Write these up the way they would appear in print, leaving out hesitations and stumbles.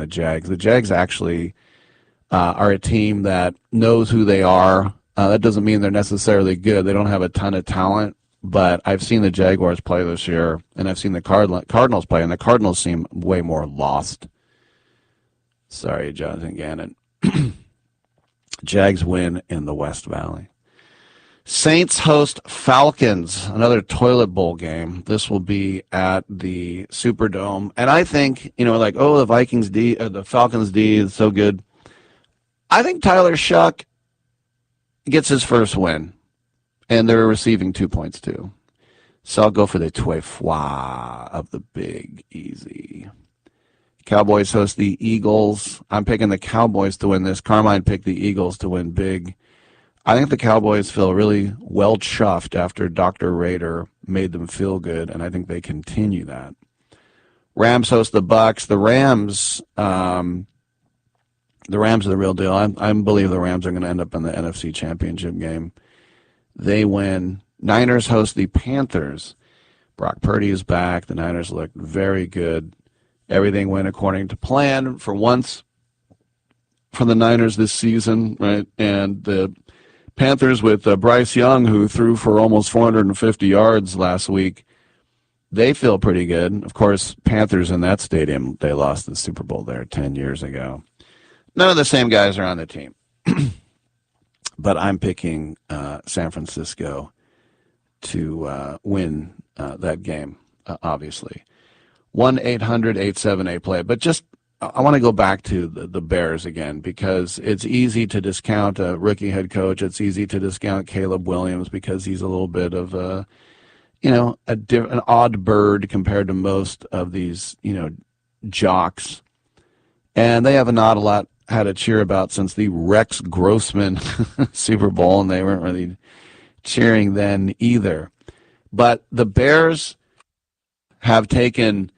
the Jags. The Jags actually are a team that knows who they are. That doesn't mean they're necessarily good. They don't have a ton of talent, but I've seen the Jaguars play this year, and I've seen the Cardinals play, and the Cardinals seem way more lost. Sorry, Jonathan Gannon. Jags win in the West Valley. Saints host Falcons, another toilet bowl game. This will be at the Superdome. And I think, like, the the Falcons D is so good. I think Tyler Shuck gets his first win, and they're receiving 2 points too. So I'll go for the Trois Fois of the Big Easy. Cowboys host the Eagles. I'm picking the Cowboys to win this. Carmine picked the Eagles to win big. I think the Cowboys feel really well chuffed after Dr. Rader made them feel good, and I think they continue that. Rams host the Bucks. The Rams are the real deal. I believe the Rams are going to end up in the NFC Championship game. They win. Niners host the Panthers. Brock Purdy is back. The Niners look very good. Everything went according to plan for once for the Niners this season, right? And the Panthers with Bryce Young, who threw for almost 450 yards last week, they feel pretty good. Of course, Panthers in that stadium, they lost the Super Bowl there 10 years ago. None of the same guys are on the team. But I'm picking San Francisco to win that game, obviously. 1-800-878-PLAY. But just, I want to go back to the Bears again, because it's easy to discount a rookie head coach. It's easy to discount Caleb Williams because he's a little bit of an odd bird compared to most of these, jocks. And they have not a lot had to cheer about since the Rex Grossman Super Bowl, and they weren't really cheering then either. But the Bears have taken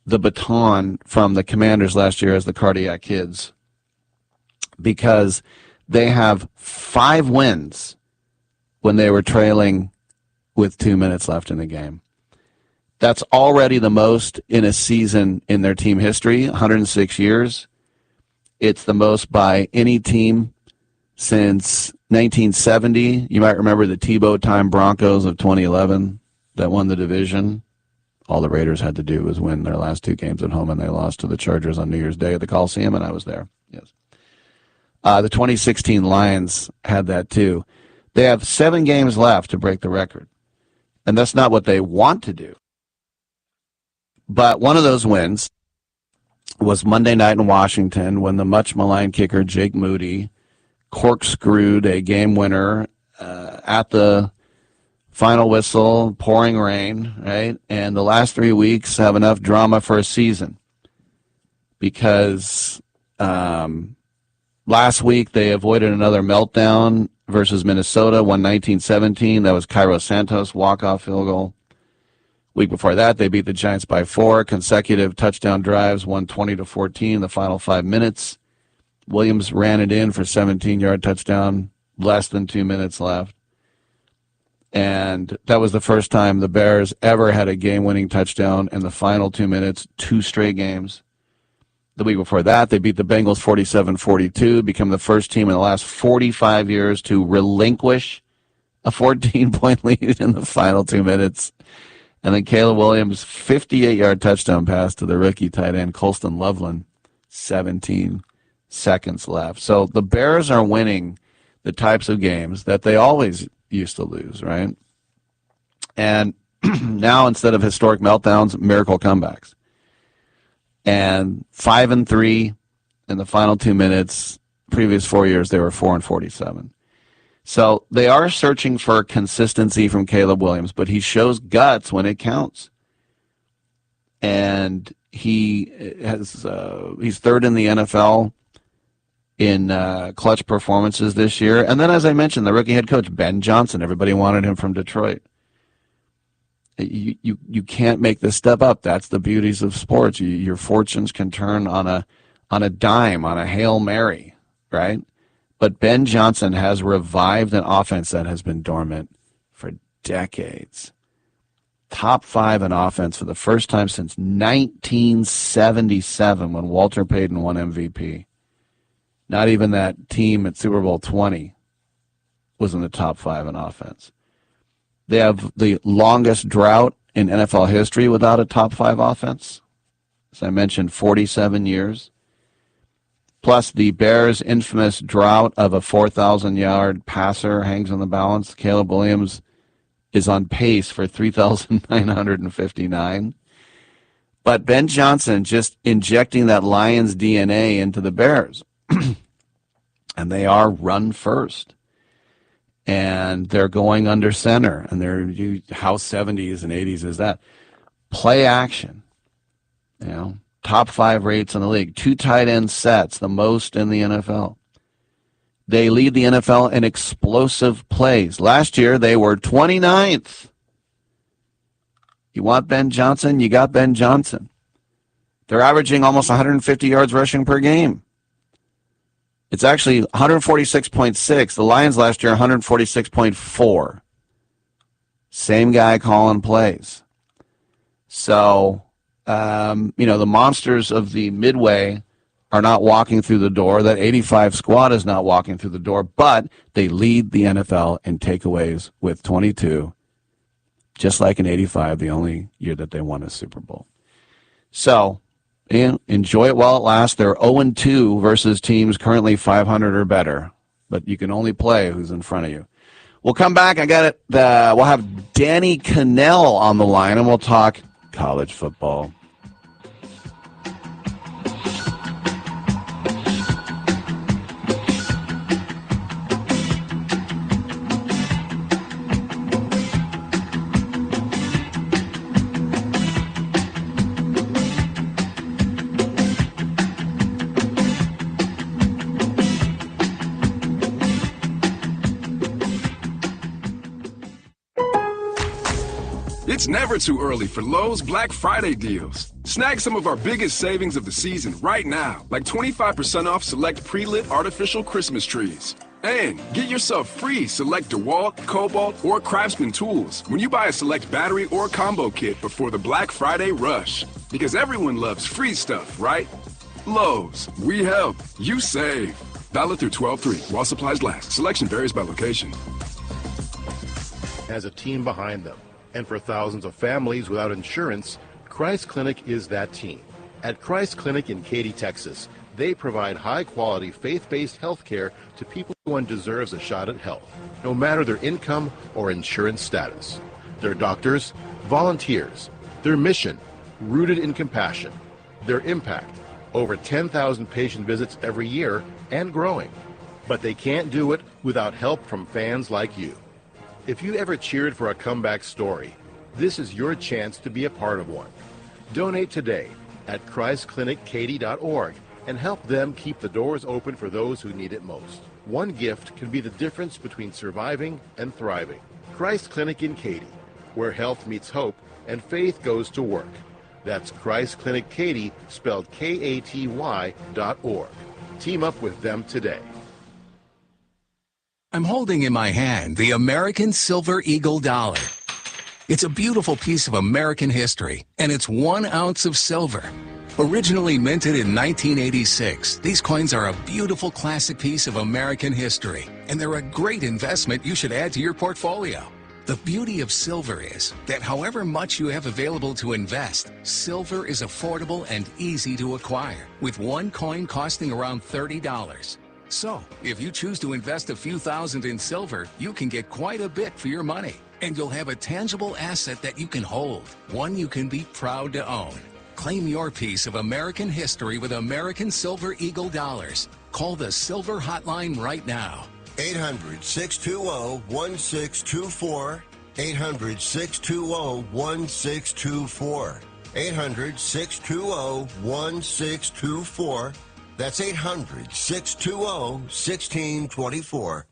the baton from the Commanders last year as the Cardiac Kids, because they have 5 wins when they were trailing with 2 minutes left in the game. That's already the most in a season in their team history, 106 years. It's the most by any team since 1970. You might remember the Tebow time Broncos of 2011 that won the division. All the Raiders had to do was win their last 2 games at home, and they lost to the Chargers on New Year's Day at the Coliseum, and I was there. Yes. The 2016 Lions had that too. They have 7 games left to break the record, and that's not what they want to do. But one of those wins was Monday night in Washington when the much-maligned kicker Jake Moody corkscrewed a game winner at the final whistle, pouring rain, right? And the last 3 weeks have enough drama for a season, because last week they avoided another meltdown versus Minnesota, won 19-17. That was Cairo Santos' walk-off field goal. Week before that, they beat the Giants by 4 consecutive touchdown drives, won 20-14 the final 5 minutes. Williams ran it in for 17-yard touchdown, less than 2 minutes left. And that was the first time the Bears ever had a game-winning touchdown in the final 2 minutes, 2 straight games. The week before that, they beat the Bengals 47-42, become the first team in the last 45 years to relinquish a 14-point lead in the final 2 minutes. And then Caleb Williams' 58-yard touchdown pass to the rookie tight end Colston Loveland, 17 seconds left. So the Bears are winning the types of games that they always used to lose, right? And now, instead of historic meltdowns, miracle comebacks. And 5-3 in the final 2 minutes. Previous 4 years, they were 4-47. So they are searching for consistency from Caleb Williams, but he shows guts when it counts. And he's third in the NFL in clutch performances this year. And then, as I mentioned, the rookie head coach, Ben Johnson, everybody wanted him from Detroit. You can't make this step up. That's the beauties of sports. Your fortunes can turn on a dime, on a Hail Mary, right? But Ben Johnson has revived an offense that has been dormant for decades. top 5 in offense for the first time since 1977 when Walter Payton won MVP. Not even that team at Super Bowl 20 was in the top 5 in offense. They have the longest drought in NFL history without a top 5 offense. As I mentioned, 47 years. Plus the Bears' infamous drought of a 4,000-yard passer hangs on the balance. Caleb Williams is on pace for 3,959. But Ben Johnson just injecting that Lions DNA into the Bears. And they are run first. And they're going under center. And they're how 70s and 80s is that? Play action. You know, top 5 rates in the league. 2 tight end sets, the most in the NFL. They lead the NFL in explosive plays. Last year, they were 29th. You want Ben Johnson? You got Ben Johnson. They're averaging almost 150 yards rushing per game. It's actually 146.6. The Lions last year, 146.4. Same guy calling plays. So, the monsters of the Midway are not walking through the door. That 85 squad is not walking through the door, but they lead the NFL in takeaways with 22, just like in 85, the only year that they won a Super Bowl. So, enjoy it while it lasts. They're 0-2 versus teams currently 500 or better, but you can only play who's in front of you. We'll come back. We'll have Danny Cannell on the line, and we'll talk college football. It's never too early for Lowe's Black Friday deals. Snag some of our biggest savings of the season right now, like 25% off select pre-lit artificial Christmas trees. And get yourself free select DeWalt, Cobalt, or Craftsman tools when you buy a select battery or combo kit before the Black Friday rush. Because everyone loves free stuff, right? Lowe's, we help, you save. Valid through 12/3 while supplies last. Selection varies by location. Has a team behind them. And for thousands of families without insurance, Christ Clinic is that team. At Christ Clinic in Katy, Texas, they provide high-quality, faith-based health care to people who deserves a shot at health, no matter their income or insurance status. Their doctors, volunteers. Their mission, rooted in compassion. Their impact, over 10,000 patient visits every year and growing. But they can't do it without help from fans like you. If you ever cheered for a comeback story, this is your chance to be a part of one. Donate today at ChristClinicKaty.org and help them keep the doors open for those who need it most. One gift can be the difference between surviving and thriving. Christ Clinic in Katy, where health meets hope and faith goes to work. That's Christ Clinic Katy, spelled Katy.org. Team up with them today. I'm holding in my hand the American Silver Eagle dollar. It's a beautiful piece of American history, and it's 1 ounce of silver. Originally minted in 1986, these coins are a beautiful classic piece of American history, and they're a great investment you should add to your portfolio. The beauty of silver is that however much you have available to invest, silver is affordable and easy to acquire, with one coin costing around $30. So, if you choose to invest a few thousand in silver, you can get quite a bit for your money. And you'll have a tangible asset that you can hold, one you can be proud to own. Claim your piece of American history with American Silver Eagle dollars. Call the Silver Hotline right now. 800-620-1624. 800-620-1624. 800-620-1624. That's 800-620-1624.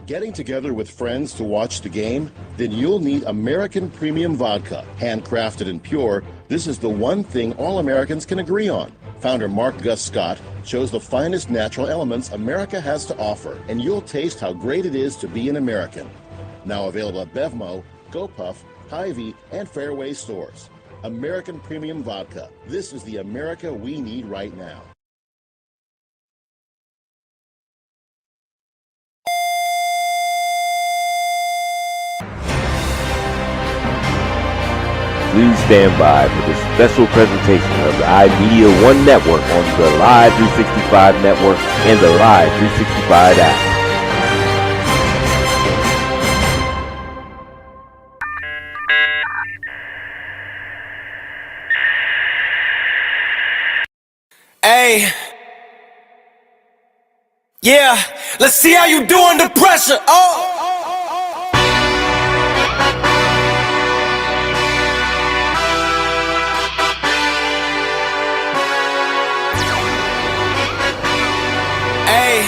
Getting together with friends to watch the game? Then you'll need American Premium Vodka. Handcrafted and pure, this is the one thing all Americans can agree on. Founder Mark Gus Scott chose the finest natural elements America has to offer, and you'll taste how great it is to be an American. Now available at Bevmo, GoPuff, Hy-Vee, and Fairway stores. American Premium Vodka. This is the America we need right now. Please stand by for this special presentation of the iMedia One Network on the Live 365 Network and the Live 365 app. Hey, yeah, let's see how you do under pressure. Oh. Hey,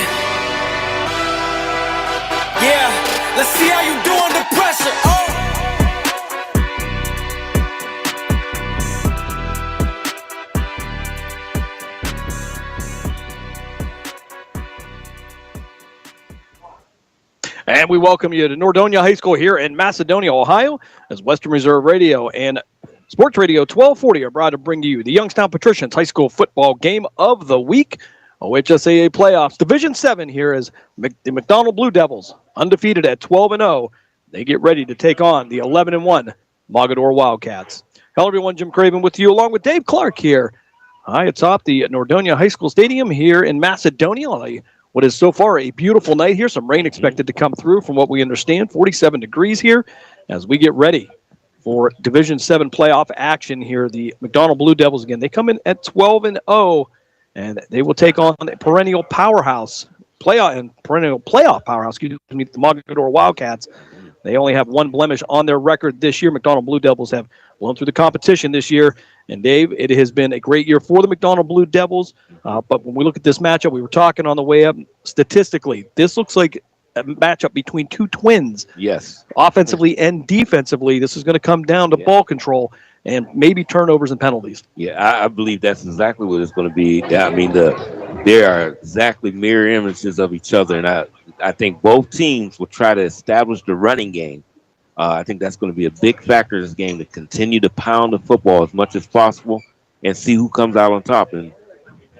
yeah, let's see how you do under pressure. Oh. And we welcome you to Nordonia High School here in Macedonia, Ohio, as Western Reserve Radio and Sports Radio 1240 are proud to bring to you the Youngstown Patricians High School Football Game of the Week. OHSAA Playoffs, Division 7 here is the McDonald Blue Devils, undefeated at 12-0. They get ready to take on the 11-1 Mogadore Wildcats. Hello, everyone. Jim Craven with you, along with Dave Clark here. Hi, atop the Nordonia High School Stadium here in Macedonia. What is so far a beautiful night here. Some rain expected to come through from what we understand. 47 degrees here as we get ready for Division 7 playoff action here. The McDonald Blue Devils, again, they come in at 12-0, and they will take on the perennial powerhouse, playoff powerhouse, the Mogadore Wildcats. They only have one blemish on their record this year. McDonald Blue Devils have blown through the competition this year. And, Dave, it has been a great year for the McDonald Blue Devils. But when we look at this matchup, we were talking on the way up, statistically, this looks like a matchup between two twins. Yes. Offensively and defensively, this is going to come down to ball control and maybe turnovers and penalties. Yeah, I believe that's exactly what it's going to be. I mean, they are exactly mirror images of each other. And I think both teams will try to establish the running game. I think that's going to be a big factor in this game, to continue to pound the football as much as possible and see who comes out on top. And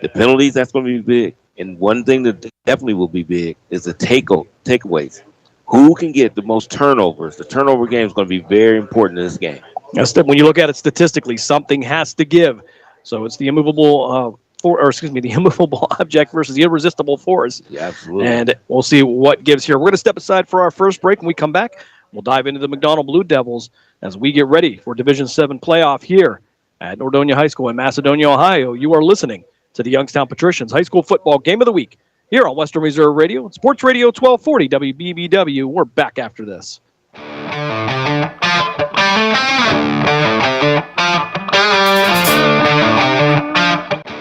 the penalties, that's going to be big. And one thing that definitely will be big is the takeaways. Who can get the most turnovers? The turnover game is going to be very important in this game. When you look at it statistically, something has to give. So it's the immovable the immovable object versus the irresistible force. Yeah, absolutely. And we'll see what gives here. We're going to step aside for our first break. When we come back, we'll dive into the McDonald Blue Devils as we get ready for Division 7 playoff here at Nordonia High School in Macedonia, Ohio. You are listening to the Youngstown Patricians High School Football Game of the Week here on Western Reserve Radio, Sports Radio 1240 WBBW. We're back after this.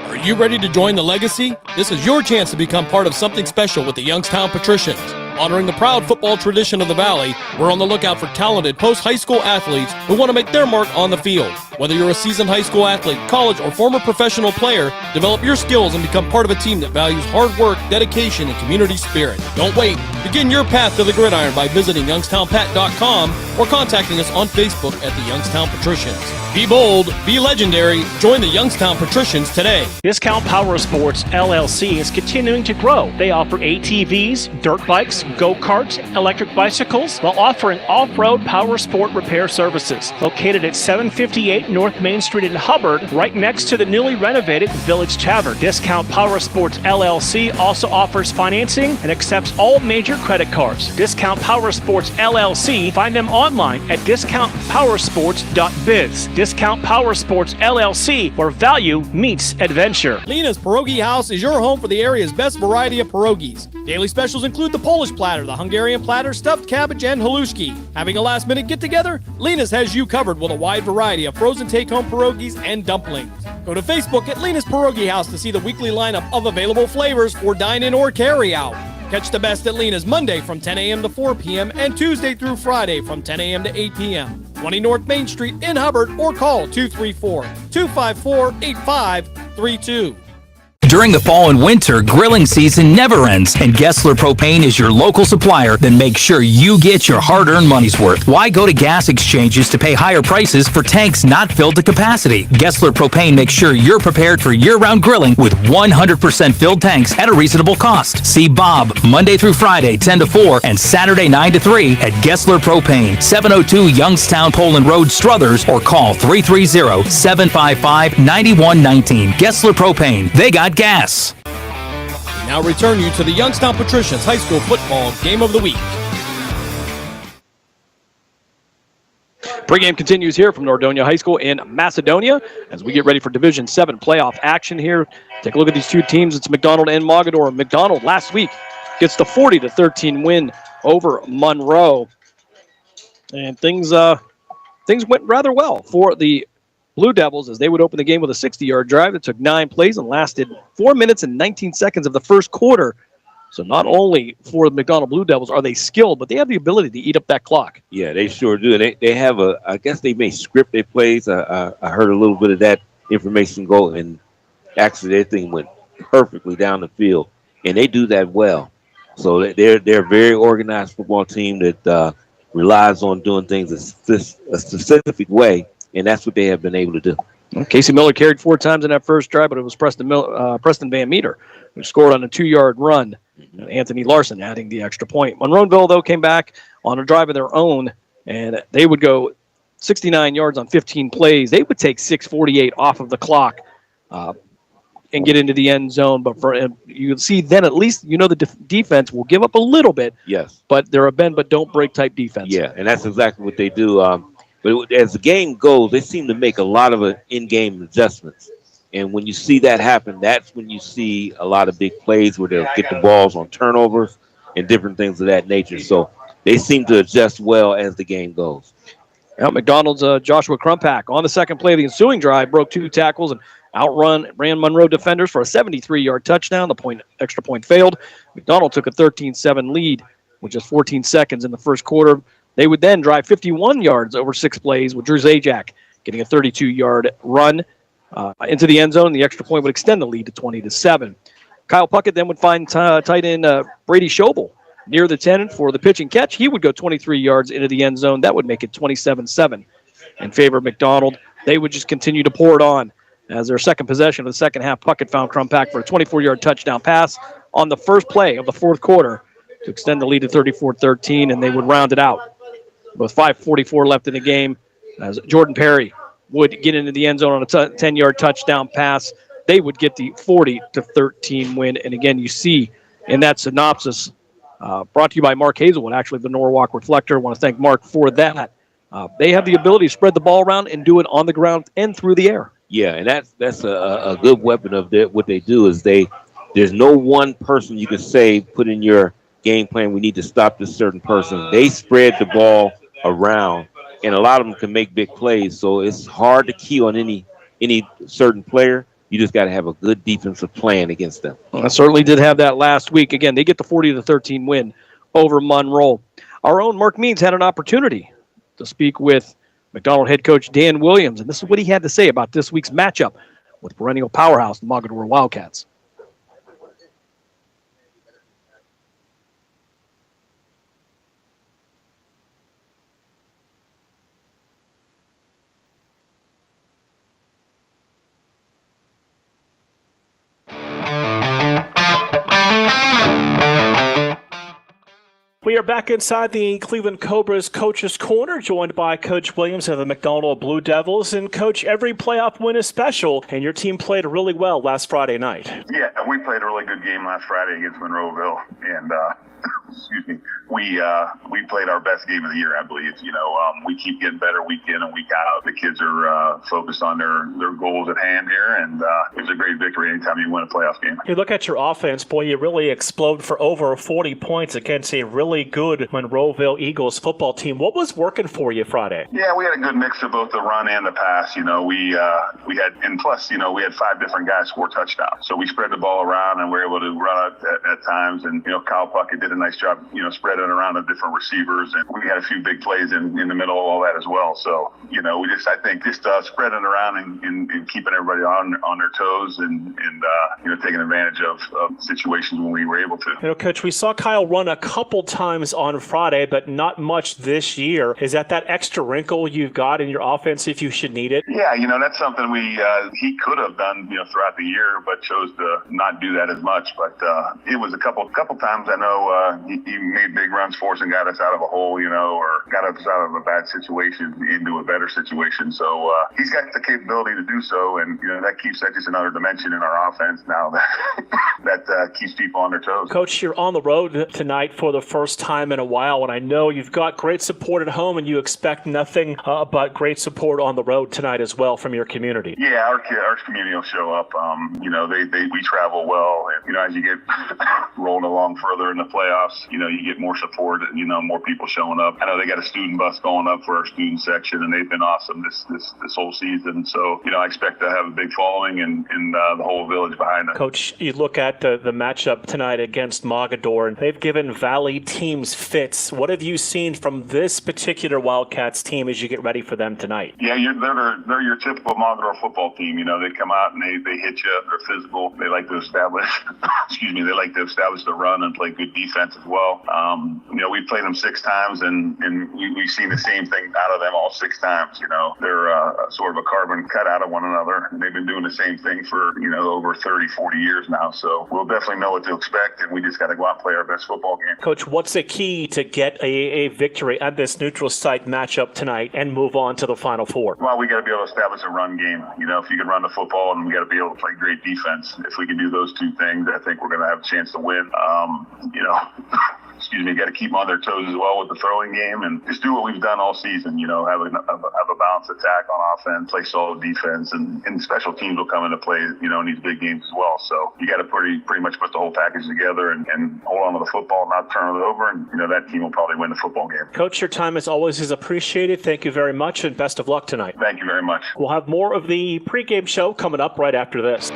Are you ready to join the legacy? This is your chance to become part of something special with the Youngstown Patricians. Honoring the proud football tradition of the Valley, we're on the lookout for talented post-high school athletes who want to make their mark on the field. Whether you're a seasoned high school athlete, college, or former professional player, develop your skills and become part of a team that values hard work, dedication, and community spirit. Don't wait. Begin your path to the gridiron by visiting youngstownpat.com or contacting us on Facebook at the Youngstown Patricians. Be bold, be legendary, join the Youngstown Patricians today. Discount Power Sports LLC is continuing to grow. They offer ATVs, dirt bikes, go-karts, electric bicycles, while offering off-road power sport repair services. Located at 758 North Main Street in Hubbard, right next to the newly renovated Village Tavern. Discount Power Sports LLC also offers financing and accepts all major credit cards. Discount Power Sports LLC, find them online at discountpowersports.biz. Discount Power Sports LLC, where value meets adventure. Lena's Pierogi House is your home for the area's best variety of pierogies. Daily specials include the Polish platter, the Hungarian platter, stuffed cabbage, and halushki. Having a last-minute get-together? Lena's has you covered with a wide variety of frozen take-home pierogies and dumplings. Go to Facebook at Lena's Pierogi House to see the weekly lineup of available flavors for dine-in or carry-out. Catch the best at Lena's Monday from 10 a.m. to 4 p.m. and Tuesday through Friday from 10 a.m. to 8 p.m. 20 North Main Street in Hubbard, or call 234-254-8532. During the fall and winter, grilling season never ends, and Gessler Propane is your local supplier that makes sure you get your hard-earned money's worth. Why go to gas exchanges to pay higher prices for tanks not filled to capacity? Gessler Propane makes sure you're prepared for year-round grilling with 100% filled tanks at a reasonable cost. See Bob Monday through Friday, 10 to 4, and Saturday, 9 to 3 at Gessler Propane, 702 Youngstown Poland Road, Struthers, or call 330-755-9119. Gessler Propane. They got gas. We now return you to the Youngstown Patricians High School Football Game of the Week. Pregame continues here from Nordonia High School in Macedonia as we get ready for Division 7 playoff action here. Take a look at these two teams. It's McDonald and Mogadore. McDonald last week gets the 40-13 win over Monroe. And things went rather well for the Blue Devils as they would open the game with a 60-yard drive that took 9 plays and lasted 4 minutes and 19 seconds of the first quarter. So not only for the McDonald Blue Devils are they skilled, but they have the ability to eat up that clock. Yeah, they sure do. They have I guess they may script their plays. I heard a little bit of that information go, and actually their thing went perfectly down the field, and they do that well. So they're a very organized football team that relies on doing things a specific way, and that's what they have been able to do. Casey Miller carried 4 times in that first drive, but it was Preston Van Meter who scored on a 2-yard run. Anthony Larson adding the extra point. Monroeville, though, came back on a drive of their own, and they would go 69 yards on 15 plays. They would take 6:48 off of the clock and get into the end zone. But you see then at least the defense will give up a little bit. Yes. But they're a bend but don't break type defense. Yeah, and that's exactly what they do. But as the game goes, they seem to make a lot of in-game adjustments. And when you see that happen, that's when you see a lot of big plays where they'll get the balls on turnovers and different things of that nature. So they seem to adjust well as the game goes. Now, McDonald's Joshua Crumpack on the second play of the ensuing drive broke 2 tackles and ran Monroe defenders for a 73-yard touchdown. The extra point failed. McDonald took a 13-7 lead with just 14 seconds in the first quarter. They would then drive 51 yards over 6 plays with Drew Zajac getting a 32-yard run into the end zone. The extra point would extend the lead to 20-7. Kyle Puckett then would find tight end Brady Schobel near the 10 for the pitch and catch. He would go 23 yards into the end zone. That would make it 27-7 in favor of McDonald. They would just continue to pour it on. As their second possession of the second half, Puckett found Crumpack for a 24-yard touchdown pass on the first play of the fourth quarter to extend the lead to 34-13, and they would round it out. With 5:44 left in the game, as Jordan Perry would get into the end zone on a 10-yard touchdown pass, they would get the 40-13 win. And again, you see in that synopsis, brought to you by Mark Hazelwood, actually the Norwalk Reflector. I want to thank Mark for that. They have the ability to spread the ball around and do it on the ground and through the air. Yeah, and that's a good weapon of what they do is there's no one person you can say put in your game plan, we need to stop this certain person. They spread the ball around, and a lot of them can make big plays, so it's hard to key on any certain player. You just got to have a good defensive plan against them. Well, I certainly did have that last week. Again, they get the 40-13 win over Monroe. Our own Mark Means had an opportunity to speak with McDonald head coach Dan Williams, and this is what he had to say about this week's matchup with perennial powerhouse, the Mogadore Wildcats. We are back inside the Cleveland Cobras Coach's Corner, joined by Coach Williams of the McDonald Blue Devils. And, Coach, every playoff win is special, and your team played really well last Friday night. Yeah, we played a really good game last Friday against Monroeville, and excuse me, we played our best game of the year, I believe. We keep getting better week in and week out. The kids are focused on their goals at hand here, and it's a great victory anytime you win a playoff game. You look at your offense, boy, you really explode for over 40 points against a really good Monroeville Eagles football team. What was working for you Friday? Yeah, we had a good mix of both the run and the pass. We had, and plus, we had 5 different guys score touchdowns. So we spread the ball around and we were able to run it at times. And, Kyle Puckett did a nice job, spreading around the different receivers, and we had a few big plays in the middle of all that as well. So, I think just spreading around and keeping everybody on their toes and taking advantage of situations when we were able to. Coach, we saw Kyle run a couple times on Friday, but not much this year. Is that extra wrinkle you've got in your offense if you should need it? Yeah, that's something he could have done, throughout the year, but chose to not do that as much. But it was a couple times I know he made big runs for us and got us out of a hole, or got us out of a bad situation into a better situation. So he's got the capability to do so, and that keeps that just another dimension in our offense now that keeps people on their toes. Coach, you're on the road tonight for the first time in a while, and I know you've got great support at home, and you expect nothing but great support on the road tonight as well from your community. Yeah, our community will show up. We travel well, and as you get rolling along further in the playoffs, you get more support, more people showing up. I know they got a student bus going up for our student section, and they've been awesome this whole season. So I expect to have a big following and the whole village behind us. Coach, you look at the matchup tonight against Mogadore, and they've given Valley teams fits. What have you seen from this particular Wildcats team as you get ready for them tonight? Yeah, they're your typical Mogadore football team. They come out and they hit you. They're physical. They like to establish. They like to establish the run and play good defense as well. We've played them 6 times, and we've seen the same thing out of them all 6 times. They're sort of a carbon cut out of one another, and they've been doing the same thing for over 30, 40 years now. So we'll definitely know what to expect, and we just got to go out and play our best football game. Coach, what's the key to get a victory at this neutral site matchup tonight and move on to the Final Four? Well, we got to be able to establish a run game. If you can run the football, and we got to be able to play great defense. If we can do those 2 things, I think we're going to have a chance to win. Got to keep them on their toes as well with the throwing game, and just do what we've done all season. Have a balanced attack on offense, play solid defense, and special teams will come into play. In these big games as well. So you got to pretty much put the whole package together and hold on to the football, not turn it over, and that team will probably win the football game. Coach, your time as always is appreciated. Thank you very much, and best of luck tonight. Thank you very much. We'll have more of the pregame show coming up right after this.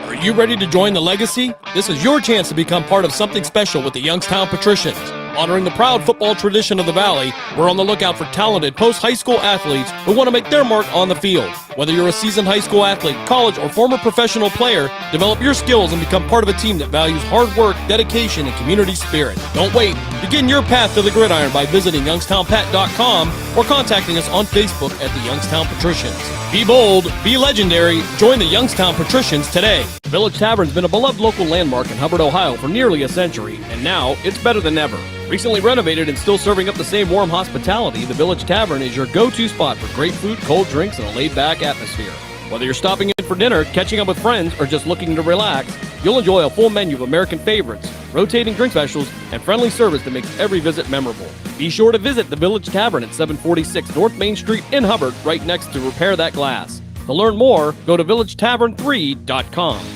Are you ready to join the legacy? This is your chance to become part of something special with the Youngstown Patricians. Honoring the proud football tradition of the Valley, we're on the lookout for talented post-high school athletes who want to make their mark on the field. Whether you're a seasoned high school athlete, college, or former professional player, develop your skills and become part of a team that values hard work, dedication, and community spirit. Don't wait. Begin your path to the gridiron by visiting youngstownpat.com or contacting us on Facebook at the Youngstown Patricians. Be bold, be legendary, join the Youngstown Patricians today. The Village Tavern's been a beloved local landmark in Hubbard, Ohio for nearly a century, and now it's better than ever. Recently renovated and still serving up the same warm hospitality, the Village Tavern is your go-to spot for great food, cold drinks, and a laid-back atmosphere. Whether you're stopping in for dinner, catching up with friends, or just looking to relax, you'll enjoy a full menu of American favorites, rotating drink specials, and friendly service that makes every visit memorable. Be sure to visit the Village Tavern at 746 North Main Street in Hubbard, right next to Repair That Glass. To learn more, go to villagetavern3.com.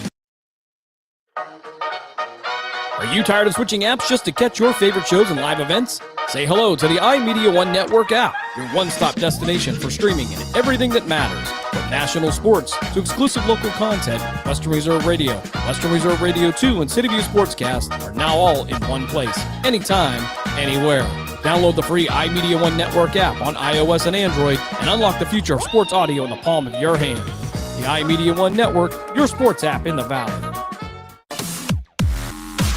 Are you tired of switching apps just to catch your favorite shows and live events? Say hello to the iMedia One Network app, your one-stop destination for streaming and everything that matters. From national sports to exclusive local content, Western Reserve Radio, Western Reserve Radio 2, and City View Sportscast are now all in one place, anytime, anywhere. Download the free iMedia One Network app on iOS and Android and unlock the future of sports audio in the palm of your hand. The iMedia One Network, your sports app in the Valley.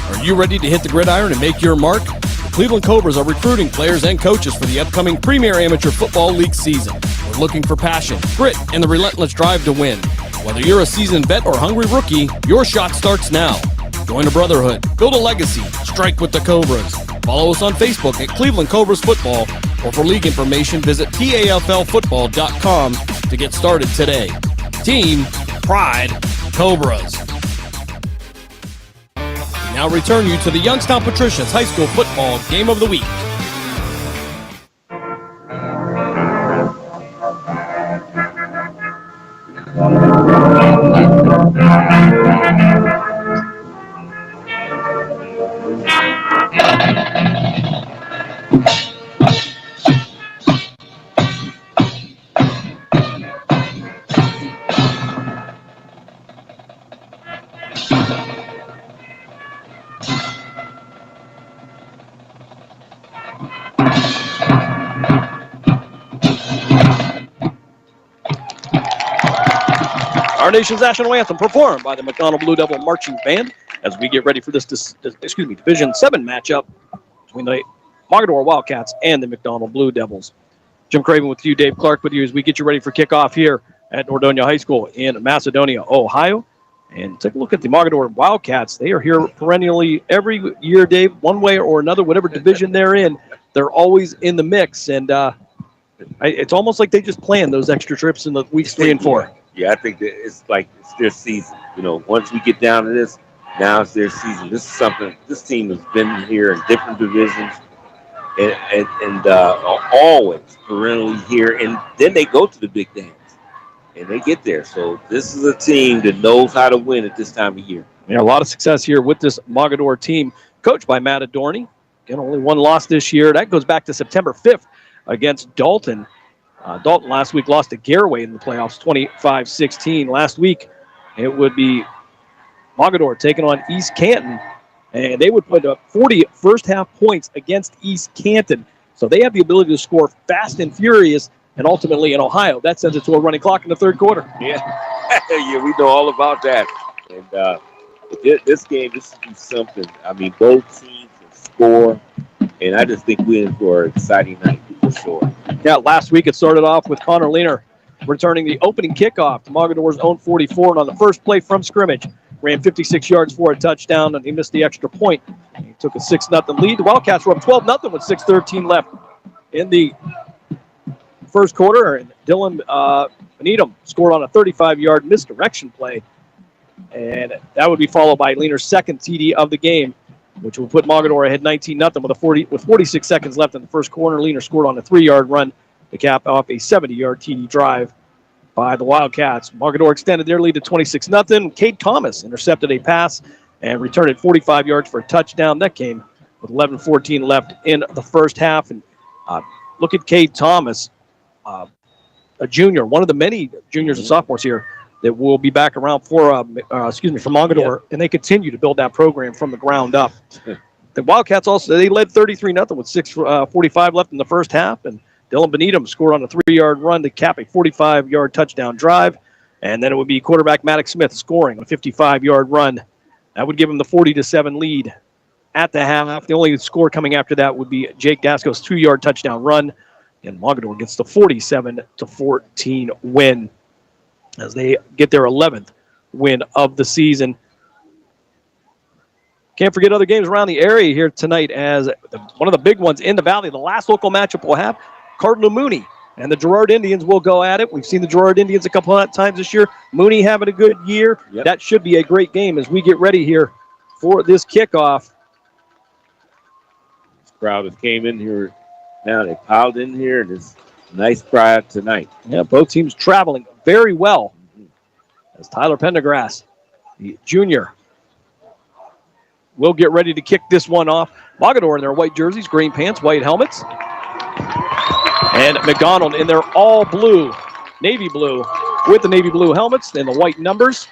Are you ready to hit the gridiron and make your mark? The Cleveland Cobras are recruiting players and coaches for the upcoming Premier Amateur Football League season. We're looking for passion, grit, and the relentless drive to win. Whether you're a seasoned vet or hungry rookie, your shot starts now. Join a brotherhood, build a legacy, strike with the Cobras. Follow us on Facebook at Cleveland Cobras Football, or for league information, visit PAFLfootball.com to get started today. Team, pride, Cobras. We now return you to the Youngstown Patricians High School Football Game of the Week. our nation's national anthem performed by the McDonald Blue Devil Marching Band as we get ready for this Division 7 matchup between the Mogadore Wildcats and the McDonald Blue Devils. Jim Craven with you, Dave Clark with you as we get you ready for kickoff here at Nordonia High School in Macedonia, Ohio. And take a look at the Mogadore Wildcats. They are here perennially every year, Dave, one way or another, whatever division they're in, they're always in the mix. And it's almost like they just plan those extra trips in the weeks 3 and 4. Yeah, I think that it's like it's their season. You know, once we get down to this, now it's their season. This is something, this team has been here in different divisions and always perennially here. And then they go to the big dance. And they get there. So this is a team that knows how to win at this time of year. Yeah, a lot of success here with this Mogadore team, coached by Matt Adorney. Again, only one loss this year. That goes back to September 5th against Dalton. Dalton last week lost to Garaway in the playoffs, 25-16. Last week, it would be Mogadore taking on East Canton. And they would put up 40 first-half points against East Canton. So they have the ability to score fast and furious. And ultimately in Ohio, that sends it to a running clock in the third quarter. Yeah, yeah, we know all about that. And this game, this is something. I mean, both teams can score, and I just think we're in for an exciting night for sure. Yeah, last week it started off with Connor Lehner returning the opening kickoff to Mogadore's own 44, and on the first play from scrimmage, ran 56 yards for a touchdown, and he missed the extra point. He took a 6-0 lead. The Wildcats were up 12-0 with 6:13 left in the first quarter, and Dylan Benedum scored on a 35-yard misdirection play, and that would be followed by Lehner's second TD of the game, which will put Mogadore ahead 19-0 with 46 seconds left in the first quarter. Lehner scored on a 3-yard run to cap off a 70-yard TD drive by the Wildcats. Mogadore extended their lead to 26-0. Cade Thomas intercepted a pass and returned it 45 yards for a touchdown. That came with 11:14 left in the first half. And look at Cade Thomas, a junior, one of the many juniors and sophomores here that will be back around for Mogadore, and they continue to build that program from the ground up. The Wildcats also, they led 33-0 with 6:45 left in the first half, and Dylan Benedum scored on a 3-yard run to cap a 45-yard touchdown drive, and then it would be quarterback Maddox Smith scoring a 55-yard run. That would give him the 40-7 lead at the half. The only score coming after that would be Jake Dasco's 2-yard touchdown run, and Mogadore gets the 47-14 win as they get their 11th win of the season. Can't forget other games around the area here tonight as one of the big ones in the Valley. The last local matchup we'll have, Cardinal Mooney and the Girard Indians will go at it. We've seen the Girard Indians a couple of times this year. Mooney having a good year. Yep. That should be a great game as we get ready here for this kickoff. This crowd that came in here now, they piled in here, and it's a nice crowd tonight. Yeah, both teams traveling very well. As Tyler Pendergrass, the junior, will get ready to kick this one off. Mogadore in their white jerseys, green pants, white helmets. And McDonald in their all blue, navy blue, with the navy blue helmets and the white numbers.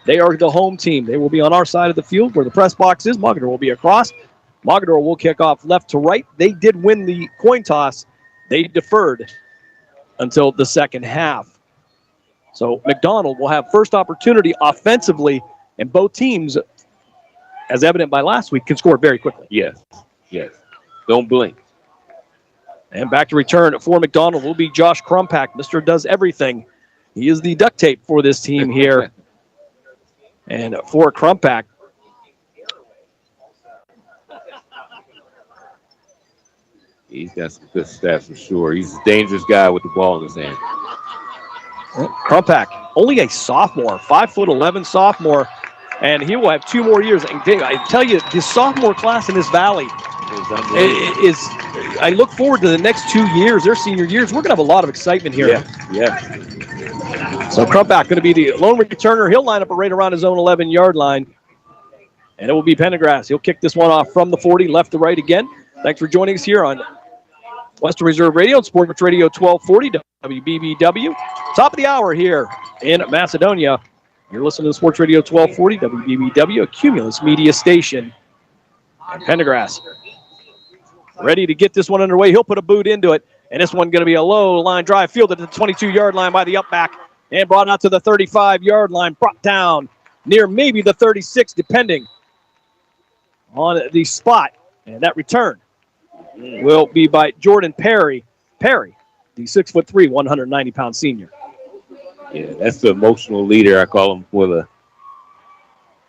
They are the home team. They will be on our side of the field where the press box is. Mogadore will be across. Mogadore will kick off left to right. They did win the coin toss. They deferred until the second half. So McDonald will have first opportunity offensively, and both teams, as evident by last week, can score very quickly. Yes, yes. Don't blink. And back to return for McDonald will be Josh Krumpak. Mr. Does Everything. He is the duct tape for this team here. And for Krumpak, he's got some good stats for sure. He's a dangerous guy with the ball in his hand. Krumpak, only a sophomore, 5'11" sophomore, and he will have 2 more years. And I tell you, the sophomore class in this valley is I look forward to the next 2 years, their senior years. We're going to have a lot of excitement here. Yeah. So Krumpak going to be the lone returner. He'll line up right around his own 11-yard line. And it will be Pendergrass. He'll kick this one off from the 40, left to right again. Thanks for joining us here on Western Reserve Radio and Sports Radio 1240 WBBW. Top of the hour here in Macedonia. You're listening to Sports Radio 1240 WBBW, a Cumulus media station. And Pendergrass ready to get this one underway. He'll put a boot into it. And this one going to be a low line drive fielded at the 22-yard line by the up back, and brought out to the 35-yard line, brought down near maybe the 36, depending on the spot. And that return will be by Jordan Perry. Perry, the 6'3", 190-pound senior. Yeah, that's the emotional leader, I call him, for the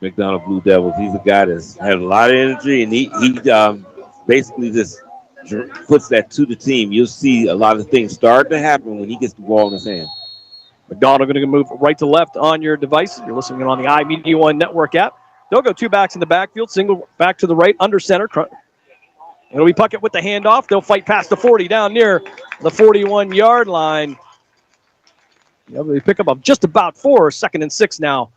McDonald Blue Devils. He's a guy that's had a lot of energy, and he basically just puts that to the team. You'll see a lot of things start to happen when he gets the ball in his hand. McDonald going to move right to left on your device. You're listening on the iMedia One Network app. They'll go two backs in the backfield, single back to the right, under center. It'll be Puckett with the handoff. They'll fight past the 40 down near the 41-yard line. They pick up just about 4, 2nd and 6 now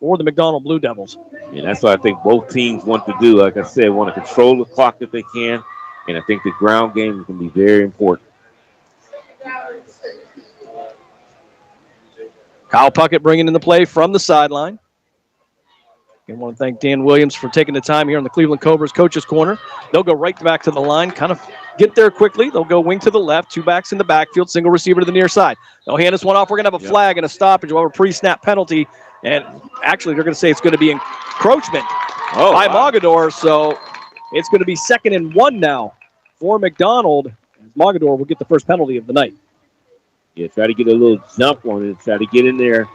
for the McDonald Blue Devils. And that's what I think both teams want to do. Like I said, want to control the clock if they can. And I think the ground game is going to be very important. Kyle Puckett bringing in the play from the sideline. I want to thank Dan Williams for taking the time here in the Cleveland Cobras Coaches Corner. They'll go right back to the line, kind of get there quickly. They'll go wing to the left, two backs in the backfield, single receiver to the near side. They'll hand us one off. We're going to have a flag and a stoppage. We'll have a pre-snap penalty. And actually, they're going to say it's going to be encroachment by Mogadore. So it's going to be 2nd and 1 now for McDonald. Mogadore will get the first penalty of the night. Yeah, try to get a little jump on it. Try to get in there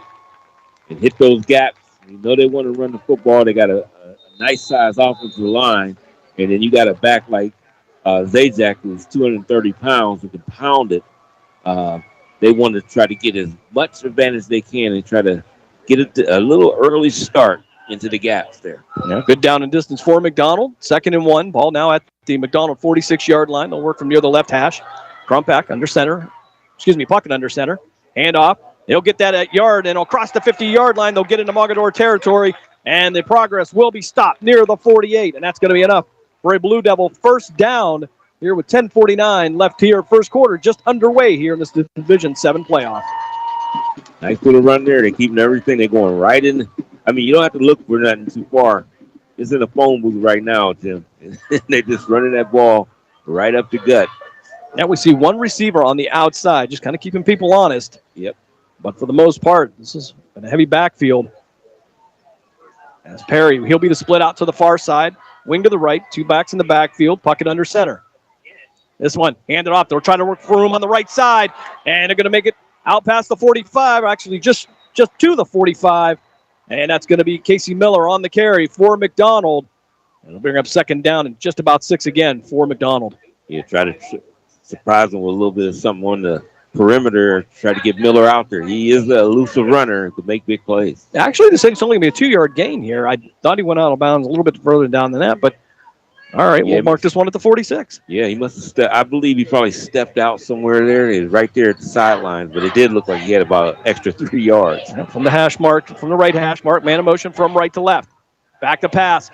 and hit those gaps. You know they want to run the football. They got a nice-sized offensive line. And then you got a back like Zajac, who's 230 pounds, who can pound it. They want to try to get as much advantage as they can and try to get a little early start into the gaps there. Yeah, good down and distance for McDonald. 2nd and 1. Ball now at the McDonald 46-yard line. They'll work from near the left hash. Crumpack under center. Puckett under center. Hand off. They'll get that at yard, and they'll cross the 50-yard line. They'll get into Mogadore territory, and the progress will be stopped near the 48, and that's going to be enough for a Blue Devil first down here with 10:49 left here. First quarter just underway here in this Division 7 playoff. Nice little run there. They're keeping everything. They're going right in. I mean, you don't have to look for nothing too far. It's in the phone booth right now, Tim. They're just running that ball right up the gut. Now we see one receiver on the outside, just kind of keeping people honest. Yep. But for the most part, this is a heavy backfield. As Perry, he'll be the split out to the far side. Wing to the right, two backs in the backfield, Puckett under center. This one, handed off. They're trying to work for room on the right side, and they're going to make it out past the 45, actually just to the 45. And that's going to be Casey Miller on the carry for McDonald. And it'll bring up 2nd down and just about 6 again for McDonald. Yeah, try to surprise them with a little bit of something on the perimeter, try to get Miller out there. He is an elusive runner to make big plays. Actually, this thing's only going to be a 2-yard gain here. I thought he went out of bounds a little bit further down than that, but all right, we'll mark this one at the 46. Yeah, he must have stepped. I believe he probably stepped out somewhere there. He was right there at the sidelines, but it did look like he had about an extra 3 yards. Yeah, from the hash mark, from the right hash mark, man in motion from right to left. Back to pass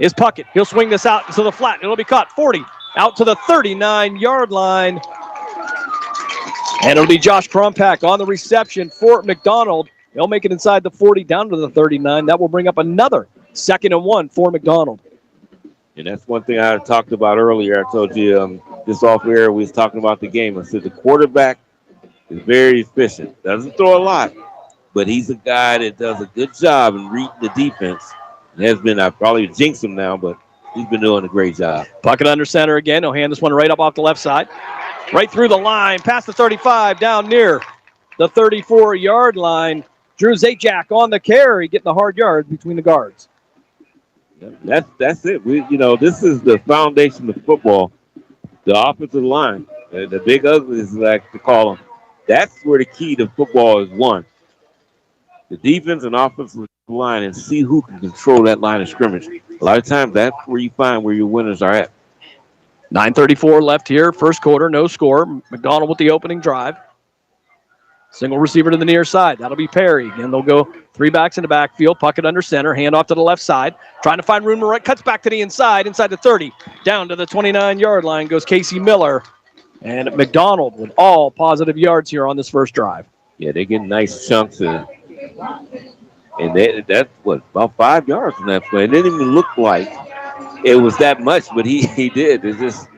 is Puckett. He'll swing this out to the flat. It'll be caught 40 out to the 39-yard line. And it'll be Josh Crumpack on the reception for McDonald. He'll make it inside the 40 down to the 39. That will bring up another 2nd and 1 for McDonald. And that's one thing I talked about earlier. I told you this off air, we was talking about the game. I said the quarterback is very efficient. Doesn't throw a lot, but he's a guy that does a good job in reading the defense. It has been, I probably jinxed him now, but he's been doing a great job. Puckett under center again. He'll hand this one right up off the left side. Right through the line, past the 35, down near the 34-yard line. Drew Zajac on the carry, getting the hard yards between the guards. That's it. This is the foundation of football. The offensive line, the big uglies, like to call them. That's where the key to football is won. The defense and offensive line, and see who can control that line of scrimmage. A lot of times, that's where you find where your winners are at. 9:34 left here, first quarter, no score. McDonald with the opening drive. Single receiver to the near side. That'll be Perry. Again, they'll go three backs in the backfield. Puckett under center. Hand off to the left side. Trying to find room to right. Cuts back to the inside the 30. Down to the 29-yard line goes Casey Miller. And McDonald with all positive yards here on this first drive. Yeah, they get nice chunks in. And that's about 5 yards from that play. It didn't even look like it was that much, but he did. It's just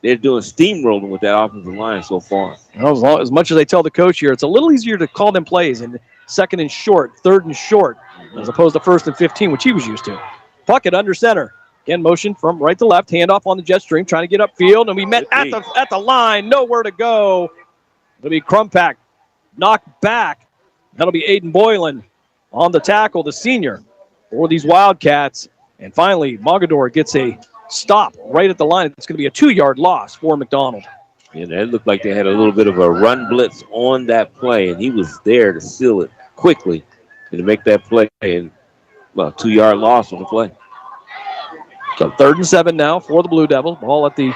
they're doing steamrolling with that offensive line so far. Well, as much as they tell the coach here, it's a little easier to call them plays in second and short, third and short, as opposed to first and 15, which he was used to. Puckett under center. Again, motion from right to left, handoff on the jet stream, trying to get upfield, and we met at the line, nowhere to go. It'll be Crumpack knocked back. That'll be Aiden Boylan on the tackle, the senior for these Wildcats. And finally, Mogadore gets a stop right at the line. It's going to be a 2-yard loss for McDonald. And it looked like they had a little bit of a run blitz on that play, and he was there to seal it quickly and to make that play. And, well, 2-yard loss on the play. So 3rd and 7 now for the Blue Devils. Ball at the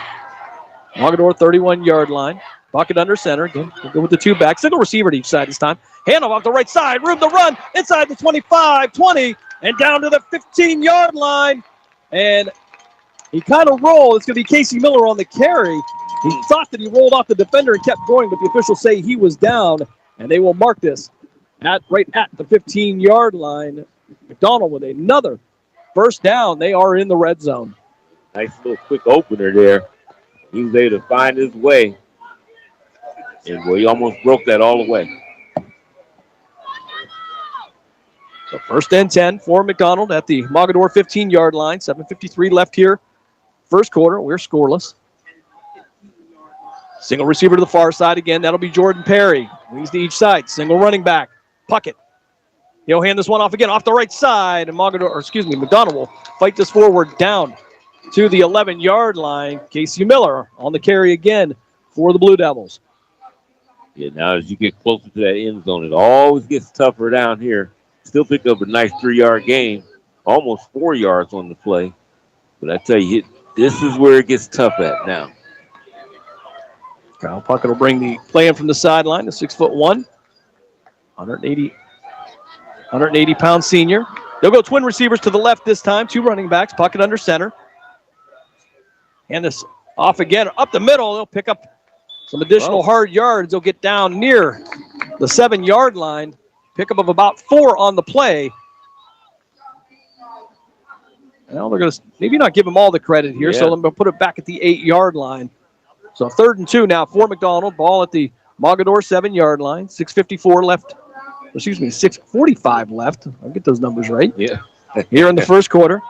Mogadore 31-yard line. Bucket under center. Again, we'll go with the 2-back. Single receiver to each side this time. Handoff off the right side. Room to run inside the 25, 20, and down to the 15-yard line. And he kind of rolled. It's going to be Casey Miller on the carry. He thought that he rolled off the defender and kept going, but the officials say he was down, and they will mark this right at the 15-yard line. McDonald with another first down. They are in the red zone. Nice little quick opener there. He was able to find his way. And boy, he almost broke that all the way. So 1st and 10 for McDonald at the Mogadore 15-yard line. 7:53 left here. First quarter, we're scoreless. Single receiver to the far side again. That'll be Jordan Perry. Wings to each side. Single running back. Puckett. He'll hand this one off again off the right side. And McDonald will fight this forward down to the 11-yard line. Casey Miller on the carry again for the Blue Devils. Yeah, now as you get closer to that end zone, it always gets tougher down here. Still picked up a nice 3-yard gain. Almost 4 yards on the play. But I tell you, this is where it gets tough at now. Kyle Puckett will bring the play in from the sideline, the 6'1", 180-pound senior. They'll go twin receivers to the left this time, 2 running backs, Puckett under center. And this off again, up the middle. They'll pick up some additional hard yards. They'll get down near the 7-yard line. Pickup of about 4 on the play. Well, they're going to maybe not give them all the credit here, so they'll put it back at the 8-yard line. So 3rd and 2 now for McDonald. Ball at the Mogadore 7-yard line. 6:54 left. 6:45 left. I'll get those numbers right. Yeah. Here in the first quarter.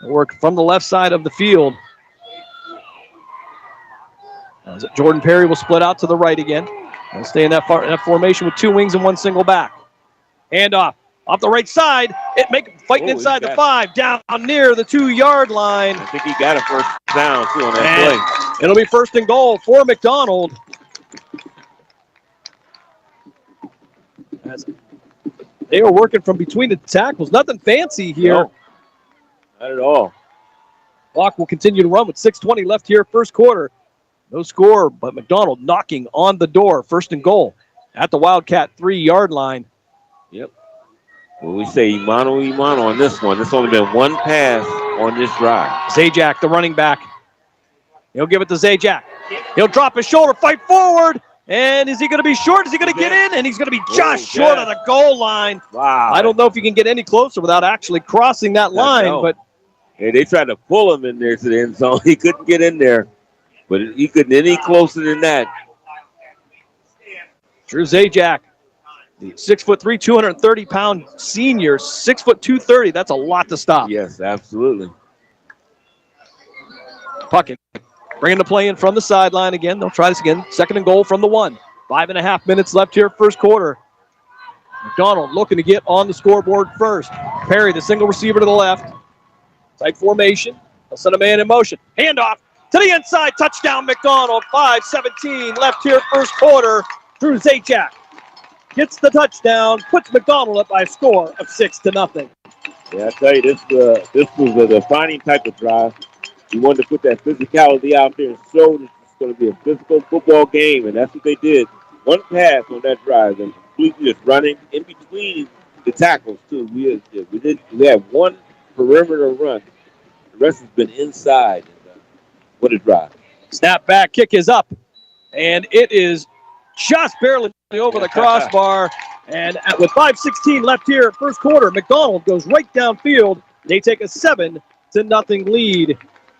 Work from the left side of the field. As Jordan Perry will split out to the right again. He'll stay in that formation with 2 wings and 1 single back. Handoff off the right side. Fighting inside the 5, down near the 2-yard line. I think he got a first down, too, on that play. It'll be 1st and goal for McDonald. As they are working from between the tackles. Nothing fancy here. No, not at all. Clock will continue to run with 6:20 left here, first quarter. No score, but McDonald knocking on the door. 1st and goal at the Wildcat 3-yard line. Yep. Well, we say mano on this one. There's only been 1 pass on this drive. Zajac, the running back. He'll give it to Zajac. He'll drop his shoulder, fight forward. And is he going to be short? Is he going to get in? And he's going to be just short of the goal line. Wow. I don't know if you can get any closer without actually crossing that line. But hey, they tried to pull him in there to the end zone. He couldn't get in there. But he couldn't any closer than that. Drew Zajac, the 6'3", 230-pound senior, 6', 230. That's a lot to stop. Yes, absolutely. Puckett bringing the play in from the sideline again. They'll try this again. 2nd and goal from the 1. 5.5 minutes left here, first quarter. McDonald looking to get on the scoreboard first. Perry, the single receiver to the left. Tight formation. They'll send a man in motion. Handoff to the inside. Touchdown, McDonald. 5:17 left here, first quarter. Drew Zajac gets the touchdown, puts McDonald up by a score of 6-0. Yeah, I tell you, this was a defining type of drive. You wanted to put that physicality out there and show that it's going to be a physical football game, and that's what they did. 1 pass on that drive and completely just running in between the tackles too. We had 1 perimeter run. The rest has been inside. What a drive! Snap back, kick is up, and it is just barely over the crossbar. And with 5:16 left here, first quarter, McDonald goes right downfield. They take a 7-0 lead.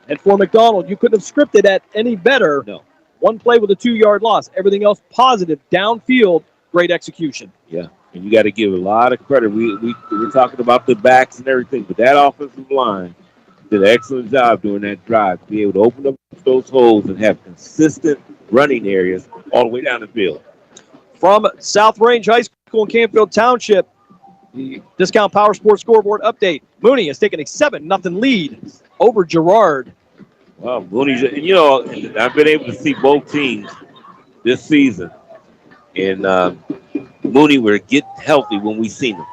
And for McDonald, you couldn't have scripted that any better. No. One play with a 2-yard loss. Everything else positive, downfield, great execution. Yeah, and you got to give a lot of credit. We're talking about the backs and everything, but that offensive line did an excellent job during that drive to be able to open up those holes and have consistent running areas all the way down the field. From South Range High School in Canfield Township, the Discount Power Sports scoreboard update. Mooney has taken a 7-0 lead over Girard. Well, Mooney's, you know, I've been able to see both teams this season, and Mooney were getting healthy when we seen them,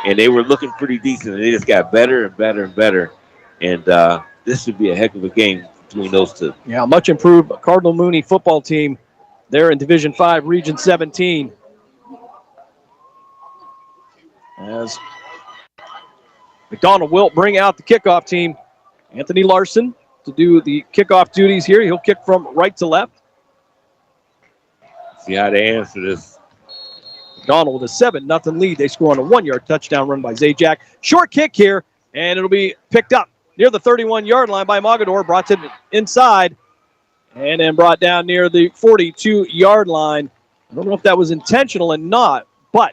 and they were looking pretty decent, and they just got better and better and better, and this should be a heck of a game between those two. Yeah, much improved Cardinal Mooney football team there in Division 5, Region 17. As McDonald will bring out the kickoff team. Anthony Larson to do the kickoff duties here. He'll kick from right to left. See how they answer this. McDonald with a 7-0 lead. They score on a 1-yard touchdown run by Zajac. Short kick here, and it'll be picked up near the 31-yard line by Mogadore. Brought to inside, and then brought down near the 42-yard line. I don't know if that was intentional or not, but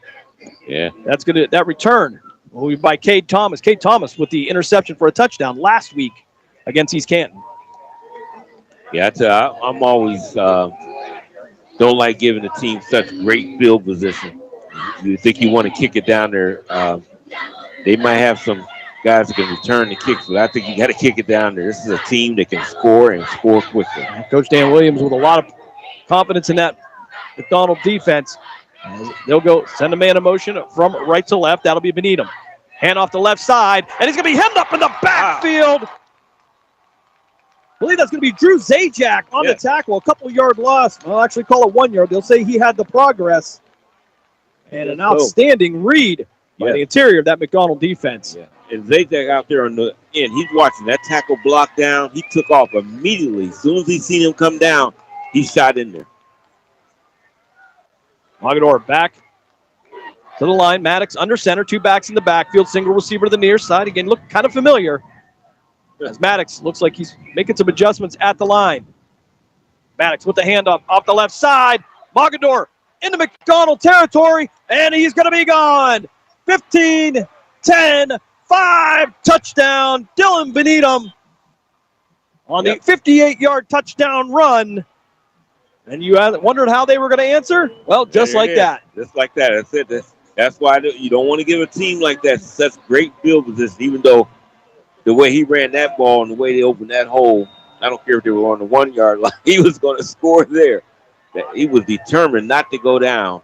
yeah, that's good. That return will be by Cade Thomas. Cade Thomas with the interception for a touchdown last week against East Canton. Yeah, I'm always don't like giving the team such great field position. You think you want to kick it down there. They might have some guys that can return the kicks, but I think you got to kick it down there. This is a team that can score and score quickly. Coach Dan Williams with a lot of confidence in that McDonald defense. They'll go send a man in motion from right to left. That'll be Benedum. Hand off the left side, and he's going to be hemmed up in the backfield. I believe that's going to be Drew Zajac on the tackle. A couple-yard loss. I'll actually call it 1 yard. They'll say he had the progress. And an outstanding read by the interior of that McDonald defense. Yeah. And Zajac out there on the end, he's watching that tackle block down. He took off immediately. As soon as he seen him come down, he shot in there. Mogadore back to the line. Maddox under center. 2 backs in the backfield. Single receiver to the near side. Again, look kind of familiar. As Maddox looks like he's making some adjustments at the line. Maddox with the handoff off the left side. Mogadore into McDonald territory, and he's going to be gone. 15, 10, 5, touchdown. Dylan Benedum on the 58-yard touchdown run. And you wondered how they were going to answer? Well, just like that. Just like that. That's it. That's why you don't want to give a team like that such great field position, even though the way he ran that ball and the way they opened that hole, I don't care if they were on the 1 yard line, he was going to score there. He was determined not to go down.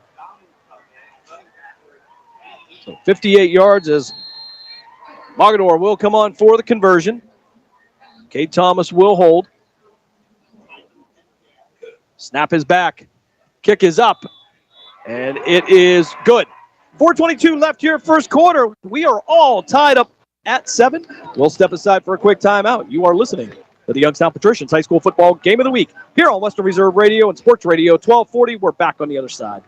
So 58 yards as Mogadore will come on for the conversion. Cade Thomas will hold. Snap is back. Kick is up. And it is good. 4:22 left here, first quarter. We are all tied up at 7. We'll step aside for a quick timeout. You are listening to the Youngstown Patricians High School Football Game of the Week here on Western Reserve Radio and Sports Radio 1240. We're back on the other side.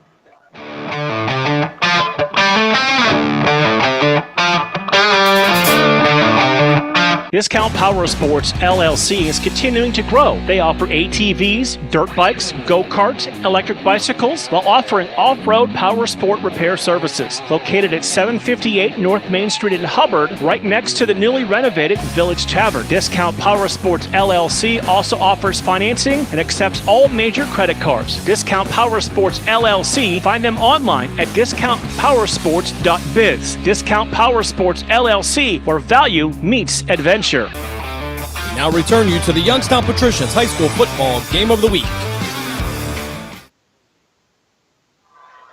Discount Power Sports LLC is continuing to grow. They offer ATVs, dirt bikes, go-karts, electric bicycles, while offering off-road power sport repair services. Located at 758 North Main Street in Hubbard, right next to the newly renovated Village Tavern. Discount Power Sports LLC also offers financing and accepts all major credit cards. Discount Power Sports LLC, find them online at discountpowersports.biz. Discount Power Sports LLC, where value meets adventure. We now return you to the Youngstown Patricians High School Football Game of the Week.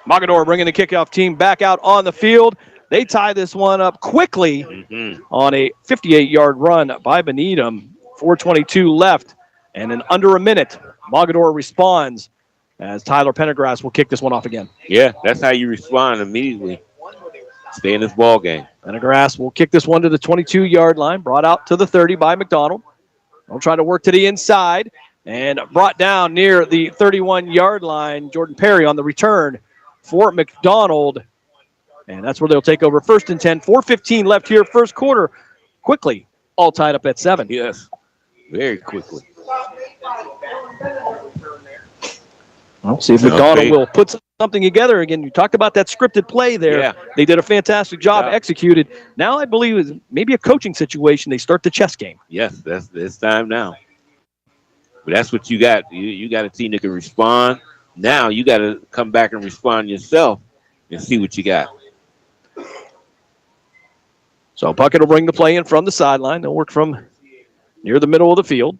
Mogadore bringing the kickoff team back out on the field. They tie this one up quickly on a 58-yard run by Benedum. 4:22 left, and in under a minute, Mogadore responds as Tyler Pendergrass will kick this one off again. Yeah, that's how you respond immediately. Stay in this ball game. Pendergrass will kick this one to the 22-yard line, brought out to the 30 by McDonald. They'll try to work to the inside, and brought down near the 31-yard line. Jordan Perry on the return for McDonald. And that's where they'll take over 1st and 10. 4:15 left here, first quarter. Quickly, all tied up at 7. Yes. very quickly. We'll see if McDonald will put something together. Again, you talked about that scripted play there. Yeah. They did a fantastic job, executed. Now I believe it's maybe a coaching situation. They start the chess game. Yes, it's time now. But that's what you got. You got a team that can respond. Now you got to come back and respond yourself and see what you got. So Puckett will bring the play in from the sideline. They'll work from near the middle of the field.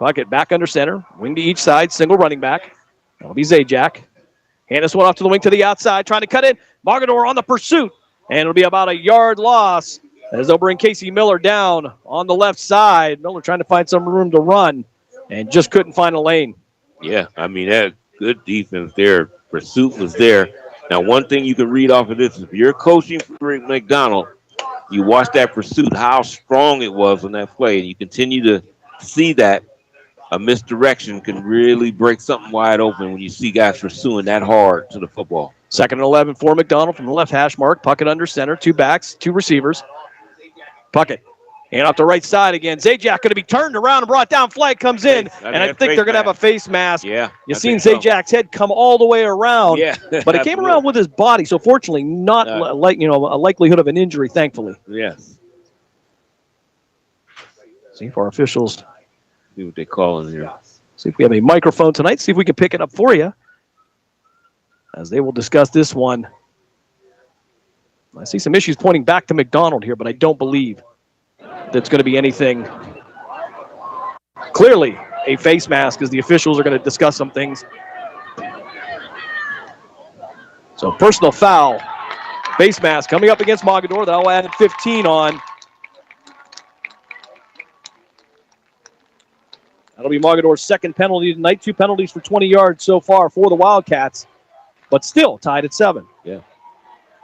Puckett back under center. Wing to each side. Single running back. That'll be Zajac. Hand this one off to the wing to the outside. Trying to cut in. Mogadore on the pursuit. And it'll be about a yard loss as they'll bring Casey Miller down on the left side. Miller trying to find some room to run and just couldn't find a lane. Yeah, I mean, that good defense there. Pursuit was there. Now, one thing you can read off of this, if you're coaching for McDonald, you watch that pursuit, how strong it was on that play, and you continue to see that a misdirection can really break something wide open when you see guys pursuing that hard to the football. 2nd and 11 for McDonald from the left hash mark. Puckett under center, 2 backs, 2 receivers. Puckett, hand off the right side again. Zajac going to be turned around and brought down. Flag comes in, and I think they're going to have a face mask. Yeah. You've seen Zajac's head come all the way around. Yeah. But it came around with his body, so fortunately not a likelihood of an injury, thankfully. Yes. See if our officials. See what they call in here. See if we have a microphone tonight. See if we can pick it up for you as they will discuss this one. I see some issues pointing back to McDonald here, but I don't believe that's going to be anything. Clearly a face mask as the officials are going to discuss some things. So personal foul, face mask coming up against Mogadore. That'll add 15 on. That'll be Mogadore's second penalty tonight. 2 penalties for 20 yards so far for the Wildcats, but still tied at 7. Yeah.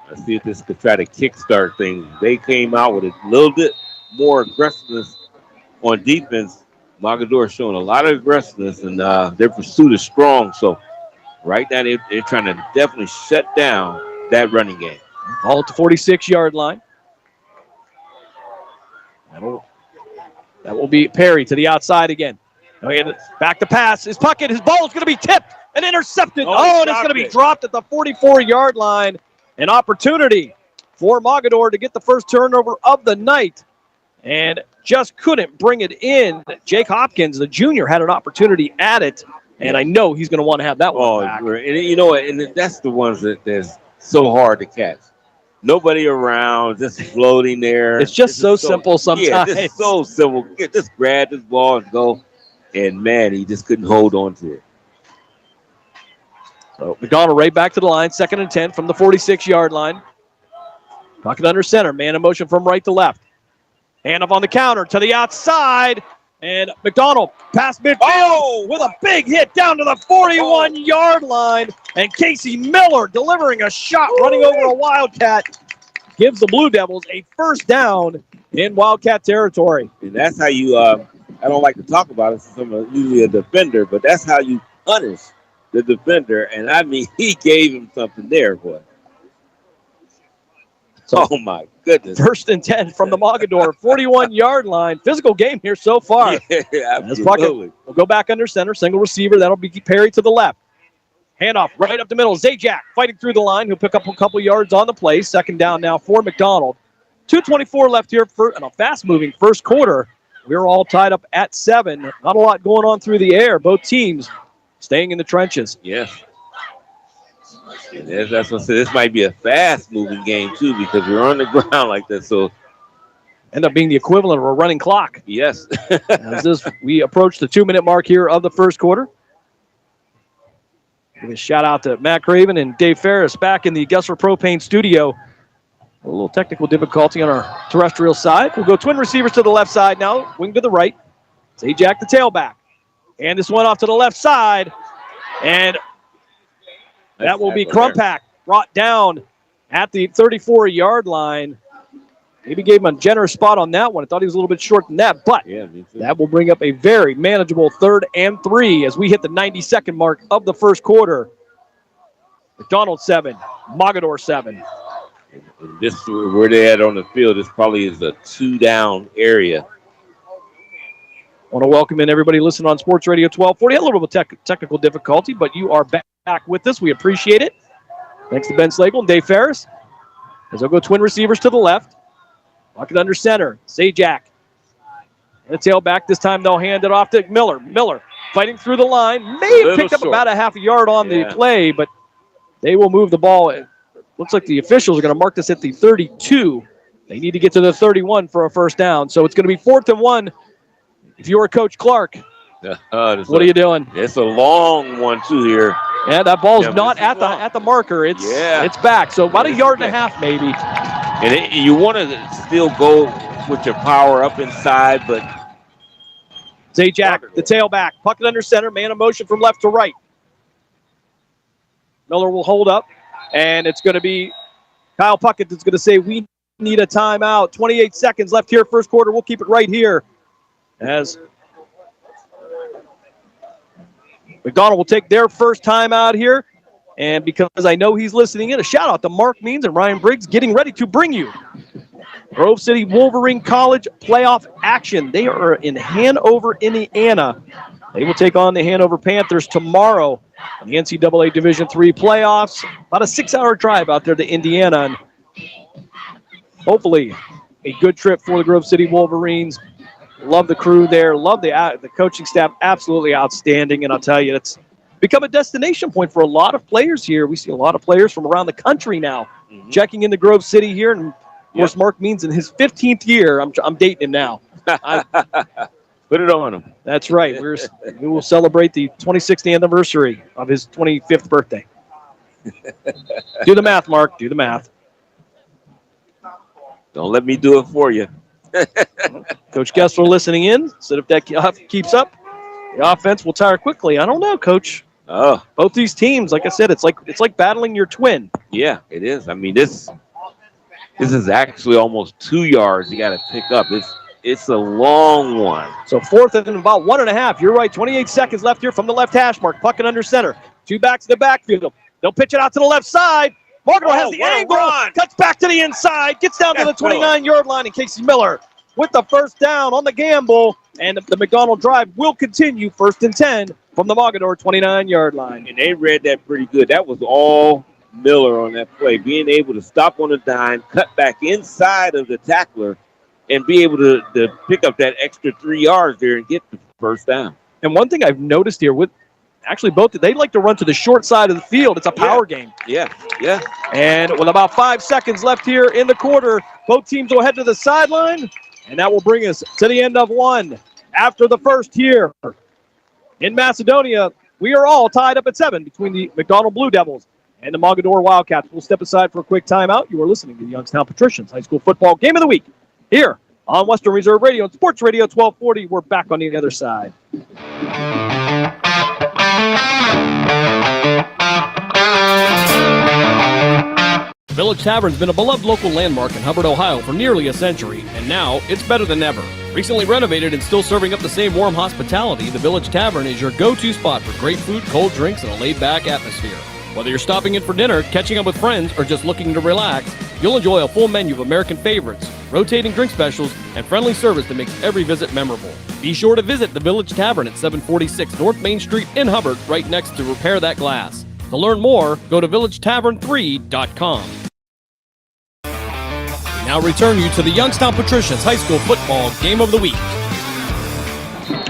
Let's see if this could try to kickstart things. They came out with a little bit more aggressiveness on defense. Mogadore showing a lot of aggressiveness, and their pursuit is strong. So right now they're trying to definitely shut down that running game. Ball at the 46-yard line. That will be Perry to the outside again. Back to pass. His Puckett. His ball is going to be tipped and intercepted. And it's going to be dropped at the 44-yard line. An opportunity for Mogadore to get the first turnover of the night and just couldn't bring it in. Jake Hopkins, the junior, had an opportunity at it, and I know he's going to want to have that one back. And you know what? And that's the ones that's so hard to catch. Nobody around, just floating there. It's just so simple sometimes. Yeah, just so simple. Just grab this ball and go. And, man, he just couldn't hold on to it. So McDonald right back to the line, 2nd and 10 from the 46-yard line. Puckett under center, man in motion from right to left. Hand up on the counter to the outside, and McDonald past midfield with a big hit down to the 41-yard line, and Casey Miller delivering a shot running over a Wildcat gives the Blue Devils a first down in Wildcat territory. And that's how you, I don't like to talk about it since I'm usually a defender, but that's how you punish the defender, and I mean, he gave him something there, boy. So, oh, my goodness. 1st and 10 from the Mogadore 41-yard line. Physical game here so far. Yeah, absolutely. We'll go back under center. Single receiver. That'll be Perry to the left. Handoff right up the middle. Zajac fighting through the line. He'll pick up a couple yards on the play. 2nd down now for McDonald. 2:24 left here for a fast-moving first quarter. We're all tied up at 7. Not a lot going on through the air. Both teams staying in the trenches. Yes. And that's what I said. This might be a fast-moving game, too, because we're on the ground like that. So, end up being the equivalent of a running clock. Yes. As we approach the 2-minute mark here of the first quarter. Give a shout out to Matt Craven and Dave Ferris back in the Gessler Propane studio. A little technical difficulty on our terrestrial side. We'll go twin receivers to the left side now. Wing to the right. Zajac the tailback. And this one off to the left side. And that will be Krumpak brought down at the 34-yard line. Maybe gave him a generous spot on that one. I thought he was a little bit short than that, but that will bring up a very manageable 3rd and 3 as we hit the 90-second mark of the first quarter. McDonald 7, Mogadore 7. This where they at on the field, this probably is a 2-down area want to welcome in everybody listening on Sports Radio 1240. A little bit of technical difficulty, but you are back with us. We appreciate it. Thanks to Ben Slagle and Dave Ferris. As they'll go twin receivers to the left. Pocket under center. Sajak. And a tailback. This time they'll hand it off to Miller. Miller fighting through the line. May have picked up about a half a yard on the play, but they will move the ball. It looks like the officials are going to mark this at the 32. They need to get to the 31 for a first down. So it's going to be 4th and 1. If you were Coach Clark, what are you doing? It's a long one, too, here. Yeah, that ball's not at the marker. It's back. So about a yard and a half, maybe. And you want to still go with your power up inside, but Zajac, the tailback, pocket under center, man in motion from left to right. Miller will hold up, and it's going to be Kyle Puckett that's going to say, we need a timeout. 28 seconds left here, first quarter. We'll keep it right here. As McDonald will take their first timeout here. And because I know he's listening in, a shout out to Mark Means and Ryan Briggs getting ready to bring you Grove City Wolverine College playoff action. They are in Hanover, Indiana. They will take on the Hanover Panthers tomorrow in the NCAA Division III playoffs. About a 6-hour drive out there to Indiana. And hopefully a good trip for the Grove City Wolverines. Love the crew there. Love the coaching staff. Absolutely outstanding. And I'll tell you, it's become a destination point for a lot of players here. We see a lot of players from around the country now checking into Grove City here. And, of course, Mark Means in his 15th year. I'm dating him now. Put it on him. That's right. We will celebrate the 26th anniversary of his 25th birthday. Do the math, Mark. Do the math. Don't let me do it for you. Coach Gessler listening in. Said if that keeps up, the offense will tire quickly. I don't know, Coach. Oh, both these teams, like I said, it's like battling your twin. Yeah, it is. I mean, this is actually almost 2 yards you got to pick up. It's a long one. So 4th and about 1.5. You're right. 28 seconds left here from the left hash mark. Puckett under center. 2 backs in the backfield. They'll pitch it out to the left side. Mogadore has the angle. Cuts back to the inside. Gets down to the 29-yard line. And Casey Miller with the first down on the gamble. And the McDonald drive will continue. 1st and 10 from the Mogadore 29-yard line. And they read that pretty good. That was all Miller on that play. Being able to stop on a dime, cut back inside of the tackler, and be able to pick up that extra 3 yards there and get the first down. And one thing I've noticed here with actually both, they like to run to the short side of the field. It's a power game. Yeah. And with about 5 seconds left here in the quarter, both teams will head to the sideline, and that will bring us to the end of one. After the first here in Macedonia, we are all tied up at 7 between the McDonald Blue Devils and the Mogadore Wildcats. We'll step aside for a quick timeout. You are listening to the Youngstown Patricians High School Football Game of the Week here on Western Reserve Radio and Sports Radio 1240. We're back on the other side. Village Tavern's been a beloved local landmark in Hubbard, Ohio for nearly a century, and now it's better than ever. Recently renovated and still serving up the same warm hospitality, the Village Tavern is your go-to spot for great food, cold drinks, and a laid-back atmosphere. Whether you're stopping in for dinner, catching up with friends, or just looking to relax, you'll enjoy a full menu of American favorites, rotating drink specials, and friendly service that makes every visit memorable. Be sure to visit the Village Tavern at 746 North Main Street in Hubbard, right next to Repair That Glass. To learn more, go to villagetavern3.com. We now return you to the Youngstown Patricians High School Football Game of the Week.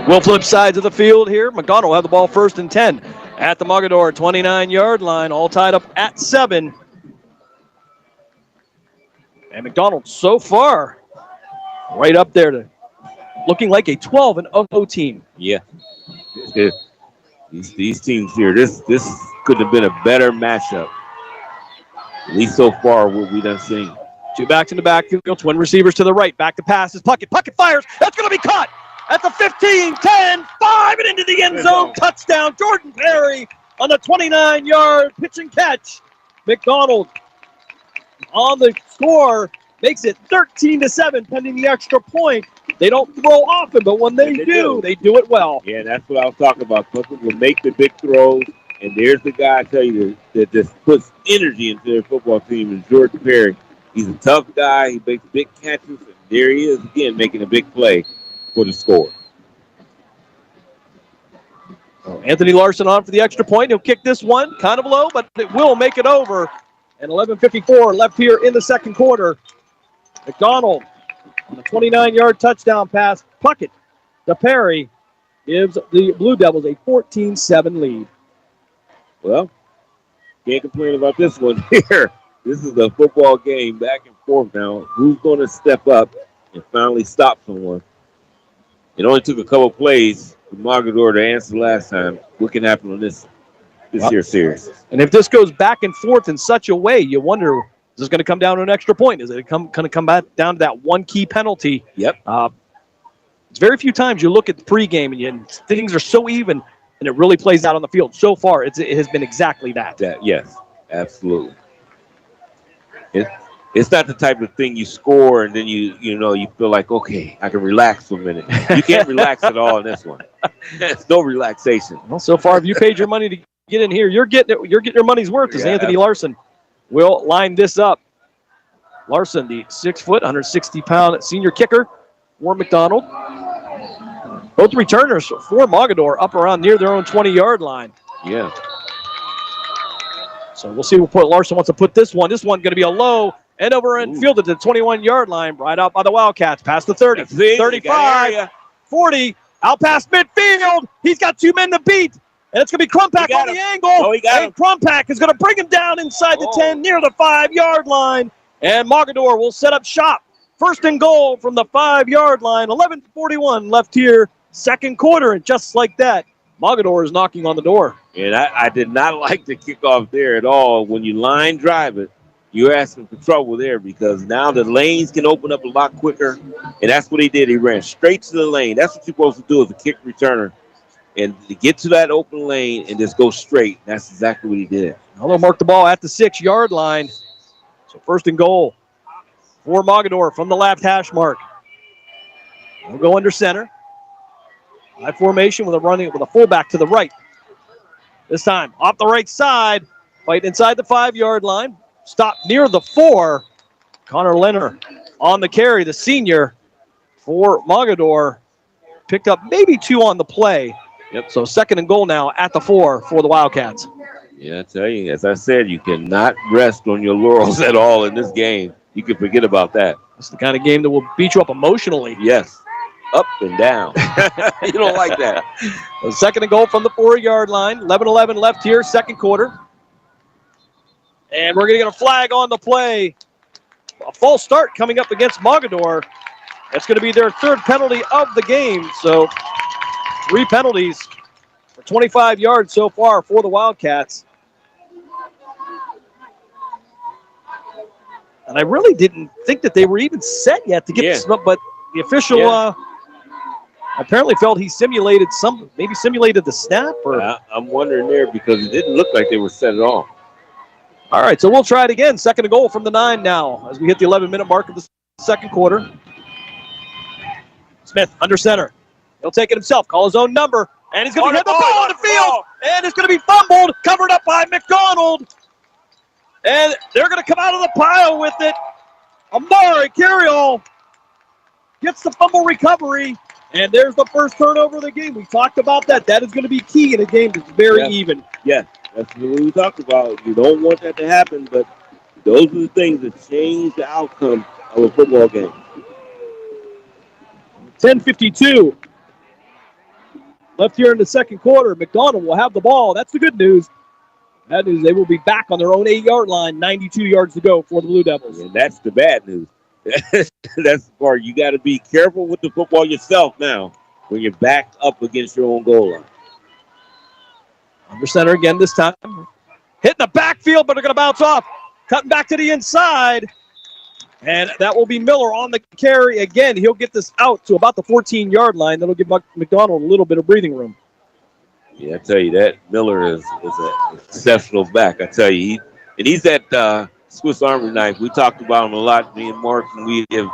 We'll flip sides of the field here. McDonald will have the ball 1st and 10 at the Mogadore 29-yard line, all tied up at 7. And McDonald so far right up there to looking like a 12-0 team. Yeah. These teams here, this could have been a better matchup. At least so far, what we done seen. 2 backs in the backfield, twin receivers to the right. Back to passes. Puckett fires. That's going to be caught at the 15, 10, 5, and into the end zone. Touchdown, Jordan Perry on the 29-yard pitch and catch. McDonald on the score makes it 13-7 pending the extra point. They don't throw often, but when they do, they do it well. Yeah, that's what I was talking about. Puckett will make the big throws, and there's the guy I tell you that just puts energy into their football team, is Jordan Perry. He's a tough guy. He makes big catches, and there he is again making a big play for the score. Anthony Larson on for the extra point. He'll kick this one kind of low, but it will make it over. And 11:54 left here in the second quarter. McDonald on a 29-yard touchdown pass. Puckett to Perry gives the Blue Devils a 14-7 lead. Well, can't complain about this one here. This is a football game back and forth now. Who's going to step up and finally stop someone? It only took a couple plays for Mogadore to answer last time. What can happen on this year's series? And if this goes back and forth in such a way, you wonder, is this going to come down to an extra point? Is it going to come back down to that one key penalty? Yep. It's very few times you look at the pregame and things are so even, and it really plays out on the field. So far, it has been exactly that. Yes, absolutely. It's not the type of thing you score and then you feel like, okay, I can relax for a minute. You can't relax at all in this one. There's no relaxation. Well, so far, if you paid your money to get in here, you're getting your money's worth. As Anthony Larson will line this up. Larson, the 6 foot, 160-pound senior kicker for McDonald. Both returners for Mogadore up around near their own 20-yard line. Yeah. So we'll see what Larson wants to put this one. This one's going to be a low and over and fielded to the 21-yard line, right out by the Wildcats, past the 30, 35, 40, out past midfield. He's got two men to beat, and it's going to be Crumpack on the angle. Oh, he got him. Crumpack is going to bring him down inside the 10 near the 5-yard line, and Mogadore will set up shop. First and goal from the 5-yard line, 11:41 left here, second quarter, and just like that, Mogadore is knocking on the door. And I did not like the kickoff there at all. When you line drive it, you're asking for trouble there because now the lanes can open up a lot quicker, and that's what he did. He ran straight to the lane. That's what you're supposed to do as a kick returner, and to get to that open lane and just go straight. That's exactly what he did. Now they'll mark the ball at the 6-yard line. So first and goal for Mogadore from the left hash mark. We'll go under center. High formation with a fullback to the right. This time off the right side, fight inside the 5-yard line. Stop near the 4. Connor Leonard on the carry, the senior for Mogadore. Picked up maybe 2 on the play. Yep. So second and goal now at the 4 for the Wildcats. Yeah, I tell you, as I said, you cannot rest on your laurels at all in this game. You can forget about that. It's the kind of game that will beat you up emotionally. Yes, up and down. You don't like that. So second and goal from the 4-yard line. 11:11 left here, second quarter. And we're going to get a flag on the play. A false start coming up against Mogadore. That's going to be their third penalty of the game. So 3 penalties for 25 yards so far for the Wildcats. And I really didn't think that they were even set yet to get this, but the official apparently felt he simulated the snap. Or I'm wondering there because it didn't look like they were set at all. All right, so we'll try it again. Second and goal from the 9 now as we hit the 11-minute mark of the second quarter. Smith under center. He'll take it himself, call his own number, and he's going to hit the ball on the field, and it's going to be fumbled, covered up by McDonald. And they're going to come out of the pile with it. Amari Carriol gets the fumble recovery, and there's the first turnover of the game. We talked about that. That is going to be key in a game that's very even. Yeah, that's what we talked about. You don't want that to happen, but those are the things that change the outcome of a football game. 10:52 left here in the second quarter. McDonald will have the ball. That's the good news. Bad news, they will be back on their own 8-yard line, 92 yards to go for the Blue Devils. And that's the bad news. That's the part. You got to be careful with the football yourself now when you're back up against your own goal line. Under center again this time. Hitting the backfield, but they're going to bounce off. Cutting back to the inside. And that will be Miller on the carry. Again, he'll get this out to about the 14-yard line. That'll give McDonald a little bit of breathing room. Yeah, I tell you, that Miller is an exceptional back. I tell you, he's that Swiss Army knife. We talked about him a lot, me and Mark, and we have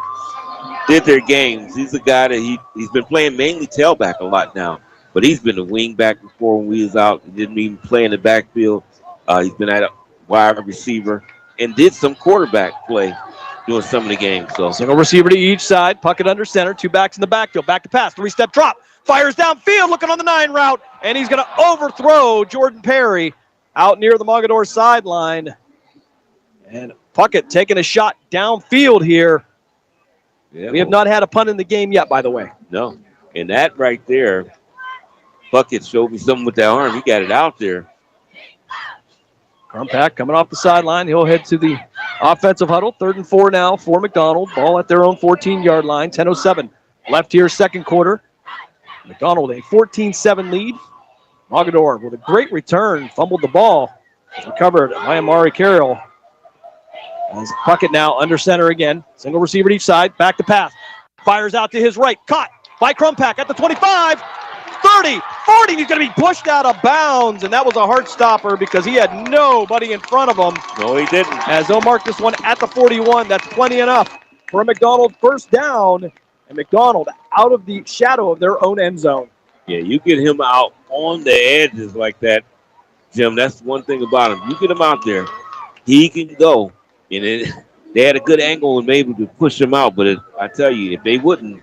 did their games. He's a guy that he's been playing mainly tailback a lot now, but he's been a wing back before when we was out. He didn't even play in the backfield. He's been at a wide receiver and did some quarterback play doing some of the games. So single receiver to each side, Puckett under center, 2 backs in the backfield, back to pass, 3-step drop. Fires downfield, looking on the 9 route, and he's going to overthrow Jordan Perry out near the Mogadore sideline. And Puckett taking a shot downfield here. Yeah, we have not had a punt in the game yet, by the way. No. And that right there, Puckett showed me something with that arm. He got it out there. Krumpak coming off the sideline. He'll head to the offensive huddle. 3rd and 4 now for McDonald. Ball at their own 14-yard line. 10:07 left here, second quarter. McDonald a 14-7 lead. Mogadore with a great return. Fumbled the ball. Recovered by Amari Carroll. As Puckett now under center again. Single receiver to each side. Back to pass. Fires out to his right. Caught by Krumpak at the 25. 30, 40. He's going to be pushed out of bounds. And that was a hard stopper because he had nobody in front of him. No, he didn't. As they'll mark this one at the 41. That's plenty enough for a McDonald first down. And McDonald out of the shadow of their own end zone. Yeah, you get him out on the edges like that, Jim. That's one thing about him. You get him out there, he can go. And they had a good angle and maybe to push him out. But I tell you, if they wouldn't,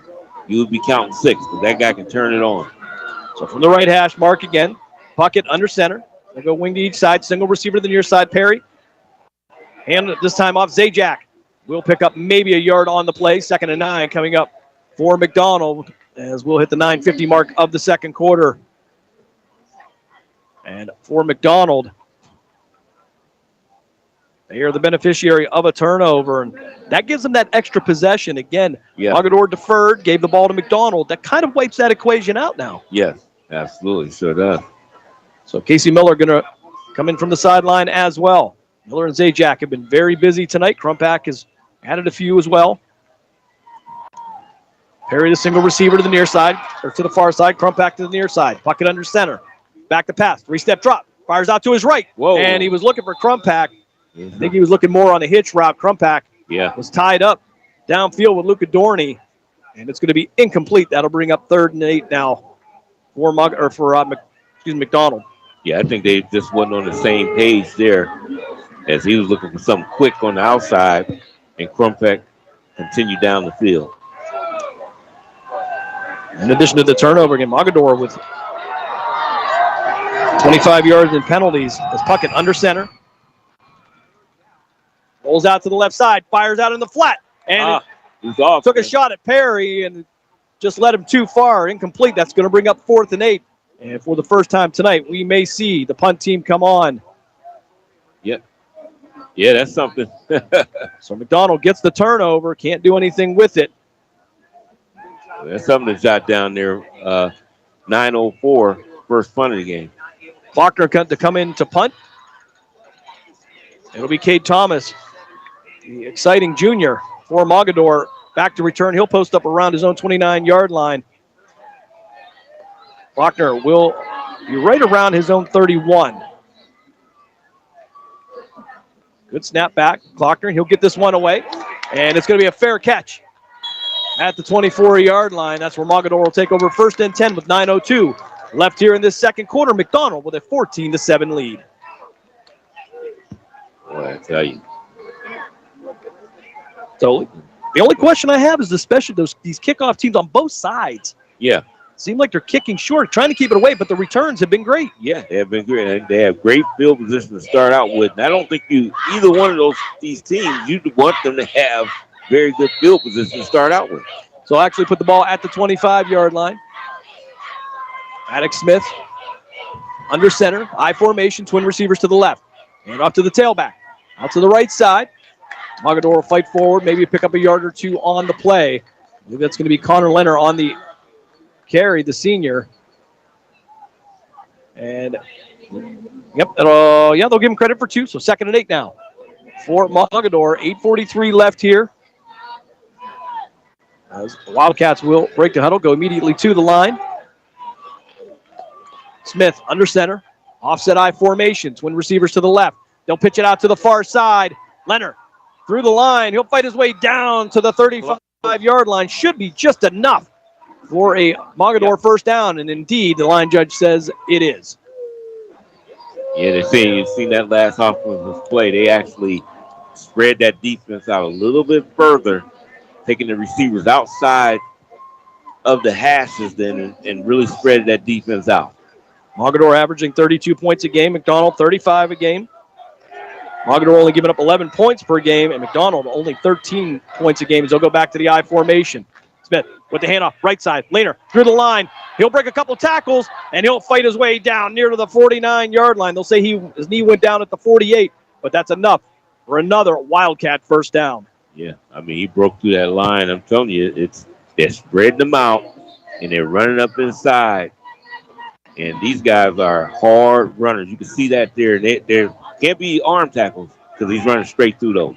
you would be counting 6. But that guy can turn it on. So from the right hash, mark again. Puckett under center. They'll go wing to each side. Single receiver to the near side, Perry. Hand it this time off Zajac. We'll pick up maybe a yard on the play. 2nd and 9 coming up for McDonald as we'll hit the 9:50 mark of the second quarter. And for McDonald, they are the beneficiary of a turnover. And that gives them that extra possession. Again, Mogadore deferred, gave the ball to McDonald. That kind of wipes that equation out now. Yes, absolutely. Sure does. So Casey Miller going to come in from the sideline as well. Miller and Zajac have been very busy tonight. Krumpak has added a few as well. Perry, the single receiver to the near side, or to the far side. Krumpak to the near side. Puckett under center. Back to pass. 3-step drop. Fires out to his right. Whoa. And he was looking for Krumpak. I think he was looking more on a hitch route. Krumpak was tied up downfield with Luca Dorney. And it's going to be incomplete. That'll bring up 3rd and 8 now for McDonald. Yeah, I think they just wasn't on the same page there as he was looking for something quick on the outside, and Krumpak continued down the field. In addition to the turnover, again, Mogadore with 25 yards in penalties as Puckett under center. Rolls out to the left side, fires out in the flat, and took a shot at Perry and just led him too far. Incomplete. That's going to bring up 4th and 8. And for the first time tonight, we may see the punt team come on. Yep. Yeah, that's something. So McDonald gets the turnover, can't do anything with it. That's something to jot down there. 9:04, first punt of the game. Faulkner to come in to punt. It'll be Cade Thomas, the exciting junior for Mogadore. Back to return. He'll post up around his own 29-yard line. Faulkner will be right around his own 31. Good snap back. Faulkner, he'll get this one away. And it's going to be a fair catch at the 24-yard line. That's where Mogadore will take over 1st and 10 with 9:02 left here in this second quarter. McDonald with a 14-7 lead. Boy, I tell you. So the only question I have is especially these kickoff teams on both sides. Yeah. Seem like they're kicking short, trying to keep it away, but the returns have been great. Yeah, they have been great. They have great field position to start out with. And I don't think either one of these teams, you want them to have very good field position to start out with. So I'll actually put the ball at the 25-yard line. Maddox Smith under center, I formation, twin receivers to the left. And off to the tailback. Out to the right side. Mogadore will fight forward, maybe pick up a yard or two on the play. I believe that's going to be Connor Leonard on the carry, the senior. And, they'll give him credit for 2. So 2nd and 8 now for Mogadore. 8:43 left here. As the Wildcats will break the huddle, go immediately to the line. Smith under center. Offset I formation. Twin receivers to the left. They'll pitch it out to the far side. Leonard through the line. He'll fight his way down to the 35-yard line. Should be just enough for a Mogadore first down. And indeed, the line judge says it is. Yeah, you've seen that last offensive play. They actually spread that defense out a little bit further, taking the receivers outside of the hashes then and really spread that defense out. Mogadore averaging 32 points a game, McDonald 35 a game. Mogadore only giving up 11 points per game, and McDonald only 13 points a game as they'll go back to the I formation. Smith with the handoff, right side, Lehner through the line. He'll break a couple tackles, and he'll fight his way down near to the 49-yard line. They'll say his knee went down at the 48, but that's enough for another Wildcat first down. Yeah, I mean, he broke through that line. I'm telling you, they're spreading them out, and they're running up inside. And these guys are hard runners. You can see that there. They can't be arm tackles because he's running straight through those.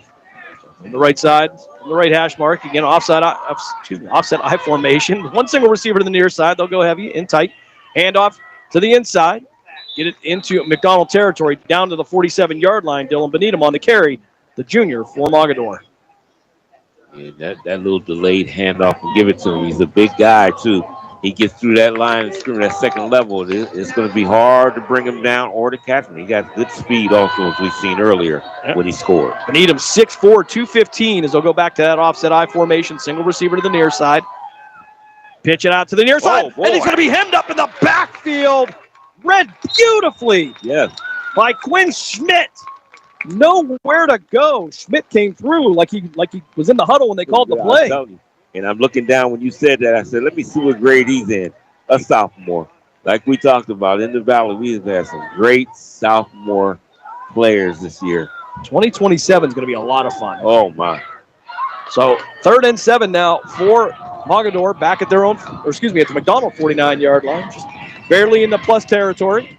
On the right side, on the right hash mark, again, offset I formation. One single receiver to the near side. They'll go heavy in tight. Handoff to the inside. Get it into McDonald territory down to the 47-yard line. Dylan Benedum on the carry, the junior for Mogadore. Yeah, that little delayed handoff will give it to him. He's a big guy, too. He gets through that line and through that second level. It's going to be hard to bring him down or to catch him. He got good speed also, as we've seen earlier when he scored. Benedum 6'4", 215 as they'll go back to that offset I formation. Single receiver to the near side. Pitch it out to the near side. And he's going to be hemmed up in the backfield. Read beautifully by Quinn Schmidt. Nowhere to go. Schmidt came through like he was in the huddle when they called the play. And I'm looking down when you said that. I said, let me see what grade he's in. A sophomore. Like we talked about in the Valley, we've had some great sophomore players this year. 2027 is going to be a lot of fun. Oh, my. So 3rd and 7 now for Mogadore back at their own, at the McDonald 49-yard line. Just barely in the plus territory.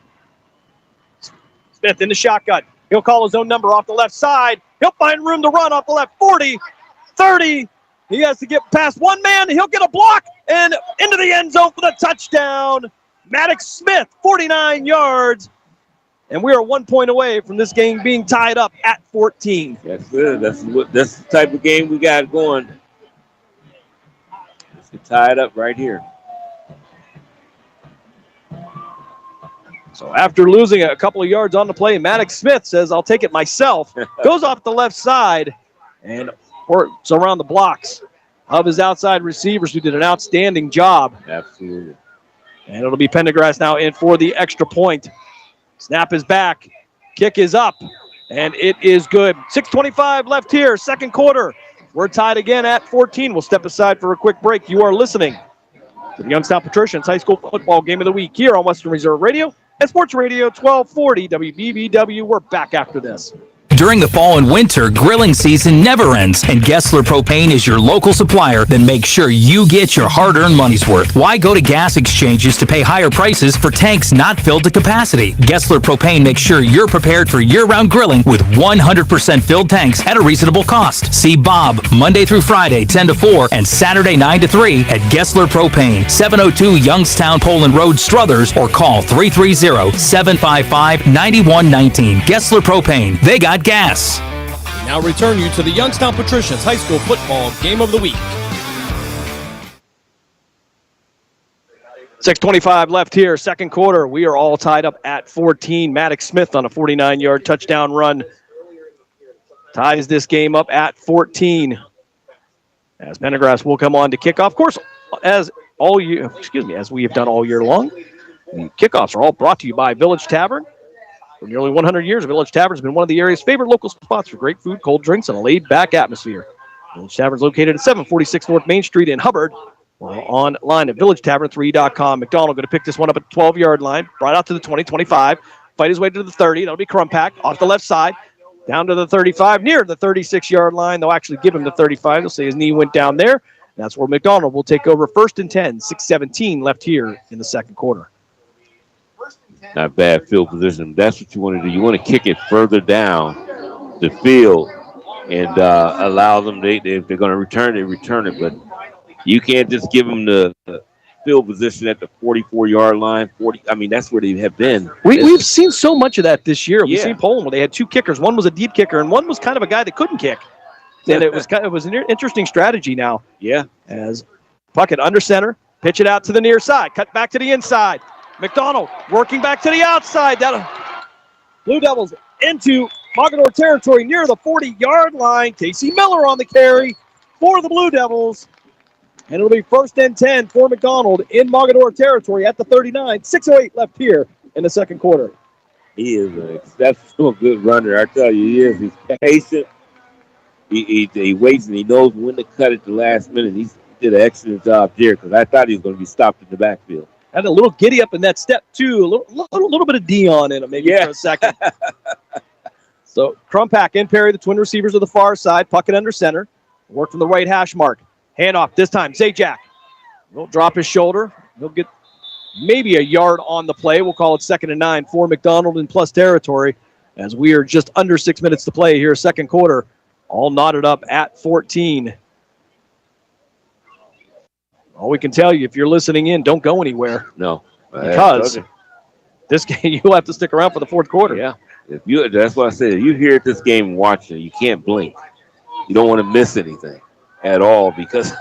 Smith in the shotgun. He'll call his own number off the left side. He'll find room to run off the left 40, 30. He has to get past one man. He'll get a block and into the end zone for the touchdown. Maddox Smith, 49 yards. And we are 1 point away from this game being tied up at 14. That's good. That's the type of game we got going. Let's get tied up right here. So after losing a couple of yards on the play, Maddox Smith says, I'll take it myself. Goes off the left side and works around the blocks of his outside receivers who did an outstanding job. Absolutely. And it'll be Pendergrass now in for the extra point. Snap is back. Kick is up. And it is good. 6:25 left here, second quarter. We're tied again at 14. We'll step aside for a quick break. You are listening to the Youngstown Patricians High School Football Game of the Week here on Western Reserve Radio and Sports Radio 1240 WBBW. We're back after this. During the fall and winter, grilling season never ends, and Gessler Propane is your local supplier. Then make sure you get your hard-earned money's worth. Why go to gas exchanges to pay higher prices for tanks not filled to capacity? Gessler Propane makes sure you're prepared for year-round grilling with 100% filled tanks at a reasonable cost. See Bob Monday through Friday, 10 to 4, and Saturday, 9 to 3 at Gessler Propane, 702 Youngstown Poland Road, Struthers, or call 330-755-9119. Gessler Propane. They got gas. We now return you to the Youngstown Patricians High School Football Game of the Week. 6:25 left here, second quarter. We are all tied up at 14. Maddox Smith on a 49-yard touchdown run ties this game up at 14. As Pendergrass will come on to kick off. Of course, as we have done all year long, the kickoffs are all brought to you by Village Tavern. For nearly 100 years, Village Tavern has been one of the area's favorite local spots for great food, cold drinks, and a laid-back atmosphere. Village Tavern is located at 746 North Main Street in Hubbard, or online at villagetavern3.com. McDonald going to pick this one up at the 12-yard line, right out to the 20, 25, fight his way to the 30. That'll be Crumpack off the left side, down to the 35, near the 36-yard line. They'll actually give him the 35. They'll say his knee went down there. That's where McDonald will take over 1st and 10, 6:17 left here in the second quarter. Not bad field position. That's what you want to do. You want to kick it further down the field and allow them, if they're going to return it. But you can't just give them the field position at the 44-yard line. That's where they have been. We've seen so much of that this year. We've seen Poland where they had two kickers. One was a deep kicker, and one was kind of a guy that couldn't kick. And it was an interesting strategy now. Yeah. As Puckett under center, pitch it out to the near side, cut back to the inside. McDonald working back to the outside. Blue Devils into Mogadore territory near the 40-yard line. Casey Miller on the carry for the Blue Devils. And it'll be 1st and 10 for McDonald in Mogadore territory at the 39. 6:08 left here in the second quarter. He is an exceptional good runner. I tell you, he is. He's patient. He waits and he knows when to cut it the last minute. He did an excellent job there because I thought he was going to be stopped in the backfield. Had a little giddy up in that step, too. A little bit of Dion in him maybe for a second. So Crumpack and Perry, the twin receivers of the far side. Puckett under center. Work from the right hash mark. Handoff this time. Zajac. He'll drop his shoulder. He'll get maybe a yard on the play. We'll call it 2nd and 9 for McDonald in plus territory as we are just under 6 minutes to play here, second quarter. All knotted up at 14. All we can tell you, if you're listening in, don't go anywhere. No. Because this game, you'll have to stick around for the fourth quarter. Yeah. That's what I said. If you hear this game watching, you can't blink. You don't want to miss anything at all because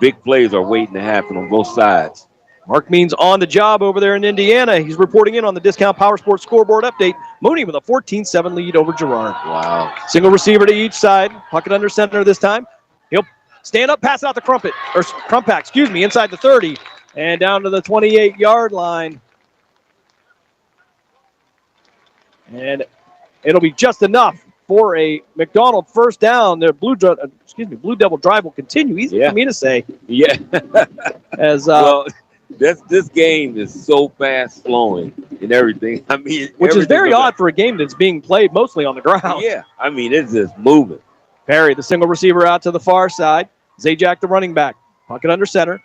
big plays are waiting to happen on both sides. Mark Means on the job over there in Indiana. He's reporting in on the Discount Power Sports scoreboard update. Mooney with a 14-7 lead over Girard. Wow. Single receiver to each side. Puckett under center this time. He'll stand up, pass out to Crumpack, inside the 30 and down to the 28-yard line. And it'll be just enough for a McDonald first down. Their Blue Devil drive will continue. Easy for me to say. Yeah. As this game is so fast flowing and everything. I mean, which is very odd for a game that's being played mostly on the ground. Yeah, I mean, it's just moving. Perry, the single receiver out to the far side. Zajac, the running back. Puckett under center.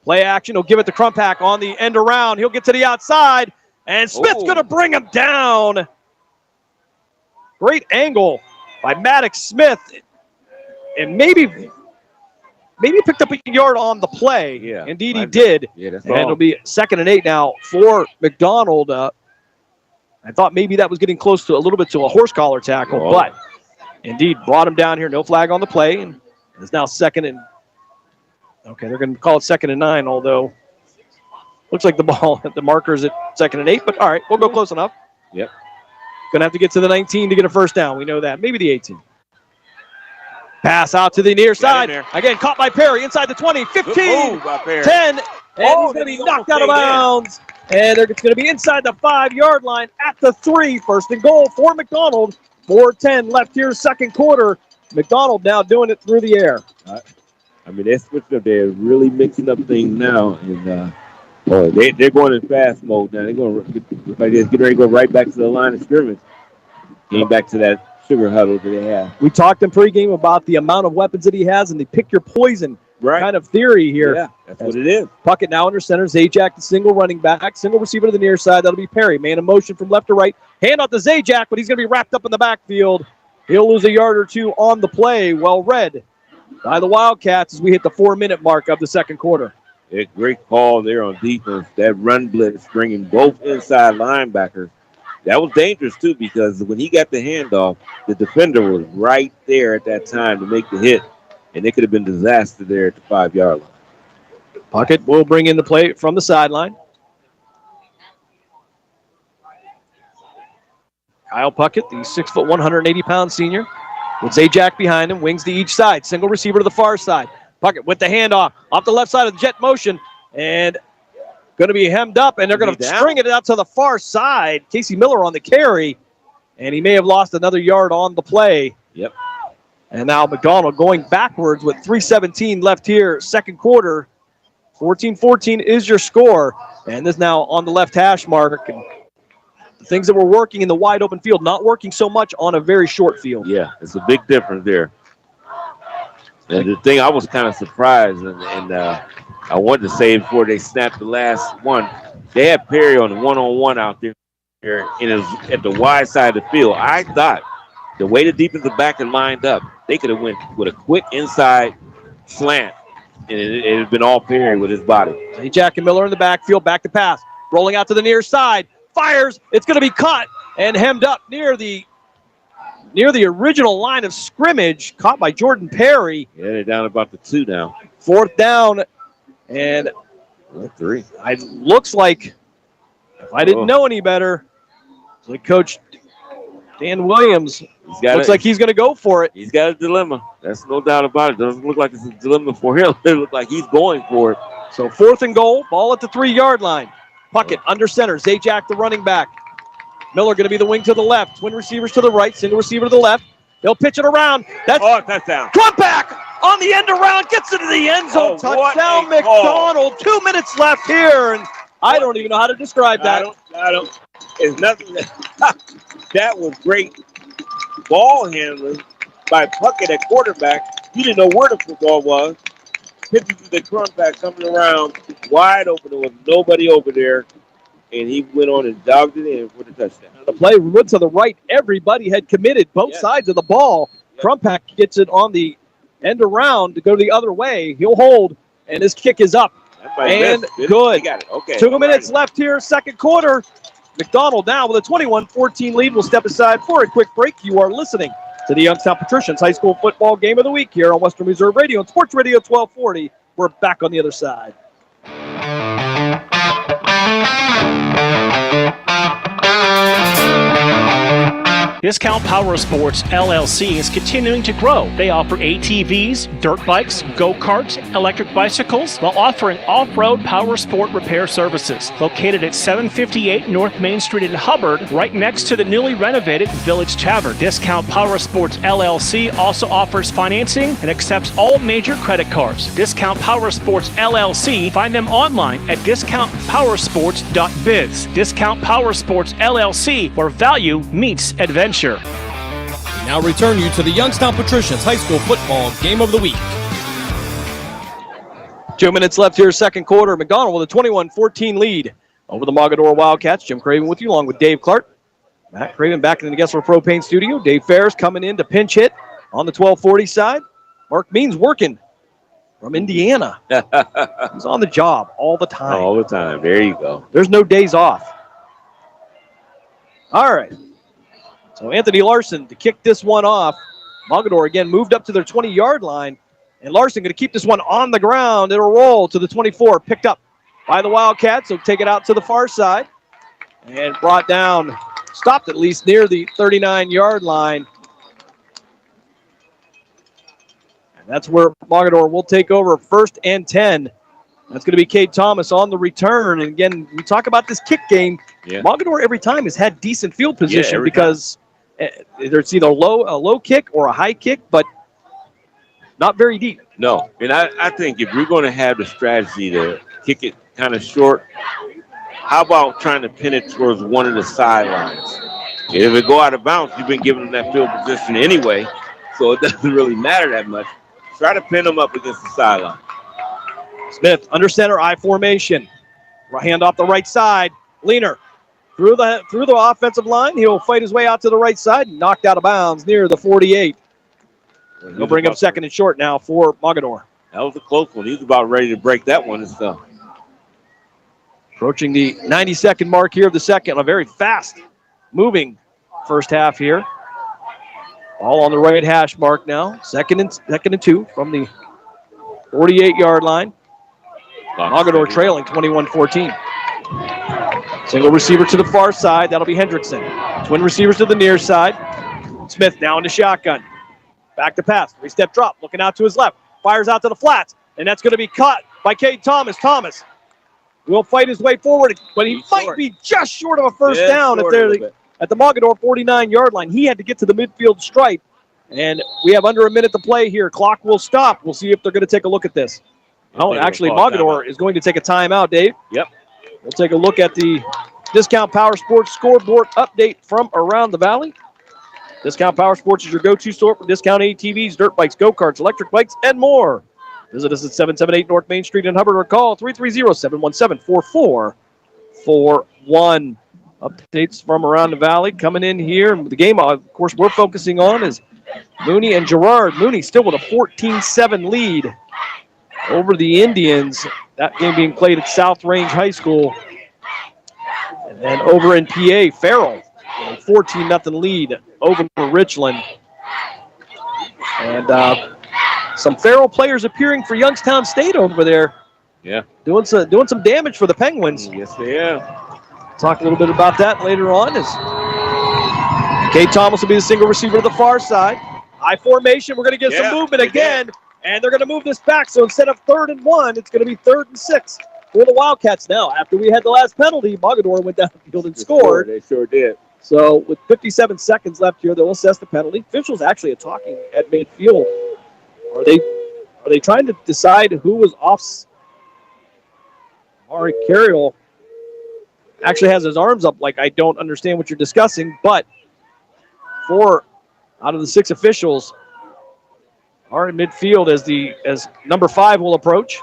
Play action. He'll give it to Crumpack on the end around. He'll get to the outside. And Smith's going to bring him down. Great angle by Maddox Smith. And maybe picked up a yard on the play. Yeah. Indeed, he did. Yeah, that's and it'll be 2nd and 8 now for McDonald. I thought maybe that was getting close to a little bit to a horse collar tackle, but indeed brought him down here. No flag on the play. And it's now 2nd and... Okay, they're going to call it 2nd and 9, although looks like the marker's at 2nd and 8, but all right, we'll go close enough. Yep. Going to have to get to the 19 to get a first down. We know that. Maybe the 18. Pass out to the near side. Again, caught by Perry inside the 20, 15, 10, and he's going to be knocked out of bounds. And it's going to be inside the 5-yard line at the 3. 1st and goal for McDonald. 4:10 left here, second quarter. McDonald now doing it through the air. I mean, they're switching up. They're really mixing up things now. And they're going in fast mode now. They're going to get ready to go right back to the line of scrimmage. Getting back to that sugar huddle that they have. We talked in pregame about the amount of weapons that he has and the pick your poison kind of theory here. Yeah, that's what it is. Puckett now under center. Zajac, the single running back. Single receiver to the near side. That'll be Perry. Man in motion from left to right. Hand off to Zajac, but he's going to be wrapped up in the backfield. He'll lose a yard or two on the play. Well read by the Wildcats as we hit the 4-minute mark of the second quarter. A great call there on defense. That run blitz bringing both inside linebackers. That was dangerous, too, because when he got the handoff, the defender was right there at that time to make the hit, and it could have been disaster there at the 5-yard line. Puckett will bring in the play from the sideline. Kyle Puckett, the 6', 180-pound senior, with Zajac behind him, wings to each side. Single receiver to the far side. Puckett with the handoff off the left side of the jet motion, and going to be hemmed up, and they're going to string it out to the far side. Casey Miller on the carry, and he may have lost another yard on the play. Yep. And now McDonald going backwards with 3:17 left here, second quarter. 14-14 is your score, and this now on the left hash mark. And the things that were working in the wide open field, not working so much on a very short field. Yeah, it's a big difference there. And the thing I was kind of surprised, and I wanted to say before they snapped the last one, they had Perry on the one-on-one out there, and it was at the wide side of the field. I thought the way the defensive back had lined up, they could have went with a quick inside slant, and it had been all Perry with his body. Jack and Miller in the backfield, back to pass, rolling out to the near side, fires. It's going to be caught and hemmed up near the original line of scrimmage, caught by Jordan Perry. Yeah, they're down about the 2 now. 4th down, and 3. It looks like, if I didn't know any better, like Coach Dan Williams looks like he's going to go for it. He's got a dilemma. That's no doubt about it. Doesn't look like it's a dilemma for him. It looks like he's going for it. So 4th and goal, ball at the 3-yard line. Puckett under center. Zajac the running back. Miller going to be the wing to the left. Twin receivers to the right. Single receiver to the left. They'll pitch it around. That's touchdown. Come back on the end around. Gets into the end zone. Touchdown McDonald. 2 minutes left here. And I don't even know how to describe that. I don't. It's nothing. That was great ball handling by Puckett at quarterback. He didn't know where the football was. Pitches to the front back coming around wide open. There was nobody over there. And he went on and dogged it in for the touchdown. The play went to the right. Everybody had committed both sides of the ball. Crumpack gets it on the end around to go the other way. He'll hold, and his kick is up. And good. He got it. Okay. 2 minutes left here, second quarter. McDonald now with a 21-14 lead. We'll step aside for a quick break. You are listening to the Youngstown Patricians High School Football Game of the Week here on Western Reserve Radio and Sports Radio 1240. We're back on the other side. Discount Power Sports LLC is continuing to grow. They offer ATVs, dirt bikes, go-karts, electric bicycles, while offering off-road power sport repair services. Located at 758 North Main Street in Hubbard, right next to the newly renovated Village Tavern. Discount Power Sports LLC also offers financing and accepts all major credit cards. Discount Power Sports LLC, find them online at discountpowersports.biz. Discount Power Sports LLC, where value meets adventure. We now return you to the Youngstown Patricians High School Football Game of the Week. 2 minutes left here, second quarter. McDonald with a 21-14 lead over the Mogadore Wildcats. Jim Craven with you, along with Dave Clark. Matt Craven back in the Gessler Propane studio. Dave Ferris coming in to pinch hit on the 1240 side. Mark Means working from Indiana. He's on the job all the time. All the time. There you go. There's no days off. All right. So Anthony Larson to kick this one off. Mogadore again moved up to their 20-yard line. And Larson going to keep this one on the ground. It'll roll to the 24. Picked up by the Wildcats. So take it out to the far side. And brought down, stopped at least near the 39-yard line. And that's where Mogadore will take over 1st and 10. That's going to be Cade Thomas on the return. And again, we talk about this kick game. Yeah. Mogadore every time has had decent field position because it's either a low kick or a high kick, but not very deep. No, and I think if you're going to have the strategy to kick it kind of short, how about trying to pin it towards one of the sidelines? If it go out of bounds, you've been giving them that field position anyway, so it doesn't really matter that much. Try to pin them up against the sideline. Smith under center, I formation. Hand off the right side. Leaner through the offensive line. He'll fight his way out to the right side and knocked out of bounds near the 48. He'll bring up 2nd and short now for Mogadore. That was a close one. He was about ready to break that one and stuff. Approaching the 90-second mark here of the second. A very fast moving first half here. All on the right hash mark now. Second and 2 from the 48-yard line. Mogadore trailing 21-14. Single receiver to the far side. That'll be Hendrickson. Twin receivers to the near side. Smith now in the shotgun. Back to pass. 3-step drop. Looking out to his left. Fires out to the flats. And that's going to be caught by Cade Thomas. Thomas will fight his way forward, but he might be just short of a first down if they're at the Mogadore 49-yard line. He had to get to the midfield stripe. And we have under a minute to play here. Clock will stop. We'll see if they're going to take a look at this. Oh, actually, Mogadore is going to take a timeout, Dave. Yep. We'll take a look at the Discount Power Sports scoreboard update from around the valley. Discount Power Sports is your go-to store for discount ATVs, dirt bikes, go-karts, electric bikes, and more. Visit us at 778 North Main Street in Hubbard or call 330-717-4441. Updates from around the valley coming in here. The game, of course, we're focusing on is Mooney and Girard. Mooney still with a 14-7 lead over the Indians. That game being played at South Range High School. And then over in PA, Farrell, a 14-0 lead over Richland. And some Farrell players appearing for Youngstown State over there. Yeah. Doing some damage for the Penguins. Yes, they are. Talk a little bit about that later on as Kate Thomas will be the single receiver to the far side. High formation. We're going to get some movement again. And they're going to move this back. So instead of 3rd and 1, it's going to be 3rd and 6 for the Wildcats now. After we had the last penalty, Mogadore went down the field and scored. They sure did. So with 57 seconds left here, they'll assess the penalty. Officials actually are talking at midfield. Are they trying to decide who was off? Ari Carriel actually has his arms up like I don't understand what you're discussing, but 4 out of the 6 officials are in midfield as number 5 will approach.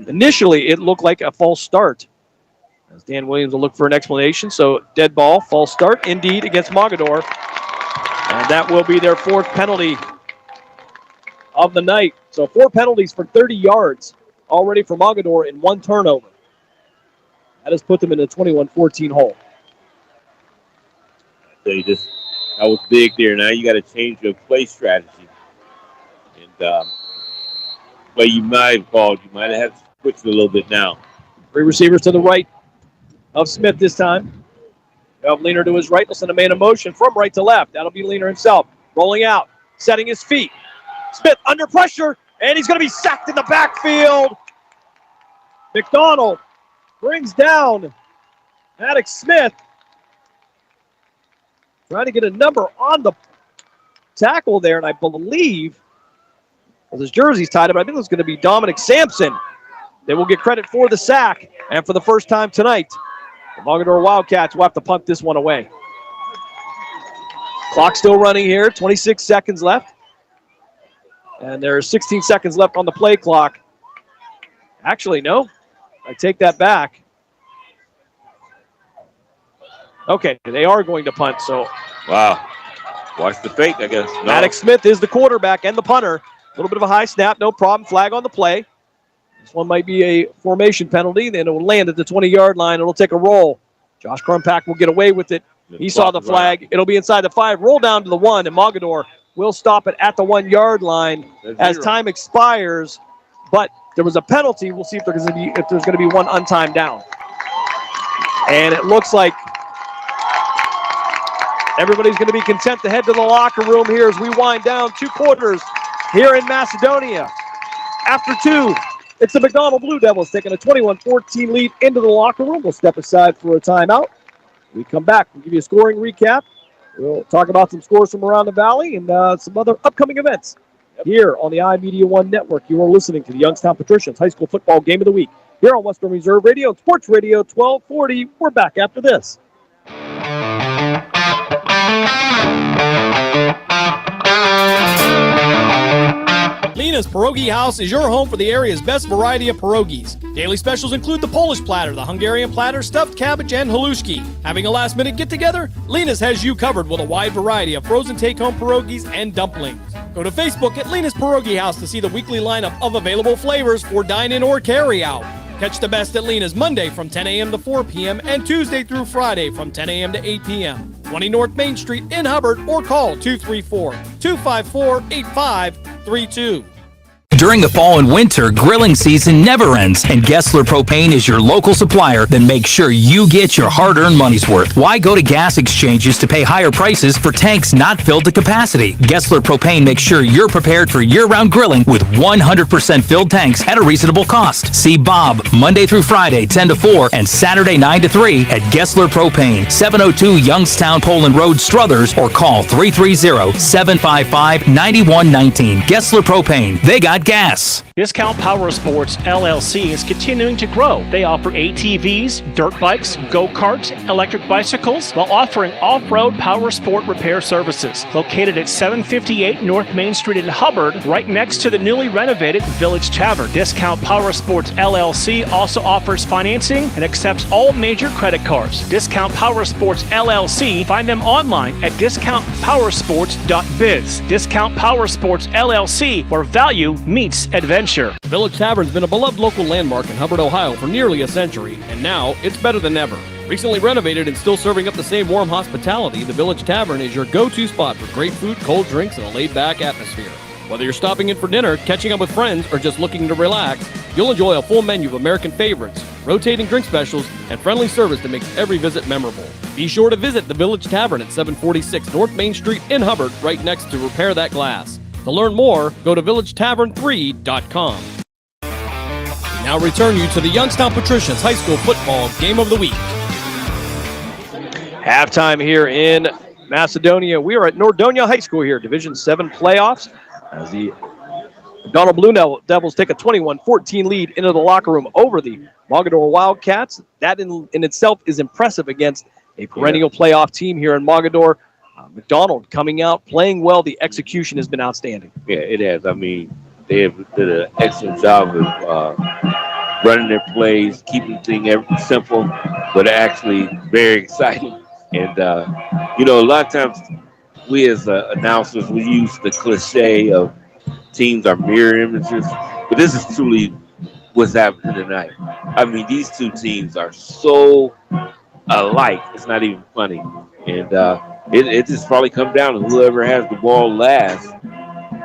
Initially, it looked like a false start. As Dan Williams will look for an explanation. So dead ball, false start, indeed, against Mogadore. And that will be their 4th penalty of the night. So 4 penalties for 30 yards already for Mogadore in 1 turnover. That has put them in a 21-14 hole. So that was big there. Now you got to change your play strategy. And but you might have called. You might have switched a little bit now. 3 receivers to the right of Smith this time. They'll have Leaner to his right. They'll send a man in motion from right to left. That'll be Leaner himself. Rolling out, setting his feet. Smith under pressure, and he's going to be sacked in the backfield. McDonald brings down Maddox Smith. Trying to get a number on the tackle there, and I believe, well, his jersey's tied up, I think it's going to be Dominic Sampson. They will get credit for the sack, and for the first time tonight, the Mogadore Wildcats will have to punt this one away. Clock still running here, 26 seconds left. And there are 16 seconds left on the play clock. Actually, no. I take that back. Okay, they are going to punt, so. Wow. Watch the fake, I guess. No. Maddox Smith is the quarterback and the punter. A little bit of a high snap, no problem. Flag on the play. This one might be a formation penalty. Then it will land at the 20-yard line. It'll take a roll. Josh Crumpack will get away with it. He saw the flag. It'll be inside the 5. Roll down to the 1, and Mogadore will stop it at the 1-yard line as time expires. But there was a penalty. We'll see if there's going to be one untimed down. And it looks like everybody's going to be content to head to the locker room here as we wind down 2 quarters here in Macedonia. After 2, it's the McDonald Blue Devils taking a 21-14 lead into the locker room. We'll step aside for a timeout. When we come back, we'll give you a scoring recap. We'll talk about some scores from around the valley and some other upcoming events here on the iMedia One Network. You are listening to the Youngstown Patricians High School Football Game of the Week here on Western Reserve Radio and Sports Radio 1240. We're back after this. Lena's Pierogi House is your home for the area's best variety of pierogies. Daily specials include the Polish platter, the Hungarian platter, stuffed cabbage, and halushki. Having a last-minute get-together? Lena's has you covered with a wide variety of frozen take-home pierogies and dumplings. Go to Facebook at Lena's Pierogi House to see the weekly lineup of available flavors for dine-in or carry-out. Catch the best at Lena's Monday from 10 a.m. to 4 p.m. and Tuesday through Friday from 10 a.m. to 8 p.m. 20 North Main Street in Hubbard or call 234-254-8532. During the fall and winter, grilling season never ends, and Gessler Propane is your local supplier. Then make sure you get your hard-earned money's worth. Why go to gas exchanges to pay higher prices for tanks not filled to capacity? Gessler Propane makes sure you're prepared for year-round grilling with 100% filled tanks at a reasonable cost. See Bob Monday through Friday, 10 to 4, and Saturday, 9 to 3 at Gessler Propane, 702 Youngstown Poland Road, Struthers, or call 330-755-9119. Gessler Propane. They got gas. Discount Power Sports LLC is continuing to grow. They offer ATVs, dirt bikes, go-karts, electric bicycles, while offering off-road power sport repair services. Located at 758 North Main Street in Hubbard, right next to the newly renovated Village Tavern. Discount Power Sports LLC also offers financing and accepts all major credit cards. Discount Power Sports LLC. Find them online at discountpowersports.biz. Discount Power Sports LLC, where value meets adventure. Village Tavern's been a beloved local landmark in Hubbard, Ohio for nearly a century, and now it's better than ever. Recently renovated and still serving up the same warm hospitality, the Village Tavern is your go-to spot for great food, cold drinks, and a laid-back atmosphere. Whether you're stopping in for dinner, catching up with friends, or just looking to relax, you'll enjoy a full menu of American favorites, rotating drink specials, and friendly service that makes every visit memorable. Be sure to visit the Village Tavern at 746 North Main Street in Hubbard, right next to Repair That Glass. To learn more, go to villagetavern3.com. We now return you to the Youngstown Patricians High School Football Game of the Week. Halftime here in Macedonia. We are at Nordonia High School here, Division 7 playoffs, as the McDonald Blue Devils take a 21-14 lead into the locker room over the Mogadore Wildcats. That in itself is impressive against a perennial playoff team here in Mogadore. McDonald coming out, playing well. The execution has been outstanding. Yeah, it has. I mean, they have did an excellent job of running their plays, keeping things simple, but actually very exciting. And, a lot of times we as announcers, we use the cliche of teams are mirror images, but this is truly what's happening tonight. I mean, these two teams are so alike. It's not even funny. And it just probably comes down to whoever has the ball last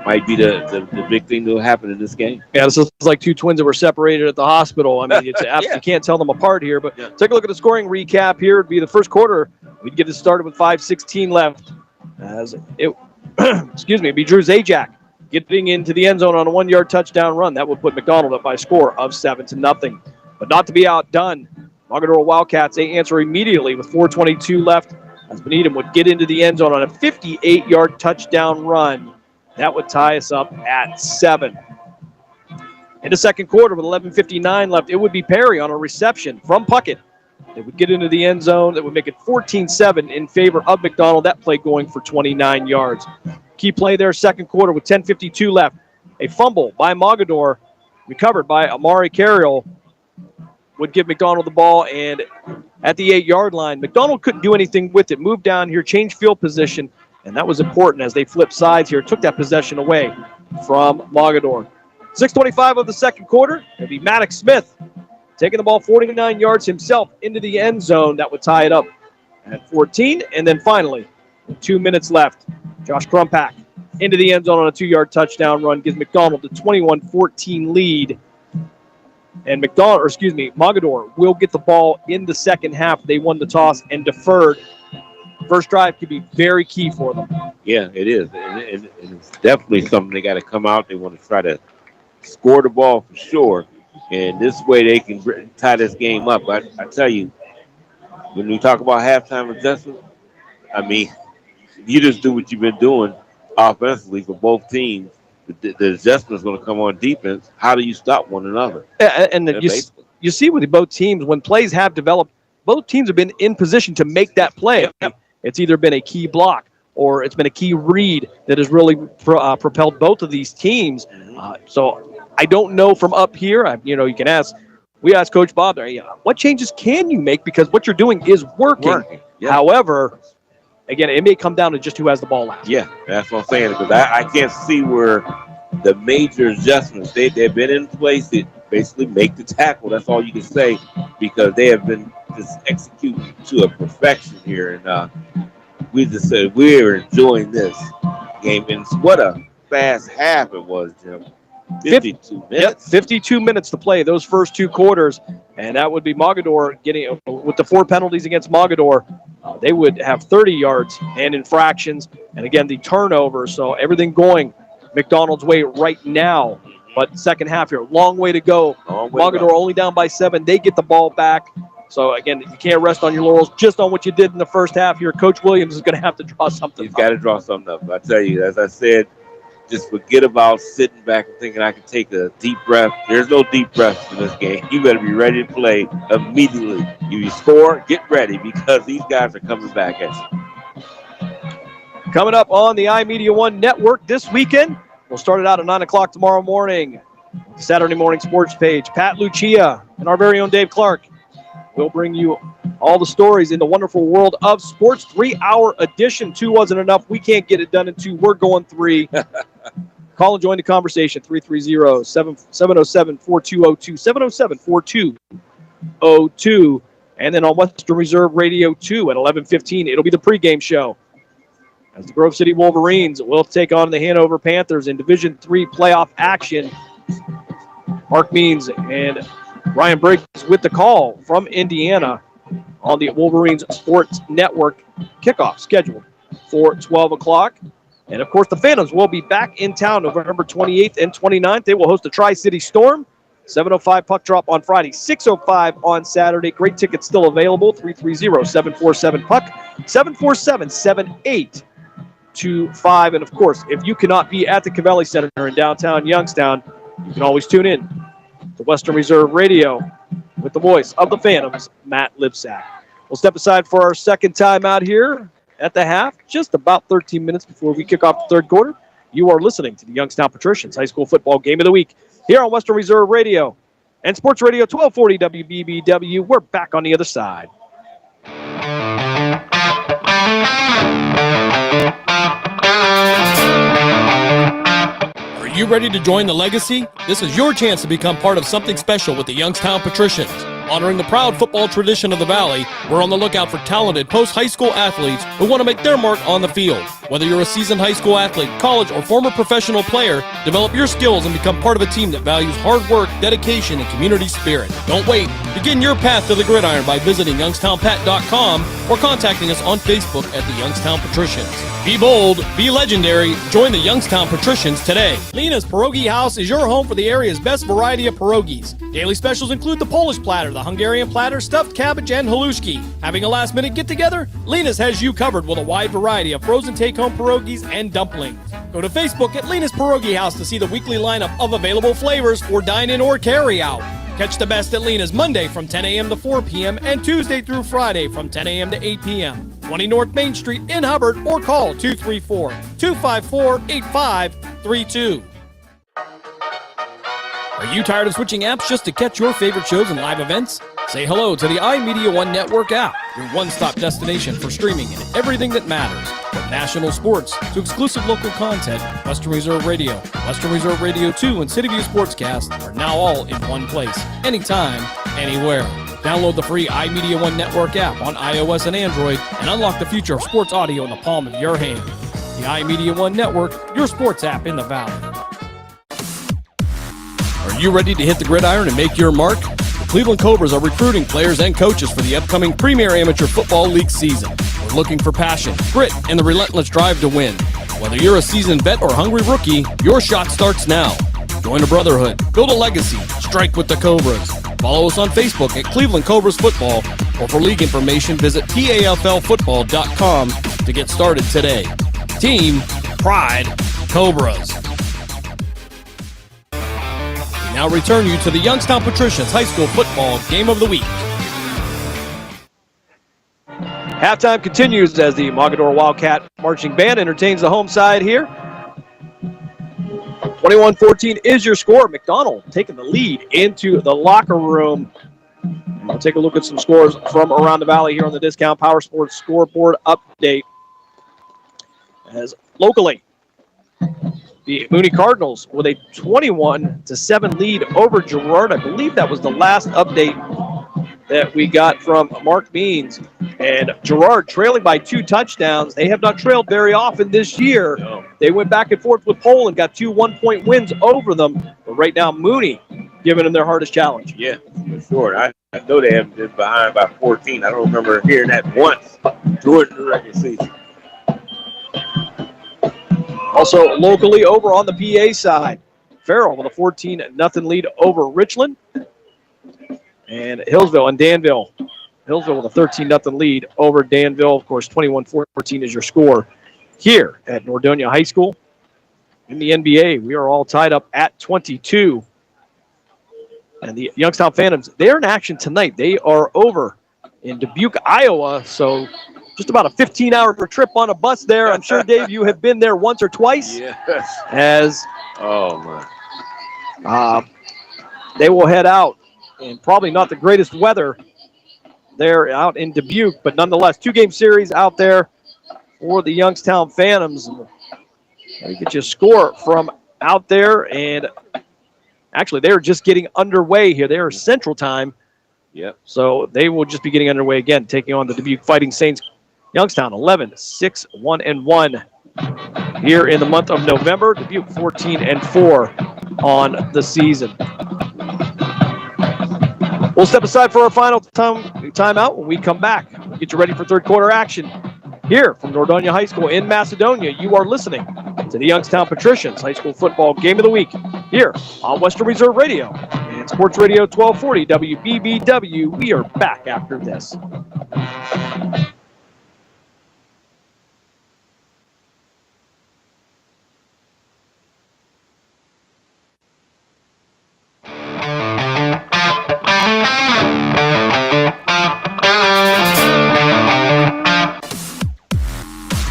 might be the big thing that will happen in this game. Yeah, this is like two twins that were separated at the hospital. I mean, it's you can't tell them apart here. But take a look at the scoring recap here. It'd be the first quarter. We'd get it started with 5:16 left. As it, it'd be Drew Zajac getting into the end zone on a 1-yard touchdown run. That would put McDonald up by a score of 7-0. But not to be outdone, Mogadore Wildcats, they answer immediately with 4:22 left. As Benedum would get into the end zone on a 58-yard touchdown run. That would tie us up at 7. In the second quarter with 11:59 left, it would be Perry on a reception from Puckett. They would get into the end zone. That would make it 14-7 in favor of McDonald. That play going for 29 yards. Key play there, second quarter with 10:52 left. A fumble by Mogadore, recovered by Amari Carriel, would give McDonald the ball, and at the 8-yard line, McDonald couldn't do anything with it. Moved down here, changed field position, and that was important as they flipped sides here, took that possession away from Mogadore. 6:25 of the second quarter, it'll be Maddox Smith taking the ball 49 yards himself into the end zone. That would tie it up at 14, and then finally, 2 minutes left, Josh Crumpack into the end zone on a 2-yard touchdown run, gives McDonald the 21-14 lead. And Mogadore will get the ball in the second half. They won the toss and deferred. First drive could be very key for them. Yeah, it is. And it's definitely something they got to come out. They want to try to score the ball for sure. And this way they can tie this game up. I tell you, when we talk about halftime adjustment, I mean, you just do what you've been doing offensively for both teams. The adjustment is going to come on defense. How do you stop one another? And you see with both teams, when plays have developed, both teams have been in position to make that play. Yep. It's either been a key block or it's been a key read that has really propelled both of these teams. So I don't know from up here. You can ask. We asked Coach Bob there, what changes can you make, because what you're doing is working. Yeah. However, again, it may come down to just who has the ball last. Yeah, that's what I'm saying, because I can't see where the major adjustments, they've been in place to basically make the tackle. That's all you can say, because they have been just executing to a perfection here. And we just said we're enjoying this game. And what a fast half it was, Jim. 52 minutes. Yep, 52 minutes to play, those first two quarters. And that would be Mogadore getting, with the 4 penalties against Mogadore, they would have 30 yards and infractions. And again, the turnover. So everything going McDonald's way right now. But second half here, long way to go. Mogadore only down by 7. They get the ball back. So again, you can't rest on your laurels just on what you did in the first half here. Coach Williams is going to have to draw something up. He's got to draw something up. I tell you, as I said, just forget about sitting back and thinking I can take a deep breath. There's no deep breaths in this game. You better be ready to play immediately. You score, get ready, because these guys are coming back at you. Coming up on the iMedia One Network this weekend, we'll start it out at 9 o'clock tomorrow morning. Saturday morning sports page. Pat Lucia and our very own Dave Clark will bring you all the stories in the wonderful world of sports. 3-hour edition. 2 wasn't enough. We can't get it done in 2. We're going 3. Call and join the conversation. 330-707-4202. 707-4202. And then on Western Reserve Radio 2 at 11:15, it'll be the pregame show, as the Grove City Wolverines will take on the Hanover Panthers in Division III playoff action. Mark Means and Ryan Briggs with the call from Indiana on the Wolverines Sports Network. Kickoff scheduled for 12 o'clock. And, of course, the Phantoms will be back in town November 28th and 29th. They will host the Tri-City Storm. 7:05 puck drop on Friday, 6:05 on Saturday. Great tickets still available, 330-747-PUCK, 747-7825. And, of course, if you cannot be at the Cavelli Center in downtown Youngstown, you can always tune in to Western Reserve Radio with the voice of the Phantoms, Matt Lipsack. We'll step aside for our second time out here at the half, just about 13 minutes before we kick off the third quarter. You are listening to the Youngstown Patricians High School Football Game of the Week here on Western Reserve Radio and Sports Radio 1240 WBBW. We're back on the other side. Are you ready to join the legacy? This is your chance to become part of something special with the Youngstown Patricians. Honoring the proud football tradition of the Valley, we're on the lookout for talented post-high school athletes who want to make their mark on the field. Whether you're a seasoned high school athlete, college, or former professional player, develop your skills and become part of a team that values hard work, dedication, and community spirit. Don't wait. Begin your path to the gridiron by visiting youngstownpat.com or contacting us on Facebook at the Youngstown Patricians. Be bold, be legendary, join the Youngstown Patricians today. Lena's Pierogi House is your home for the area's best variety of pierogies. Daily specials include the Polish platter, the Hungarian platter, stuffed cabbage, and halushki. Having a last-minute get-together? Lena's has you covered with a wide variety of frozen take-home pierogies and dumplings. Go to Facebook at Lena's Pierogi House to see the weekly lineup of available flavors for dine-in or carry-out. Catch the best at Lena's Monday from 10 a.m. to 4 p.m. and Tuesday through Friday from 10 a.m. to 8 p.m. 20 North Main Street in Hubbard, or call 234-254-8532. Are you tired of switching apps just to catch your favorite shows and live events? Say hello to the iMedia One Network app, your one-stop destination for streaming and everything that matters. From national sports to exclusive local content, Western Reserve Radio, Western Reserve Radio 2, and City View Sportscast are now all in one place, anytime, anywhere. Download the free iMedia One Network app on iOS and Android and unlock the future of sports audio in the palm of your hand. The iMedia One Network, your sports app in the Valley. Are you ready to hit the gridiron and make your mark? The Cleveland Cobras are recruiting players and coaches for the upcoming Premier Amateur Football League season. We're looking for passion, grit, and the relentless drive to win. Whether you're a seasoned vet or hungry rookie, your shot starts now. Join a brotherhood, build a legacy, strike with the Cobras. Follow us on Facebook at Cleveland Cobras Football, or for league information, visit PAFLfootball.com to get started today. Team, pride, Cobras. We now return you to the Youngstown Patricians High School Football Game of the Week. Halftime continues as the Mogadore Wildcat Marching Band entertains the home side here. 21-14 is your score. McDonald taking the lead into the locker room. And we'll take a look at some scores from around the Valley here on the Discount Power Sports scoreboard update. As locally, the Mooney Cardinals with a 21-7 lead over Girard. I believe that was the last update that we got from Mark Means. And Girard trailing by 2 touchdowns. They have not trailed very often this year. No. They went back and forth with Poland, got 2 one-point wins over them. But right now, Mooney giving them their hardest challenge. Yeah, for sure. I know they haven't been behind by 14. I don't remember hearing that once during the regular season. Also, locally over on the PA side, Farrell with a 14-0 lead over Richland. And Hillsville and Danville. Hillsville with a 13-0 lead over Danville. Of course, 21-14 is your score here at Nordonia High School. In the NBA, we are all tied up at 22. And the Youngstown Phantoms, they're in action tonight. They are over in Dubuque, Iowa. So just about a 15-hour trip on a bus there. I'm sure, Dave, you have been there once or twice. Yes. They will head out. And probably not the greatest weather there out in Dubuque, but nonetheless, 2-game series out there for the Youngstown Phantoms. Let me get you a score from out there, and actually, they're just getting underway here. They are Central Time. Yep. So they will just be getting underway again, taking on the Dubuque Fighting Saints. Youngstown 11-6-1-1 here in the month of November. Dubuque 14-4 on the season. We'll step aside for our final timeout. When we come back, we'll get you ready for third quarter action here from Nordonia High School in Macedonia. You are listening to the Youngstown Patricians High School Football Game of the Week here on Western Reserve Radio and Sports Radio 1240 WBBW. We are back after this.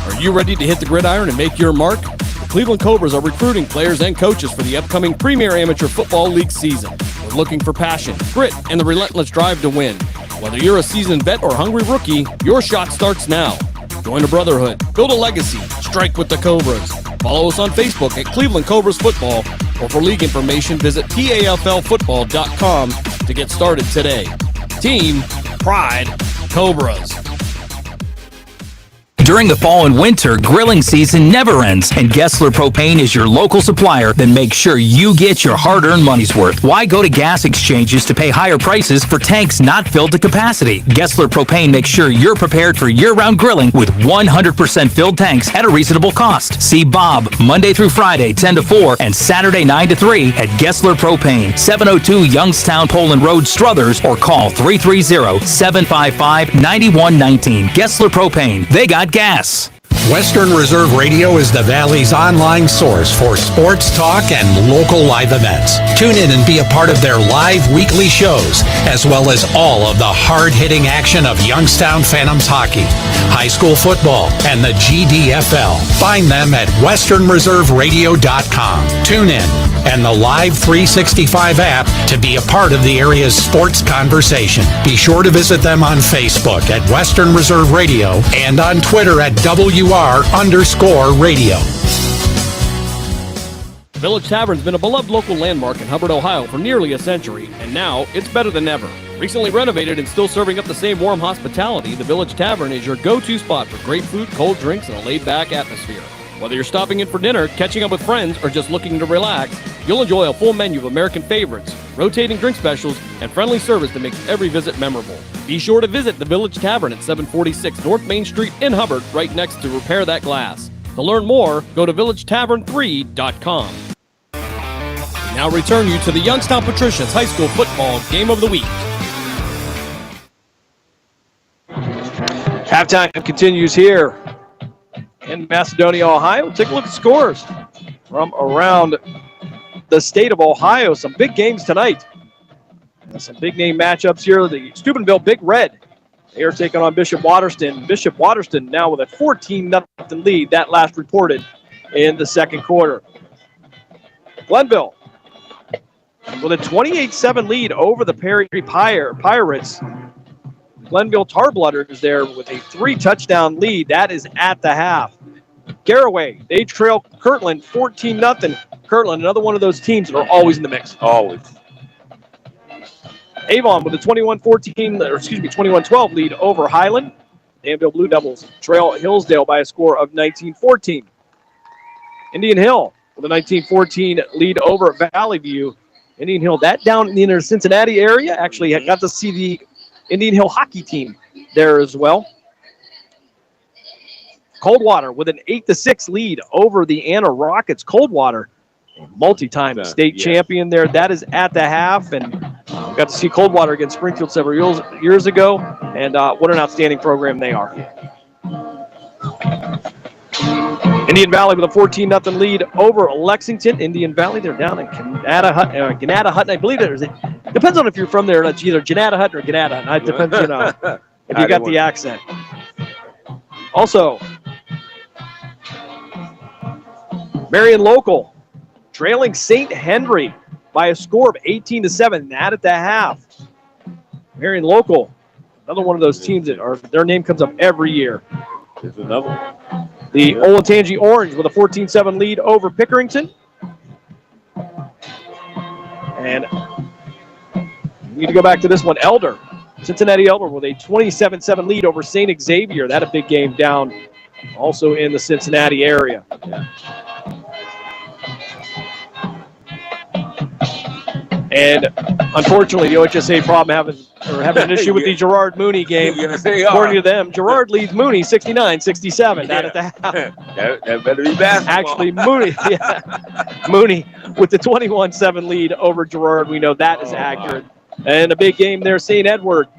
Are you ready to hit the gridiron and make your mark? The Cleveland Cobras are recruiting players and coaches for the upcoming Premier Amateur Football League season. We're looking for passion, grit, and the relentless drive to win. Whether you're a seasoned vet or hungry rookie, your shot starts now. Join a brotherhood, build a legacy, strike with the Cobras. Follow us on Facebook at Cleveland Cobras Football, or for league information, visit PAFLfootball.com to get started today. Team Pride Cobras. During the fall and winter, grilling season never ends, and Gessler Propane is your local supplier. Then make sure you get your hard-earned money's worth. Why go to gas exchanges to pay higher prices for tanks not filled to capacity? Gessler Propane makes sure you're prepared for year-round grilling with 100% filled tanks at a reasonable cost. See Bob Monday through Friday, 10 to 4, and Saturday, 9 to 3 at Gessler Propane, 702 Youngstown Poland Road, Struthers, or call 330-755-9119. Gessler Propane. They got gas. Western Reserve Radio is the Valley's online source for sports talk and local live events. Tune in and be a part of their live weekly shows, as well as all of the hard-hitting action of Youngstown Phantoms hockey, high school football, and the GDFL. Find them at westernreserveradio.com. Tune in and the Live 365 app to be a part of the area's sports conversation. Be sure to visit them on Facebook at Western Reserve Radio and on Twitter at WR_radio. Village Tavern's been a beloved local landmark in Hubbard, Ohio for nearly a century, and now it's better than ever. Recently renovated and still serving up the same warm hospitality, the Village Tavern is your go-to spot for great food, cold drinks, and a laid-back atmosphere. Whether you're stopping in for dinner, catching up with friends, or just looking to relax, you'll enjoy a full menu of American favorites, rotating drink specials, and friendly service that makes every visit memorable. Be sure to visit the Village Tavern at 746 North Main Street in Hubbard, right next to Repair That Glass. To learn more, go to villagetavern3.com. We now return you to the Youngstown Patricians High School Football Game of the Week. Halftime continues here in Macedonia, Ohio. Take a look at scores from around the state of Ohio. Some big games tonight. Some big name matchups here. The Steubenville Big Red, they are taking on Bishop Waterston. Bishop Waterston now with a 14-0 lead. That last reported in the second quarter. Glenville with a 28-7 lead over the Perry Pirates. Glenville Tarblooders there with a 3-touchdown lead. That is at the half. Garraway, they trail Kirtland 14-0. Kirtland, another one of those teams that are always in the mix. Always. Avon with a 21-12 lead over Highland. Danville Blue Devils trail Hillsdale by a score of 19-14. Indian Hill with a 19-14 lead over Valley View. Indian Hill, that down in the inner Cincinnati area. Actually, I got to see the Indian Hill hockey team there as well. Coldwater with an 8-6 lead over the Anna Rockets. Coldwater, a multi-time state champion there. That is at the half, and got to see Coldwater against Springfield several years ago, and what an outstanding program they are. Indian Valley with a 14-0 lead over Lexington. Indian Valley, they're down in Gannett Hutton. I believe it depends on if you're from there. It's either Gannett Hutton or Gannett Hutton. It depends, if you got the accent. Also, Marion Local trailing St. Henry by a score of 18-7. That at the half. Marion Local, another one of those teams that their name comes up every year. There's another one. The Olentangy Orange with a 14-7 lead over Pickerington. And we need to go back to this one. Elder, Cincinnati Elder with a 27-7 lead over St. Xavier. That a big game down also in the Cincinnati area. And Unfortunately, the OHSA having an issue with the Gerard Mooney game. According to them, Gerard leads Mooney 69-67. That at the half. That better be basketball. Actually, Mooney with the 21-7 lead over Gerard. We know that is accurate. And a big game there, St. Edward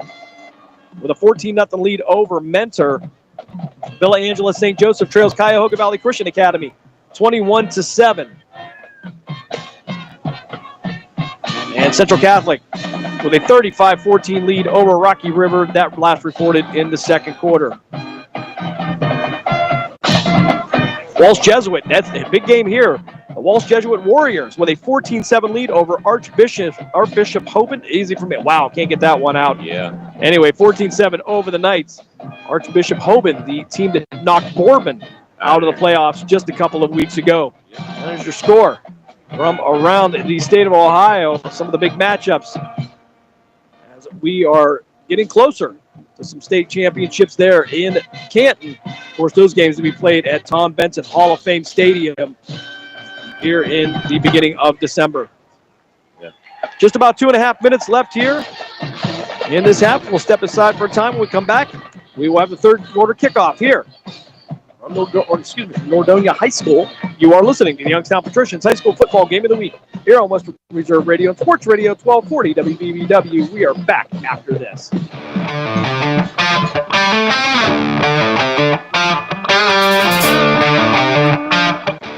with a 14-0 lead over Mentor. Villa Angela St. Joseph trails Cuyahoga Valley Christian Academy 21-7. And Central Catholic with a 35-14 lead over Rocky River. That last reported in the second quarter. Walsh Jesuit, that's a big game here. The Walsh Jesuit Warriors with a 14-7 lead over Archbishop Hoban. Easy for me. Wow, can't get that one out. Yeah. Anyway, 14-7 over the Knights. Archbishop Hoban, the team that knocked Bourbon out of the playoffs just a couple of weeks ago. There's your score from around the state of Ohio. Some of the big matchups as we are getting closer to some state championships there in Canton. Of course, those games will be played at Tom Benson Hall of Fame Stadium here in the beginning of December. Yeah. Just about 2.5 minutes left here in this half. We'll step aside for a time. When we come back, we will have the third quarter kickoff here from Nordonia High School. You are listening to the Youngstown Patricians High School Football Game of the Week here on Western Reserve Radio and Sports Radio 1240 WBBW. We are back after this.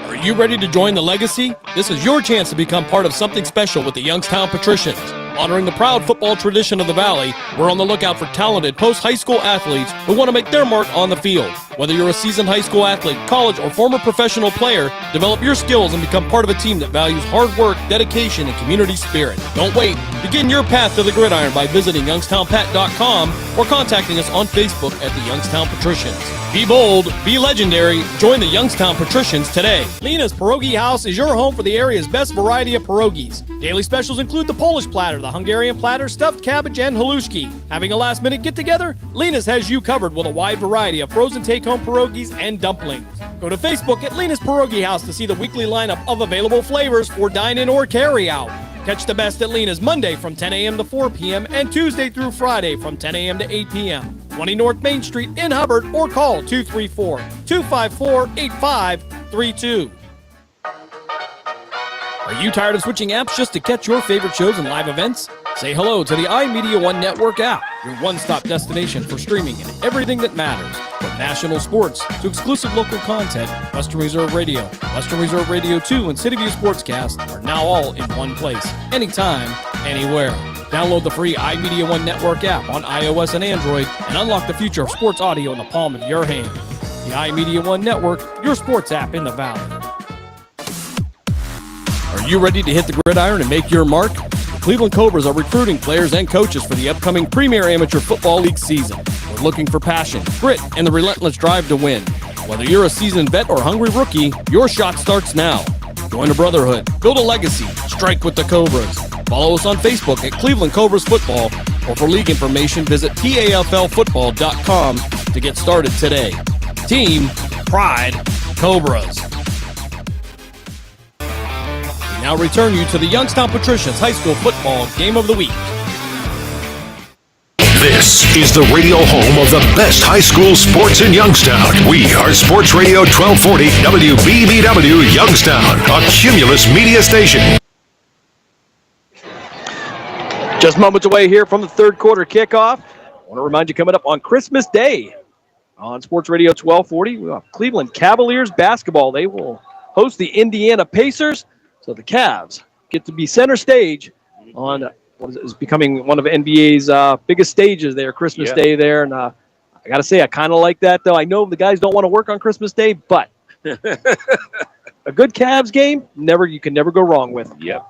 Are you ready to join the legacy? This is your chance to become part of something special with the Youngstown Patricians. Honoring the proud football tradition of the Valley, we're on the lookout for talented post-high school athletes who want to make their mark on the field. Whether you're a seasoned high school athlete, college, or former professional player, develop your skills and become part of a team that values hard work, dedication, and community spirit. Don't wait. Begin your path to the gridiron by visiting youngstownpat.com or contacting us on Facebook at the Youngstown Patricians. Be bold, be legendary, join the Youngstown Patricians today. Lena's Pierogi House is your home for the area's best variety of pierogies. Daily specials include the Polish platter, the Hungarian platter, stuffed cabbage, and halushki. Having a last-minute get-together? Lena's has you covered with a wide variety of frozen take-home pierogies and dumplings. Go to Facebook at Lena's Pierogi House to see the weekly lineup of available flavors for dine-in or carry-out. Catch the best at Lena's Monday from 10 a.m. to 4 p.m. and Tuesday through Friday from 10 a.m. to 8 p.m. 20 North Main Street in Hubbard or call 234-254-8532. Are you tired of switching apps just to catch your favorite shows and live events? Say hello to the iMedia One Network app, your one-stop destination for streaming and everything that matters. From national sports to exclusive local content, Western Reserve Radio, Western Reserve Radio 2, and City View Sportscast are now all in one place, anytime, anywhere. Download the free iMedia One Network app on iOS and Android and unlock the future of sports audio in the palm of your hand. The iMedia One Network, your sports app in the Valley. Are you ready to hit the gridiron and make your mark? The Cleveland Cobras are recruiting players and coaches for the upcoming Premier Amateur Football League season. We're looking for passion, grit, and the relentless drive to win. Whether you're a seasoned vet or hungry rookie, your shot starts now. Join a brotherhood, build a legacy, strike with the Cobras. Follow us on Facebook at Cleveland Cobras Football, or for league information, visit PAFLfootball.com to get started today. Team Pride Cobras. We now return you to the Youngstown Patricians High School Football Game of the Week. This is the radio home of the best high school sports in Youngstown. We are Sports Radio 1240 WBBW Youngstown, a Cumulus media station. Just moments away here from the third quarter kickoff. I want to remind you, coming up on Christmas Day on Sports Radio 1240, we have Cleveland Cavaliers basketball. They will host the Indiana Pacers. So the Cavs get to be center stage on what is becoming one of NBA's biggest stages there, Christmas Day there. And I got to say, I kind of like that, though. I know the guys don't want to work on Christmas Day, but a good Cavs game, you can never go wrong with. Yep.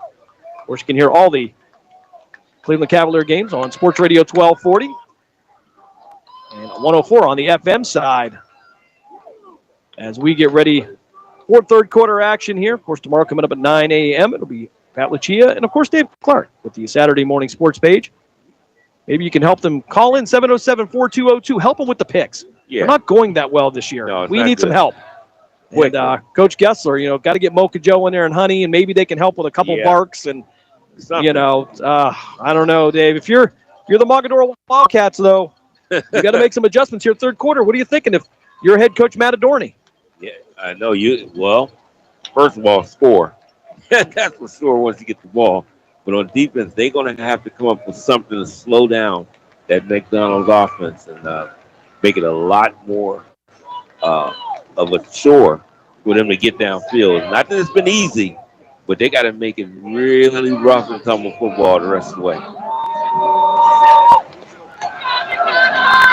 Of course, you can hear all the Cleveland Cavalier games on Sports Radio 1240 and 104 on the FM side as we get ready for third quarter action here. Of course, tomorrow coming up at 9 a.m. It'll be Pat Lucia and, of course, Dave Clark with the Saturday morning sports page. Maybe you can help them. Call in 707-4202. Help them with the picks. Yeah. They're not going that well this year. No, we need some help. And Coach Gessler, got to get Mocha Joe in there and Honey, and maybe they can help with a couple barks and You know, I don't know, Dave. If you're the Mogadore Wildcats, though, you got to make some adjustments here third quarter. What are you thinking if you're head coach Matt Adorney? Yeah, I know you. Well, first of all, score. That's for sure once you get the ball. But on defense, they're going to have to come up with something to slow down that McDonald's offense and make it a lot more of a chore for them to get downfield. Not that it's been easy, but they got to make it really rough and tumble football the rest of the way.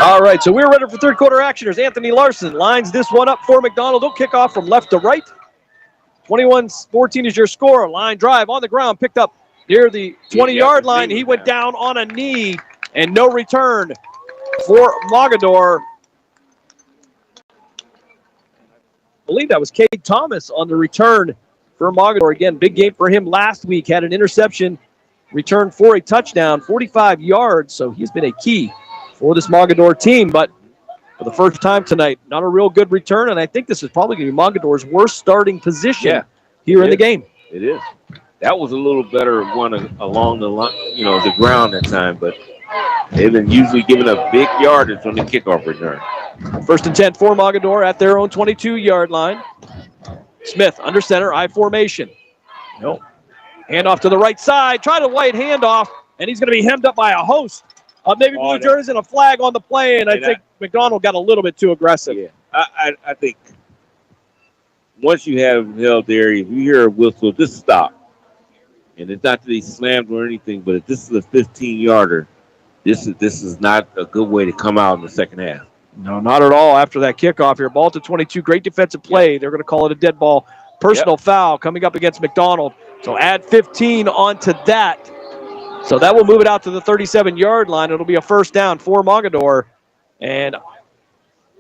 All right, so we're ready for third quarter action. Here's Anthony Larson lines this one up for McDonald. He'll kick off from left to right. 21-14 is your score. Line drive on the ground, picked up near the 20-yard line. He went down on a knee, and no return for Mogadore. I believe that was Cade Thomas on the return for Mogadore. Again, big game for him last week. Had an interception, returned for a touchdown, 45 yards. So he's been a key for this Mogadore team. But for the first time tonight, not a real good return. And I think this is probably going to be Mogadore's worst starting position here in the game. It is. That was a little better one along the line, the ground that time. But they've been usually giving up big yardage on the kickoff return. First and 10 for Mogadore at their own 22-yard line. Smith under center, I formation. No. Handoff to the right side. Try to white handoff, and he's going to be hemmed up by a host of Navy blue jerseys and a flag on the play, and I think McDonald got a little bit too aggressive. Yeah, I think once you have held there, if you hear a whistle, just stop. And it's not that he slammed or anything, but if this is a 15-yarder, this is not a good way to come out in the second half. No, not at all after that kickoff here. Ball to 22, great defensive play. They're going to call it a dead ball. Personal foul coming up against McDonald. So add 15 onto that. So that will move it out to the 37-yard line. It'll be a first down for Mogadore. And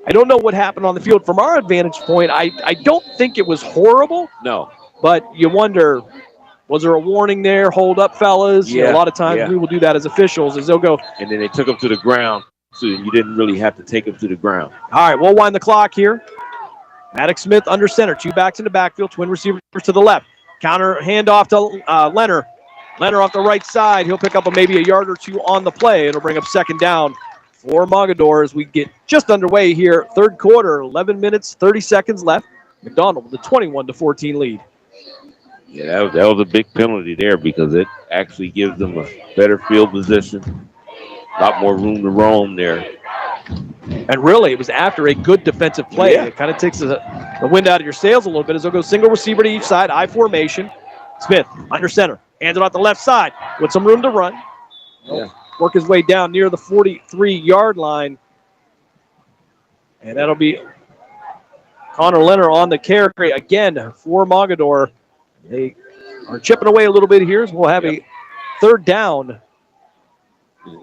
I don't know what happened on the field. From our vantage point, I don't think it was horrible. No. But you wonder, was there a warning there? Hold up, fellas. Yeah. A lot of times we will do that as officials, as they'll go. And then they took him to the ground, so you didn't really have to take him to the ground. All right, we'll wind the clock here. Maddox Smith under center. Two backs in the backfield, twin receivers to the left. Counter handoff to Leonard. Leonard off the right side. He'll pick up maybe a yard or two on the play. It'll bring up second down for Mogadore as we get just underway here. Third quarter, 11 minutes, 30 seconds left. McDonald with a 21-14 lead. Yeah, that was a big penalty there because it actually gives them a better field position, a lot more room to roam there. And really, it was after a good defensive play. Yeah. It kind of takes the wind out of your sails a little bit as they'll go single receiver to each side, I formation. Smith under center, hands it off the left side with some room to run. Yeah. Work his way down near the 43-yard line. And that'll be Connor Leonard on the carry again for Mogadore. They are chipping away a little bit here. So we'll have a third down.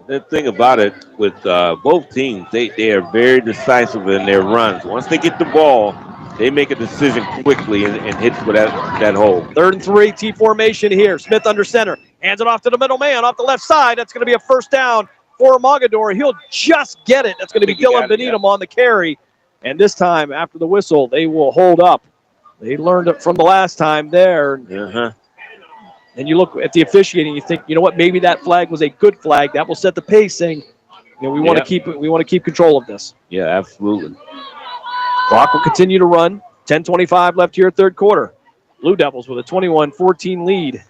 The thing about it with both teams, they are very decisive in their runs. Once they get the ball, they make a decision quickly and hit for that hole. 3rd and 3, T formation here. Smith under center. Hands it off to the middle man off the left side. That's going to be a first down for Mogadore. He'll just get it. That's going to be Dylan Benedum on the carry. And this time, after the whistle, they will hold up. They learned it from the last time there. And you look at the officiating, you think, you know what, maybe that flag was a good flag. That will set the pace, saying, we want to keep control of this. Yeah, absolutely. Clock will continue to run. 10:25 left here, third quarter. Blue Devils with a 21-14 lead.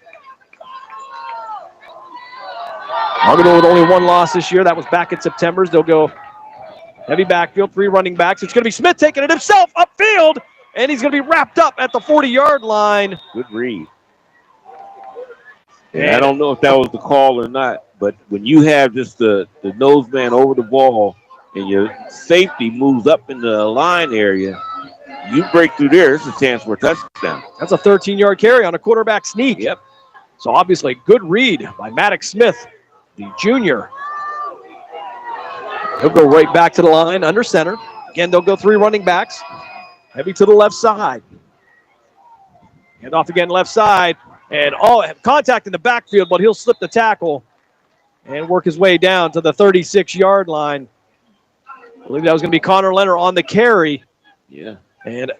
Mogadore with only one loss this year. That was back in September. They'll go heavy backfield, 3 running backs. It's going to be Smith taking it himself upfield, and he's going to be wrapped up at the 40-yard line. Good read. Yeah, I don't know if that was the call or not, but when you have just the nose man over the ball and your safety moves up in the line area, you break through there, it's a chance for a touchdown. That's a 13-yard carry on a quarterback sneak. Yep. So obviously good read by Maddox Smith, the junior. He'll go right back to the line under center. Again, they'll go 3 running backs. Heavy to the left side. Hand off again left side. And contact in the backfield, but he'll slip the tackle and work his way down to the 36-yard line. I believe that was going to be Connor Leonard on the carry. Yeah. And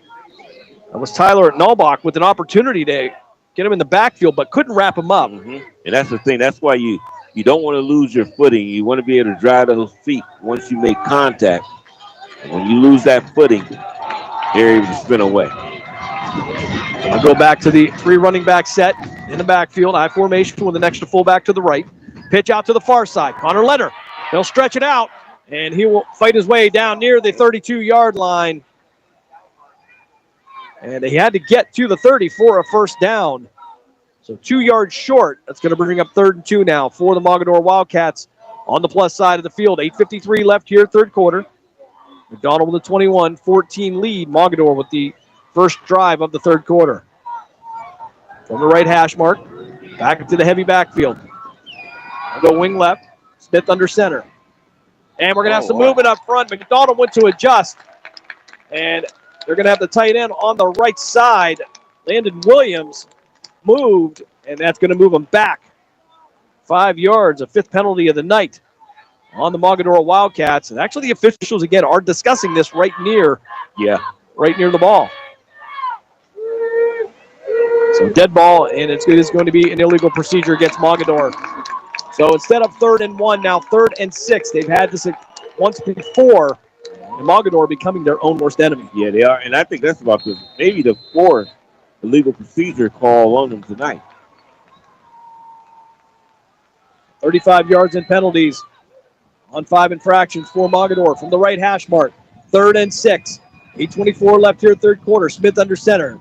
that was Tyler Nullbach with an opportunity to get him in the backfield, but couldn't wrap him up. And that's the thing. That's why you don't want to lose your footing. You want to be able to drive those feet once you make contact. And when you lose that footing, they're able to spin away. We'll go back to the 3 running back set in the backfield. High formation with an extra fullback to the right. Pitch out to the far side. Connor Leonard. He'll stretch it out, and he will fight his way down near the 32-yard line. And he had to get to the 30 for a first down. So 2 yards short. That's going to bring up 3rd and 2 now for the Mogadore Wildcats on the plus side of the field. 8:53 left here, third quarter. McDonald with a 21-14 lead. Mogadore with the first drive of the third quarter. From the right hash mark, back into the heavy backfield. We'll go wing left, Smith under center. And we're going to have some movement up front. McDonald went to adjust. And they're going to have the tight end on the right side. Landon Williams moved, and that's going to move him back 5 yards, a 5th penalty of the night on the Mogadore Wildcats. And actually the officials, again, are discussing this right near the ball. So dead ball, and it is going to be an illegal procedure against Mogadore. So instead of 3rd and 1, now 3rd and 6. They've had this once before, and Mogadore becoming their own worst enemy. Yeah, they are, and I think that's about maybe the 4th illegal procedure call on them tonight. 35 yards in penalties on 5 infractions for Mogadore from the right hash mark. 3rd and 6. 8:24 left here, third quarter. Smith under center.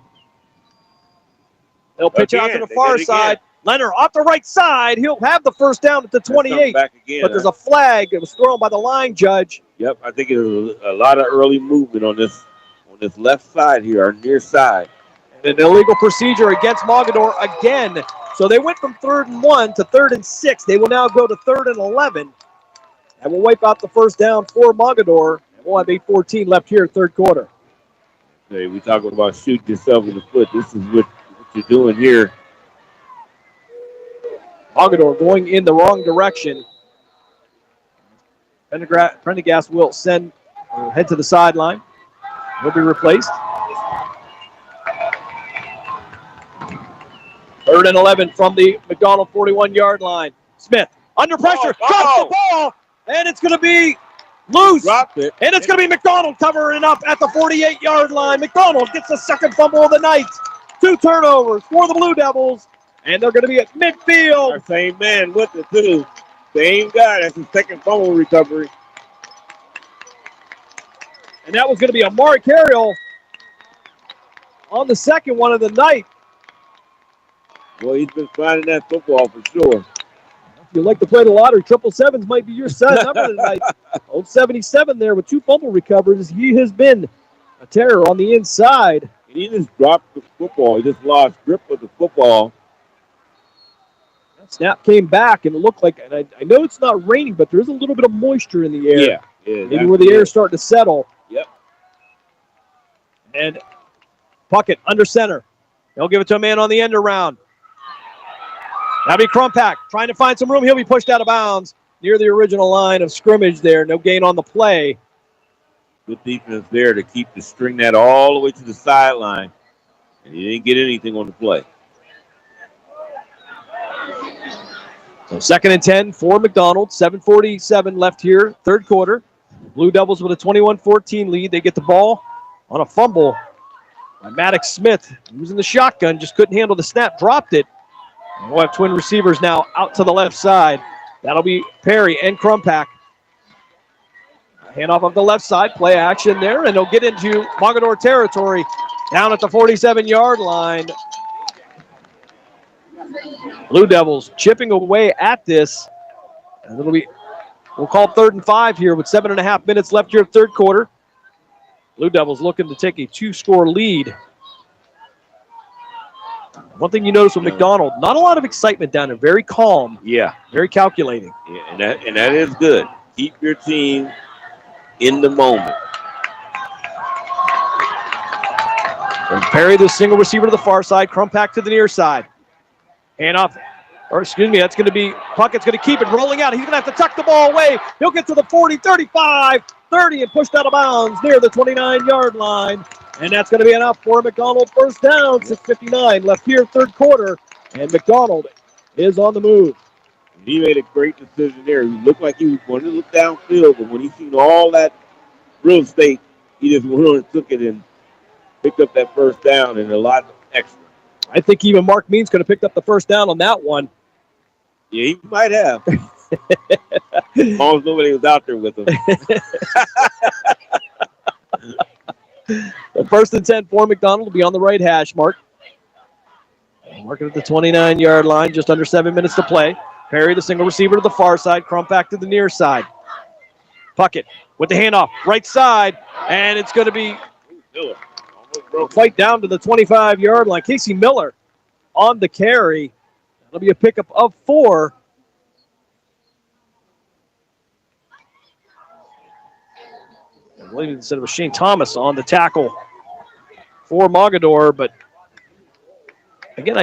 They'll pitch out to the far side. Leonard off the right side. He'll have the first down at the 28. But there's a flag that was thrown by the line judge. Yep, I think it was a lot of early movement on this left side here, our near side. And an illegal procedure against Mogadore again. So they went from 3rd and 1 to 3rd and 6. They will now go to 3rd and 11. And we'll wipe out the first down for Mogadore. And we'll have 8:14 left here, third quarter. Hey, we talking about shooting yourself in the foot. This is what you're doing here. Mogadore going in the wrong direction. Prendergast will head to the sideline. He'll be replaced. 3rd and 11 from the McDonald 41-yard line. Smith under pressure, drops the ball, and it's going to be loose. Dropped it. And it's going to be McDonald covering up at the 48-yard line. McDonald gets the second fumble of the night. 2 turnovers for the Blue Devils, and they're going to be at midfield. Our same man with it, too. Same guy. That's his second fumble recovery. And that was going to be a Mark Harrell on the second one of the night. Well, he's been finding that football for sure. If you like to play the lottery, 777s might be your number tonight. Old 77 there with 2 fumble recoveries. He has been a terror on the inside. And he just dropped the football. He just lost grip of the football. That snap came back, and it looked like, and I know it's not raining, but there is a little bit of moisture in the air. Yeah. Maybe where the air is starting to settle. Yep. And Puckett under center. They'll give it to a man on the end around. That'll be Crumpack trying to find some room. He'll be pushed out of bounds near the original line of scrimmage there. No gain on the play. Good defense there to string that all the way to the sideline. And he didn't get anything on the play. So 2nd and 10 for McDonald. 7:47 left here, third quarter. Blue Devils with a 21-14 lead. They get the ball on a fumble by Maddox Smith. Using the shotgun, just couldn't handle the snap, dropped it. And we'll have twin receivers now out to the left side. That'll be Perry and Crumpack. Handoff of the left side, play action there, and they'll get into Mogadore territory down at the 47-yard line. Blue Devils chipping away at this. And we'll call 3rd and 5 here with 7.5 minutes left here, third quarter. Blue Devils looking to take a 2-score lead. One thing you notice with McDonald, not a lot of excitement down there. Very calm. Yeah. Very calculating. Yeah, and that is good. Keep your team in the moment. And Perry, the single receiver to the far side. Crumpack to the near side. Handoff. That's going to be Puckett's going to keep it rolling out. He's going to have to tuck the ball away. He'll get to the 40, 35, 30, and pushed out of bounds near the 29-yard line. And that's going to be enough for McDonald. First down, 6:59 left here, third quarter. And McDonald is on the move. He made a great decision there. He looked like he was going to look downfield, but when he seen all that real estate, he just went on and took it and picked up that first down and a lot extra. I think even Mark Means could have picked up the first down on that one. Yeah, he might have. As long as nobody was out there with him. The first and 10 for McDonald will be on the right hash mark. Marking at the 29-yard line, just under 7 minutes to play. Perry, the single receiver to the far side. Crump back to the near side. Puckett with the handoff, right side, and it's going to be right down to the 25-yard line. Casey Miller on the carry. That'll be a pickup of 4. I believe instead of Shane Thomas on the tackle for Mogadore, but again,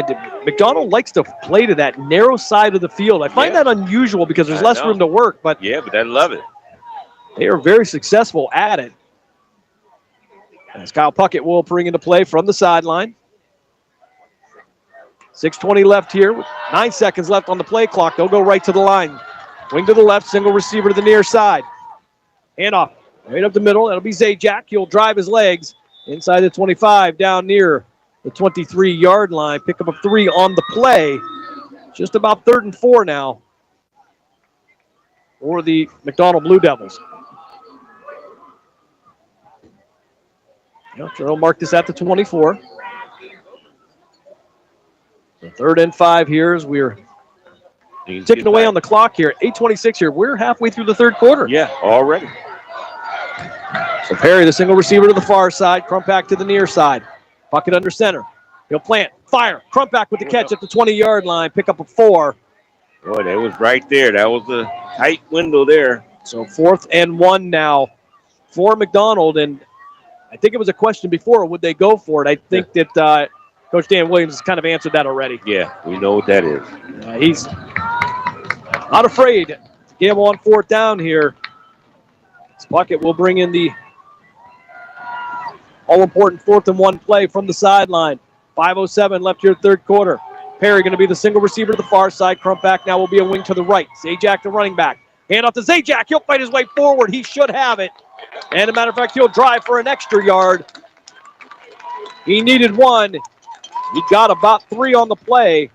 McDonald likes to play to that narrow side of the field. I find that unusual because there's less room to work, but yeah, but I love it. They are very successful at it. As Kyle Puckett will bring into play from the sideline. 6:20 left here with 9 seconds left on the play clock. They'll go right to the line. Wing to the left, single receiver to the near side. Handoff right up the middle. That'll be Zajac. He'll drive his legs inside the 25 down near the 23-yard line. Pick up a 3 on the play. Just about 3rd and 4 now for the McDonald Blue Devils. They'll mark this at the 24. So 3rd and 5 here as we're ticking away on the clock here. 8:26 here. We're halfway through the third quarter. Yeah, already. So Perry, the single receiver to the far side. Crump back to the near side. Puckett under center. He'll plant. Fire. Crump back with the catch at the 20-yard line. Pick up a 4. Boy, that was right there. That was a tight window there. So 4th and 1 now for McDonald. And I think it was a question before, would they go for it? I think that Coach Dan Williams has kind of answered that already. Yeah, we know what that is. He's not afraid to get him on 4th down here. Puckett will bring in the all-important 4th and 1 play from the sideline. 5:07 left here, third quarter. Perry going to be the single receiver to the far side. Crump back now will be a wing to the right. Zajac, the running back. Hand off to Zajac. He'll fight his way forward. He should have it. And as a matter of fact, he'll drive for an extra yard. He needed 1. He got about 3 on the play.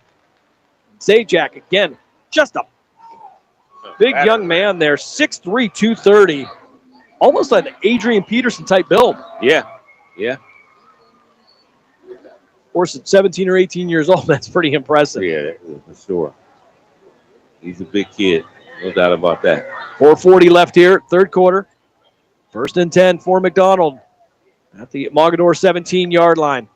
Zajac, again, just a big young man there. 6'3", 230. Almost an Adrian Peterson type build. Yeah, yeah. Of course, at 17 or 18 years old, that's pretty impressive. Yeah, for sure. He's a big kid. No doubt about that. 4:40 left here, third quarter. 1st and 10 for McDonald at the Mogadore 17-yard line.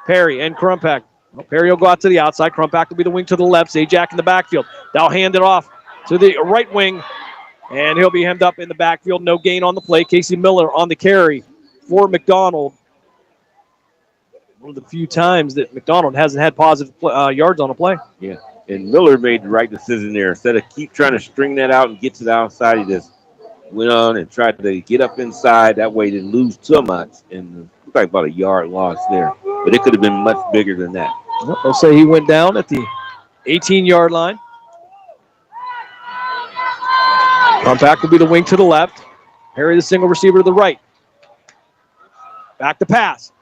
Perry and Crumpack. Well, Perry will go out to the outside. Crumpack will be the wing to the left. Zajac in the backfield. They'll hand it off to the right wing, and he'll be hemmed up in the backfield. No gain on the play. Casey Miller on the carry for McDonald. One of the few times that McDonald hasn't had positive yards on a play. Yeah, and Miller made the right decision there. Instead of keep trying to string that out and get to the outside, he just went on and tried to get up inside. That way he didn't lose too much. And looked like about a yard loss there. But it could have been much bigger than that. They'll say he went down at the 18-yard line. Crumpack will be the wing to the left. Harry the single receiver to the right. Back to pass.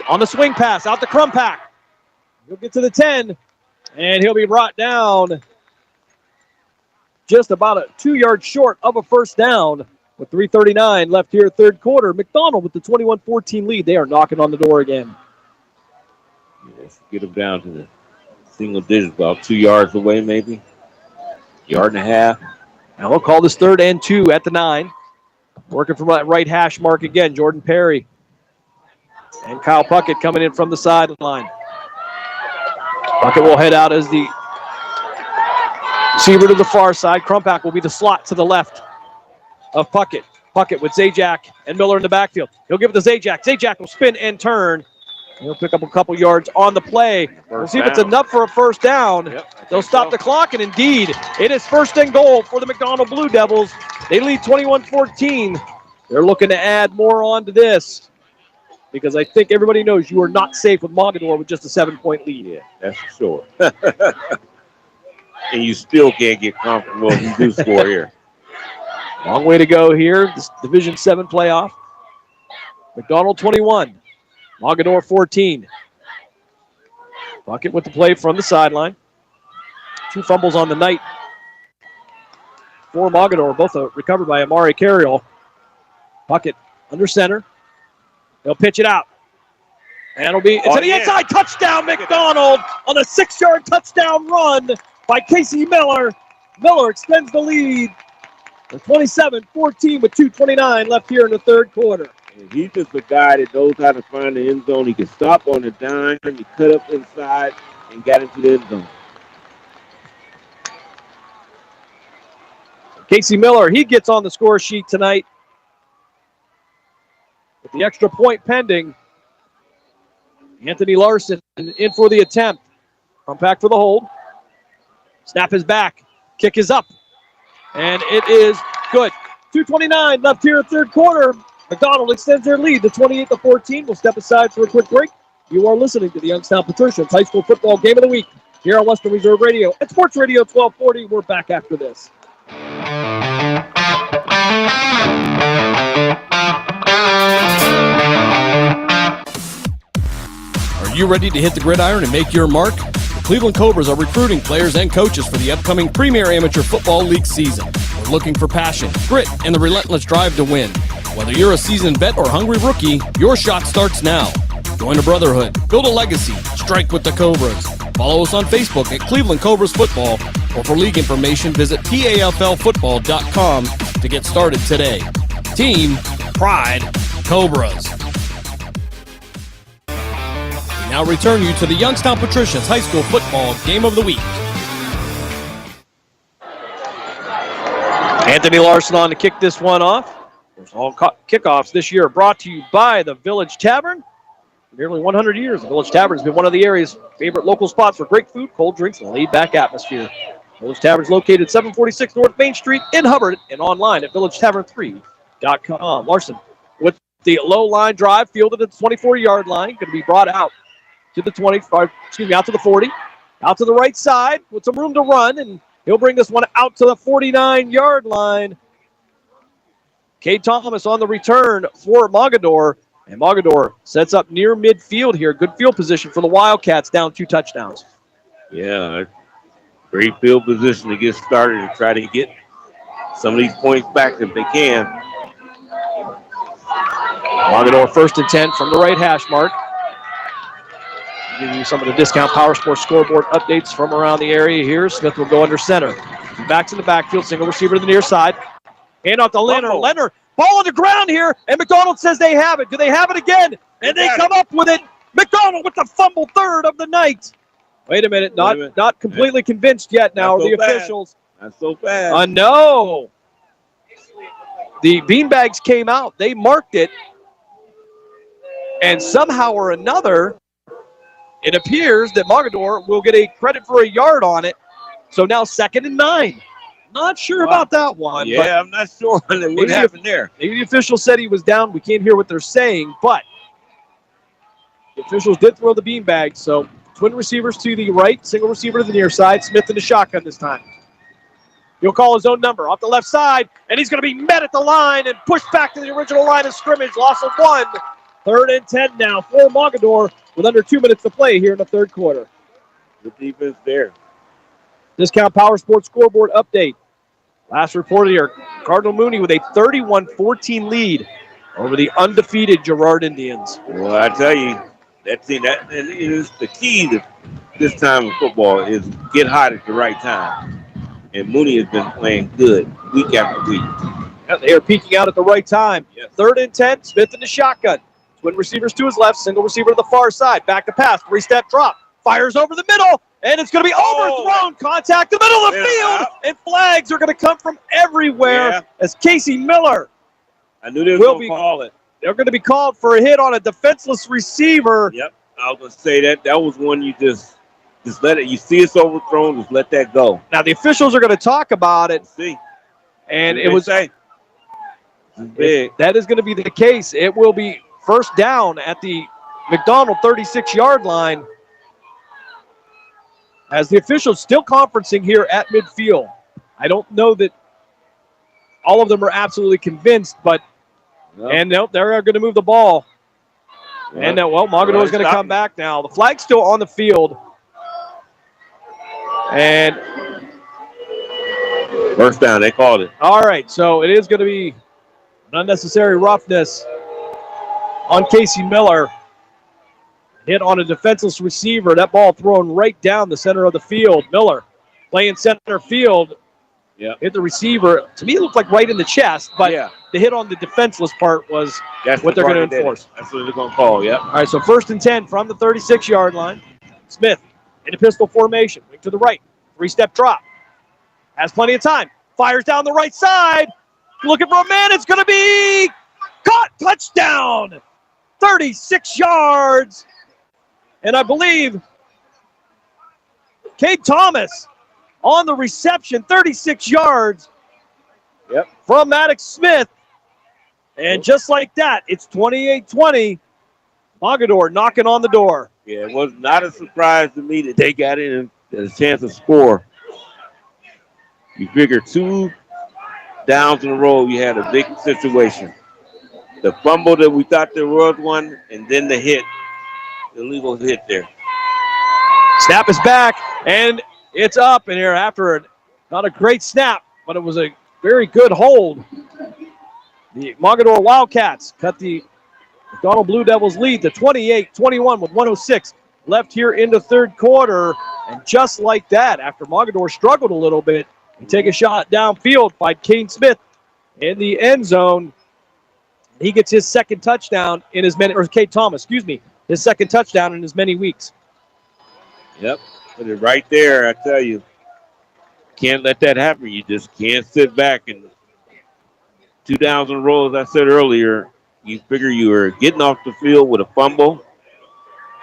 On the swing pass, out to Crumpack. He'll get to the 10, and he'll be brought down just about a 2 yards short of a first down with 3:39 left here, third quarter. McDonald with the 21-14 lead. They are knocking on the door again. Let's get them down to the single digits, about 2 yards away maybe. Yard and a half. Now we'll call this 3rd and 2 at the 9. Working from that right hash mark again, Jordan Perry. And Kyle Puckett coming in from the sideline. Puckett will head out as the receiver to the far side. Crumpack will be the slot to the left of Puckett. Puckett with Zajac and Miller in the backfield. He'll give it to Zajac. Zajac will spin and turn. He'll pick up a couple yards on the play. We'll see if it's enough for a first down. They'll stop the clock, and indeed, it is 1st and goal for the McDonald Blue Devils. They lead 21-14. They're looking to add more on to this. because I think everybody knows you are not safe with Mogadore with just a 7-point lead. Yeah, that's for sure. And you still can't get comfortable if you do score here. Long way to go here, this Division 7 playoff. McDonald 21, Mogadore 14. Bucket with the play from the sideline. 2 fumbles on the night for Mogadore, both recovered by Amari Carriol. Bucket under center. They'll pitch it out. And it'll be, it's to the inside, touchdown McDonald on a 6-yard touchdown run by Casey Miller. Miller extends the lead to 27-14 with 2:29 left here in the third quarter. And he's just a guy that knows how to find the end zone. He can stop on the dime, he cut up inside and got into the end zone. Casey Miller, he gets on the score sheet tonight with the extra point pending. Anthony Larson in for the attempt. Compact for the hold. Snap is back. Kick is up. And it is good. 2:29 left here in third quarter. McDonald extends their lead to 28-14. We'll step aside for a quick break. You are listening to the Youngstown Patricians High School Football Game of the Week here on Western Reserve Radio at Sports Radio 1240. We're back after this. Are you ready to hit the gridiron and make your mark? The Cleveland Cobras are recruiting players and coaches for the upcoming Premier Amateur Football League season. We're looking for passion, grit, and the relentless drive to win. Whether you're a seasoned vet or hungry rookie, your shot starts now. Join a brotherhood, build a legacy, strike with the Cobras. Follow us on Facebook at Cleveland Cobras Football, or for league information, visit TAFLfootball.com to get started today. Team Pride Cobras. We now return you to the Youngstown Patricians High School Football Game of the Week. Anthony Larson on to kick this one off. All kickoffs this year are brought to you by the Village Tavern. For nearly 100 years, the Village Tavern has been one of the area's favorite local spots for great food, cold drinks, and a laid-back atmosphere. Village Tavern is located at 746 North Main Street in Hubbard and online at villagetavern3.com. Larson with the low line drive, fielded at the 24-yard line, going to be brought out to the 25, out to the 40, out to the right side with some room to run, and he'll bring this one out to the 49-yard line. Cade Thomas on the return for Mogadore, and Mogadore sets up near midfield here. Good field position for the Wildcats, down 2 touchdowns. Yeah, great field position to get started and try to get some of these points back if they can. Mogadore 1st and 10 from the right hash mark. Give you some of the Discount Power Sports scoreboard updates from around the area here. Smith will go under center. Backs in the backfield, single receiver to the near side. Hand off to Leonard. Leonard, ball on the ground here, and McDonald says they have it. Do they have it again? And they come up with it. McDonald with the fumble, third of the night. Wait a minute, not completely convinced yet now, the officials. Not so fast. No. The beanbags came out. They marked it. And somehow or another, it appears that Mogadore will get a credit for a yard on it. So now 2nd and 9. Not sure about that one. Yeah, I'm not sure what happened there. Maybe the official said he was down. We can't hear what they're saying, but the officials did throw the beanbag. So twin receivers to the right, single receiver to the near side. Smith in the shotgun this time. He'll call his own number off the left side, and he's going to be met at the line and pushed back to the original line of scrimmage. Loss of 1. 3rd and 10 now for Mogadore with under 2 minutes to play here in the third quarter. Good defense there. Discount Power Sports scoreboard update. Last reported here, Cardinal Mooney with a 31-14 lead over the undefeated Girard Indians. Well, I tell you, that is the key to this time of football is get hot at the right time. And Mooney has been playing good week after week. Yeah, they are peaking out at the right time. Yes. 3rd and 10, Smith in the shotgun. Twin receivers to his left, single receiver to the far side. Back to pass, 3-step drop. Fires over the middle, and it's going to be overthrown. Contact the middle of the field, and flags are going to come from everywhere as Casey Miller. I knew they were going to call it. They're going to be called for a hit on a defenseless receiver. Yep, I was going to say that was one you just let it. You see it's overthrown, just let that go. Now the officials are going to talk about it. Let's see, and it was big. That is going to be the case. It will be first down at the McDonald 36-yard line as the officials still conferencing here at midfield. I don't know that all of them are absolutely convinced, but and nope, they're going to move the ball. And Mogadore is going to come back now. The flag's still on the field. And first down, they called it. All right, so it is going to be an unnecessary roughness on Casey Miller. Hit on a defenseless receiver. That ball thrown right down the center of the field. Miller playing center field. Yeah. Hit the receiver. To me, it looked like right in the chest, but the hit on the defenseless part was what they're going to enforce. That's what they're going to call, yeah. All right, so 1st and 10 from the 36-yard line. Smith in a pistol formation. Wing to the right. 3-step drop. Has plenty of time. Fires down the right side. Looking for a man. It's going to be caught. Touchdown. 36 yards. And I believe Cade Thomas on the reception, 36 yards from Maddox Smith. And just like that, it's 28-20. Mogadore knocking on the door. Yeah, it was not a surprise to me that they got in and a chance to score. You figure 2 downs in a row, you had a big situation. The fumble that we thought there was one, and then the hit, the illegal hit there. Snap is back, and it's up in here after not a great snap, but it was a very good hold. The Mogadore Wildcats cut the McDonald Blue Devils lead to 28-21 with 1:06 left here in the third quarter. And just like that, after Mogadore struggled a little bit, they take a shot downfield by Kane Smith in the end zone. He gets his second touchdown in as many, or Cade Thomas, his second touchdown in as many weeks. Yep, put it right there, I tell you. Can't let that happen. You just can't sit back. And 2 downs in a row, as I said earlier, you figure you were getting off the field with a fumble,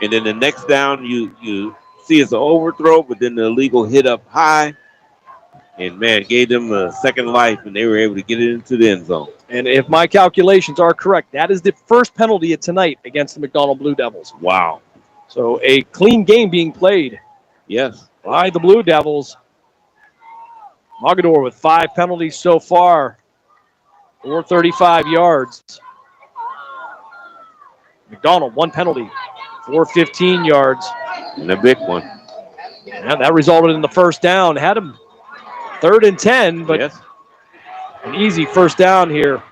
and then the next down you see it's an overthrow, but then the illegal hit up high, and, man, gave them a second life, and they were able to get it into the end zone. And if my calculations are correct, that is the first penalty of tonight against the McDonald Blue Devils. Wow. So a clean game being played. Yes. By the Blue Devils. Mogadore with 5 penalties so far. 435 yards. McDonald, 1 penalty. 415 yards. And a big one. And that resulted in the first down. Had him 3rd and 10, but an easy first down here.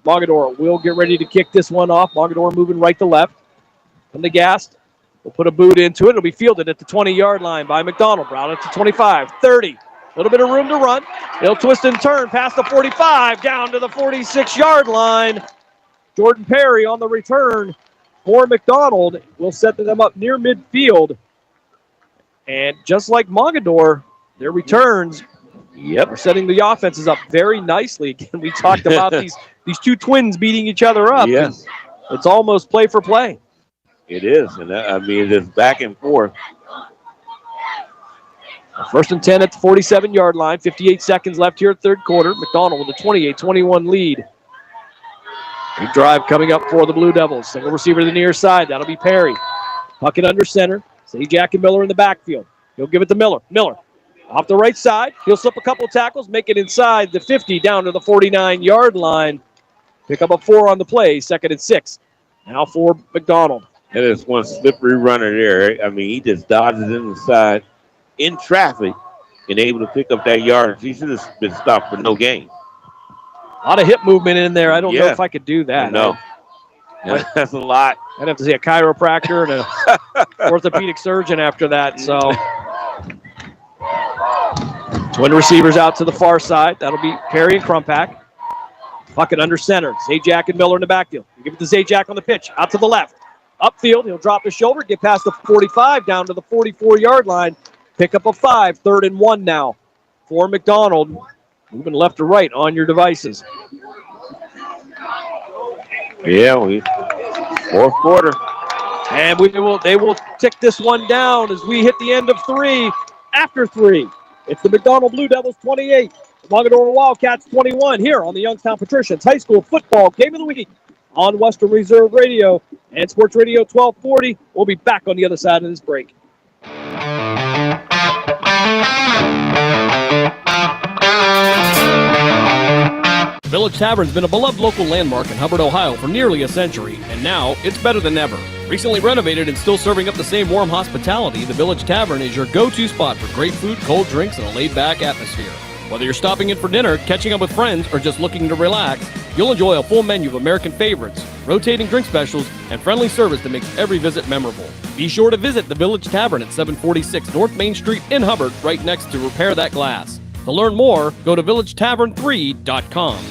Mogadore will get ready to kick this one off. Mogadore moving right to left. From the gas, we'll put a boot into it. It'll be fielded at the 20-yard line by McDonald. Brown at the 25, 30. A little bit of room to run. He'll twist and turn past the 45, down to the 46-yard line. Jordan Perry on the return for McDonald will set them up near midfield. And just like Mogadore, their returns are setting the offenses up very nicely. Again, we talked about these 2 twins beating each other up. Yes. It's almost play for play. It is, and it's back and forth. 1st and 10 at the 47-yard line. 58 seconds left here, third quarter. McDonald with a 28-21 lead. Big drive coming up for the Blue Devils. Single receiver to the near side. That'll be Perry. Puck it under center. Zajac and Miller in the backfield. He'll give it to Miller. Miller off the right side. He'll slip a couple tackles, make it inside the 50 down to the 49-yard line. Pick up a 4 on the play. 2nd and 6. Now for McDonald. That is one slippery runner there. I mean, he just dodges in the side in traffic and able to pick up that yardage. He should have been stopped for no gain. A lot of hip movement in there. I don't know if I could do that. No. That's a lot. I'd have to see a chiropractor and an orthopedic surgeon after that. So, twin receivers out to the far side. That'll be Perry and Crumpack. Bucket under center. Zajac and Miller in the backfield. You give it to Zajac on the pitch. Out to the left. Upfield, he'll drop his shoulder, get past the 45, down to the 44-yard line. Pick up a 5, 3rd and 1 now for McDonald. Moving left to right on your devices. Yeah, fourth quarter. And they will tick this one down as we hit the end of 3. After 3, it's the McDonald Blue Devils 28, the Mogadore Wildcats 21 here on the Youngstown Patricians High School Football Game of the Week on Western Reserve Radio and Sports Radio 1240. We'll be back on the other side of this break. Village Tavern's been a beloved local landmark in Hubbard, Ohio for nearly a century, and now it's better than ever. Recently renovated and still serving up the same warm hospitality, the Village Tavern is your go-to spot for great food, cold drinks, and a laid-back atmosphere. Whether you're stopping in for dinner, catching up with friends, or just looking to relax, you'll enjoy a full menu of American favorites, rotating drink specials, and friendly service that makes every visit memorable. Be sure to visit the Village Tavern at 746 North Main Street in Hubbard, right next to Repair That Glass. To learn more, go to villagetavern3.com.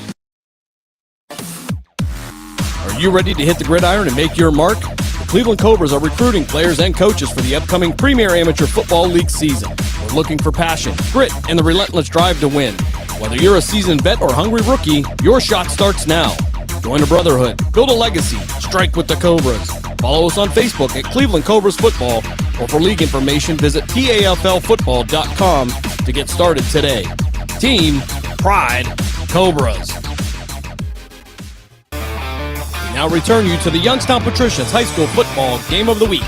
Are you ready to hit the gridiron and make your mark? The Cleveland Cobras are recruiting players and coaches for the upcoming Premier Amateur Football League season. We're looking for passion, grit, and the relentless drive to win. Whether you're a seasoned vet or hungry rookie, your shot starts now. Join a brotherhood, build a legacy, strike with the Cobras. Follow us on Facebook at Cleveland Cobras Football, or for league information, visit PAFLfootball.com to get started today. Team, pride, Cobras. We now return you to the Youngstown Patricians High School Football Game of the Week.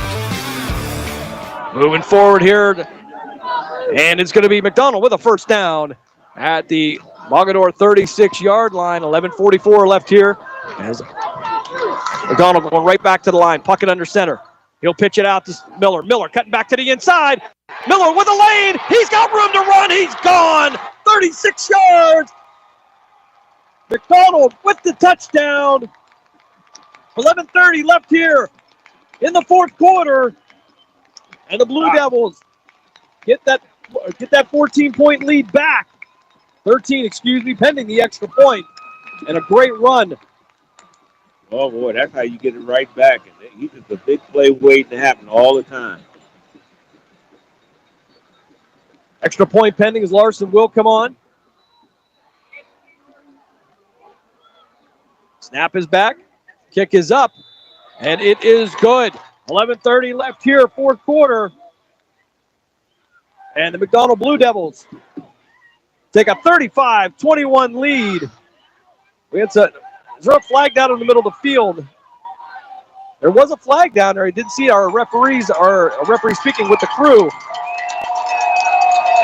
Moving forward here, and it's going to be McDonald with a first down at the Mogadore 36-yard line. 11:44 left here. As McDonald going right back to the line, pocket under center. He'll pitch it out to Miller. Miller cutting back to the inside. Miller with a lane. He's got room to run. He's gone. 36 yards. McDonald with the touchdown. 11:30 left here in the fourth quarter. And the Blue Devils get that 14-point lead back. 13, pending the extra point. And a great run. Oh, boy, that's how you get it right back. And he's just a big play waiting to happen all the time. Extra point pending as Larson will come on. Snap is back. Kick is up. And it is good. 11:30 left here, fourth quarter. And the McDonald Blue Devils take a 35-21 lead. Is there a flag down in the middle of the field? There was a flag down there. I did see our referee speaking with the crew.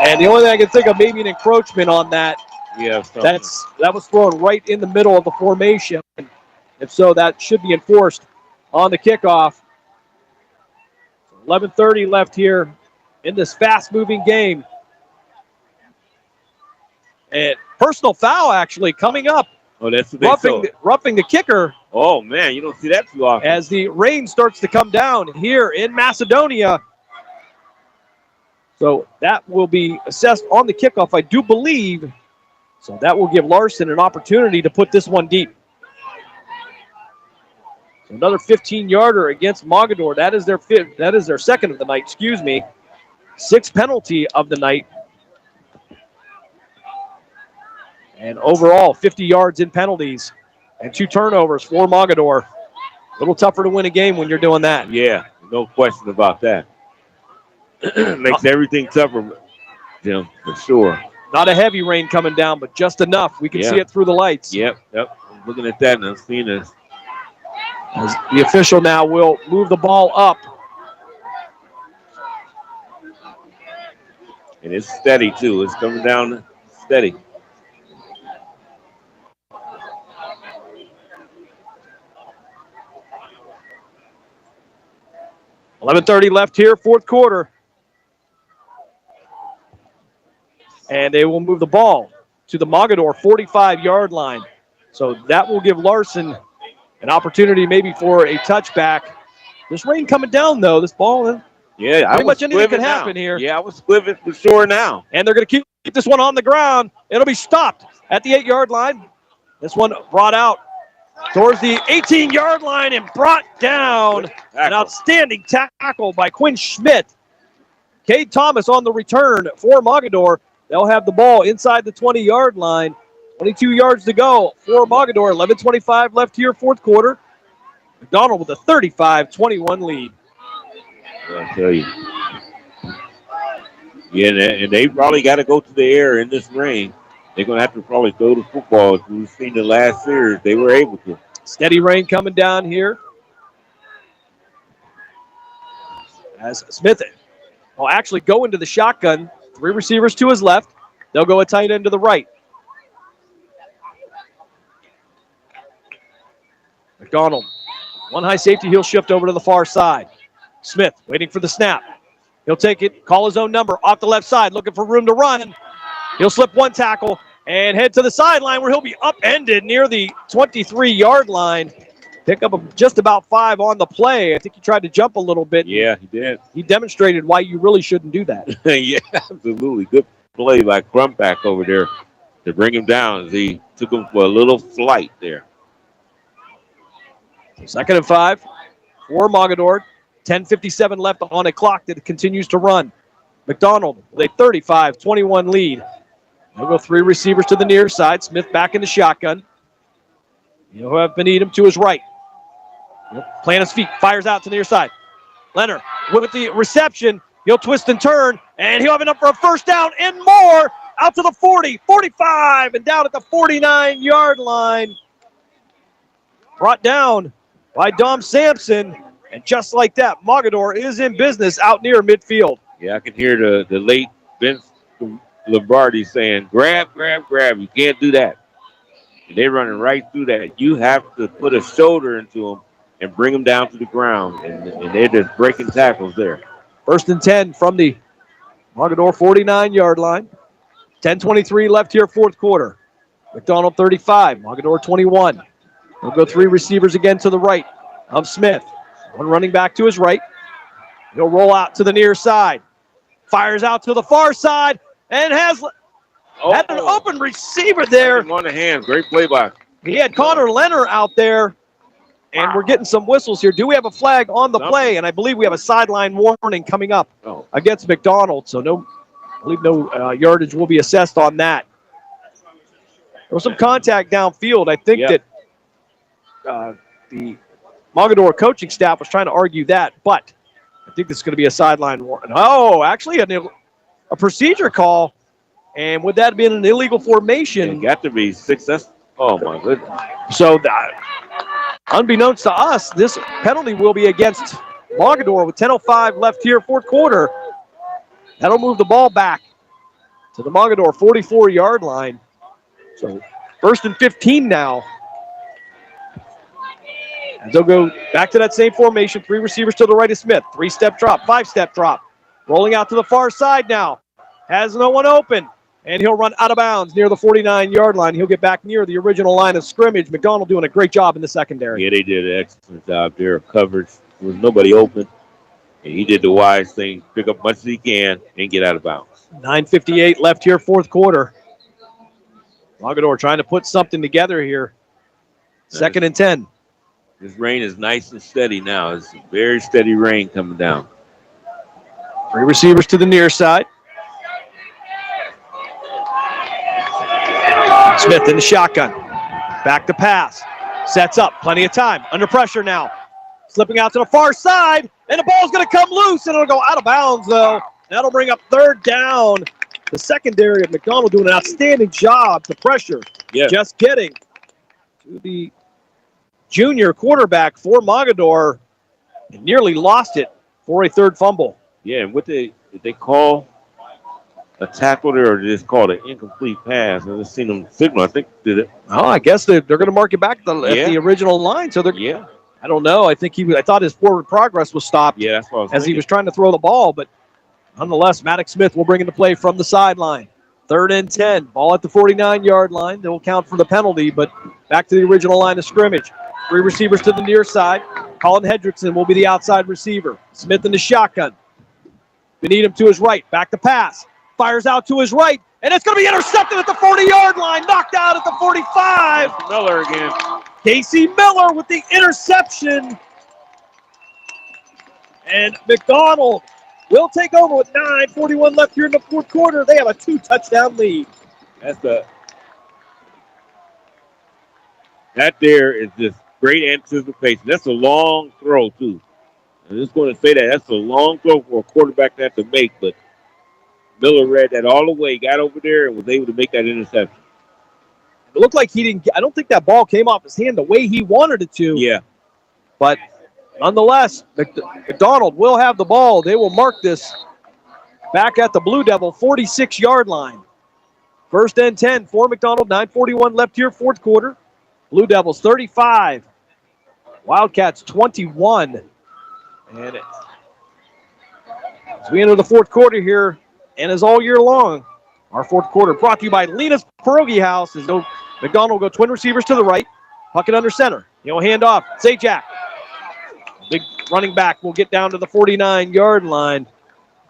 And the only thing I can think of, maybe an encroachment on that. Yeah, that was thrown right in the middle of the formation. If so, that should be enforced on the kickoff. 11:30 left here in this fast-moving game. And personal foul actually coming up. Oh, that's the roughing the kicker. Oh, man, you don't see that too often. As the rain starts to come down here in Macedonia. So that will be assessed on the kickoff, I do believe. So that will give Larson an opportunity to put this one deep. So another 15-yarder against Mogadore. That is their second of the night, Sixth penalty of the night. And overall, 50 yards in penalties and 2 turnovers for Mogadore. A little tougher to win a game when you're doing that. Yeah, no question about that. Makes everything tougher, Jim, for sure. Not a heavy rain coming down, but just enough. We can see it through the lights. Yep. I'm looking at that and I'm seeing this. As the official now will move the ball up. And it's steady, too. It's coming down steady. $11:30 left here, fourth quarter. And they will move the ball to the Mogadore 45-yard line. So that will give Larson an opportunity maybe for a touchback. This rain coming down, though. This ball, pretty much anything could happen here. Yeah, I was slipping for sure now. And they're going to keep this one on the ground. It'll be stopped at the 8-yard line. This one brought out towards the 18-yard line and brought down. An outstanding tackle by Quinn Schmidt. Cade Thomas on the return for Mogadore. They'll have the ball inside the 20-yard line. 22 yards to go for Mogadore. 11:25 left here, fourth quarter. McDonald with a 35-21 lead. I tell you. Yeah, and they probably got to go to the air in this rain. They're going to have to probably throw the football. As we've seen the last series, they were able to. Steady rain coming down here. As Smith will actually go into the shotgun. 3 receivers to his left. They'll go a tight end to the right. McDonald, one high safety, he'll shift over to the far side. Smith waiting for the snap. He'll take it, call his own number off the left side, looking for room to run. He'll slip one tackle and head to the sideline where he'll be upended near the 23-yard line. Pick up just about 5 on the play. I think he tried to jump a little bit. Yeah, he did. He demonstrated why you really shouldn't do that. Yeah, absolutely. Good play by Crumpack over there to bring him down as he took him for a little flight there. 2nd and 5 for Mogadore. 10:57 left on a clock that continues to run. McDonald with a 35-21 lead. They'll go 3 receivers to the near side. Smith back in the shotgun. He'll have Benedum to his right. He'll plant his feet, fires out to the near side. Leonard with the reception. He'll twist and turn, and he'll have enough for a first down and more. Out to the 40, 45, and down at the 49-yard line. Brought down by Dom Sampson. And just like that, Mogadore is in business out near midfield. Yeah, I can hear the late Vince Lombardi saying, grab, grab, grab. You can't do that. And they're running right through that. You have to put a shoulder into them and bring them down to the ground. And they're just breaking tackles there. 1st and 10 from the Mogadore 49-yard line. 10:23 left here, 4th quarter. McDonald 35, Mogadore 21. We'll go 3 receivers again to the right of Smith. One running back to his right. He'll roll out to the near side. Fires out to the far side and had an open receiver there. On the hands. Great play by. He had Connor Leonard out there, and we're getting some whistles here. Do we have a flag on the play? And I believe we have a sideline warning coming up against McDonald. So I believe no yardage will be assessed on that. There was some contact downfield. I think that the Mogadore coaching staff was trying to argue that, but I think this is going to be a sideline warning. Oh, actually a procedure call, and would that have been an illegal formation? It got to be 6. Oh, my goodness. So, unbeknownst to us, this penalty will be against Mogadore with 10:05 left here, 4th quarter. That'll move the ball back to the Mogadore 44-yard line. So, 1st and 15 now. And they'll go back to that same formation. 3 receivers to the right of Smith. 3-step drop, 5-step drop. Rolling out to the far side now. Has no one open. And he'll run out of bounds near the 49-yard line. He'll get back near the original line of scrimmage. McDonald doing a great job in the secondary. Yeah, they did an excellent job there of coverage. There was nobody open. And he did the wise thing, pick up much as he can and get out of bounds. 9:58 left here, 4th quarter. Mogadore trying to put something together here. 2nd and 10. This rain is nice and steady now. It's a very steady rain coming down. 3 receivers to the near side. Smith in the shotgun. Back to pass. Sets up. Plenty of time. Under pressure now. Slipping out to the far side. And the ball's going to come loose. And it'll go out of bounds, though. That'll bring up 3rd down. The secondary of McDonald doing an outstanding job to pressure. Yeah. Just getting to the junior quarterback for Mogadore. And nearly lost it for a 3rd fumble. Yeah, and what did they call a tackle there, or did they just call it an incomplete pass? I've just seen them signal. I think did it. Oh, I guess they're going to mark it back at the original line. So they're I don't know. I thought his forward progress was stopped. Yeah, that's what I was as thinking. he was trying to throw the ball, but nonetheless, Maddox Smith will bring into play from the sideline. 3rd and 10. Ball at the 49-yard line. They will count for the penalty, but back to the original line of scrimmage. 3 receivers to the near side. Colin Hendrickson will be the outside receiver. Smith in the shotgun. Benedum to his right. Back to pass. Fires out to his right. And it's going to be intercepted at the 40-yard line. Knocked out at the 45. Miller again. Casey Miller with the interception. And McDonald will take over with 9:41 left here in the 4th quarter. They have a 2-touchdown lead. That there is just great anticipation. That's a long throw, too. I'm just going to say that's a long throw for a quarterback to have to make, but Miller read that all the way, got over there, and was able to make that interception. It looked like he didn't. I don't think that ball came off his hand the way he wanted it to. Yeah. But nonetheless, McDonald will have the ball. They will mark this back at the Blue Devil 46-yard line. First and 10 for McDonald. 9:41 left here, fourth quarter. Blue Devils 35. Wildcats 21. And as we enter the fourth quarter here, and as all year long, our fourth quarter brought to you by Lena's Pierogi House. As McDonald will go twin receivers to the right. Puckett under center. He'll hand off. Zajac. Big running back will get down to the 49-yard line.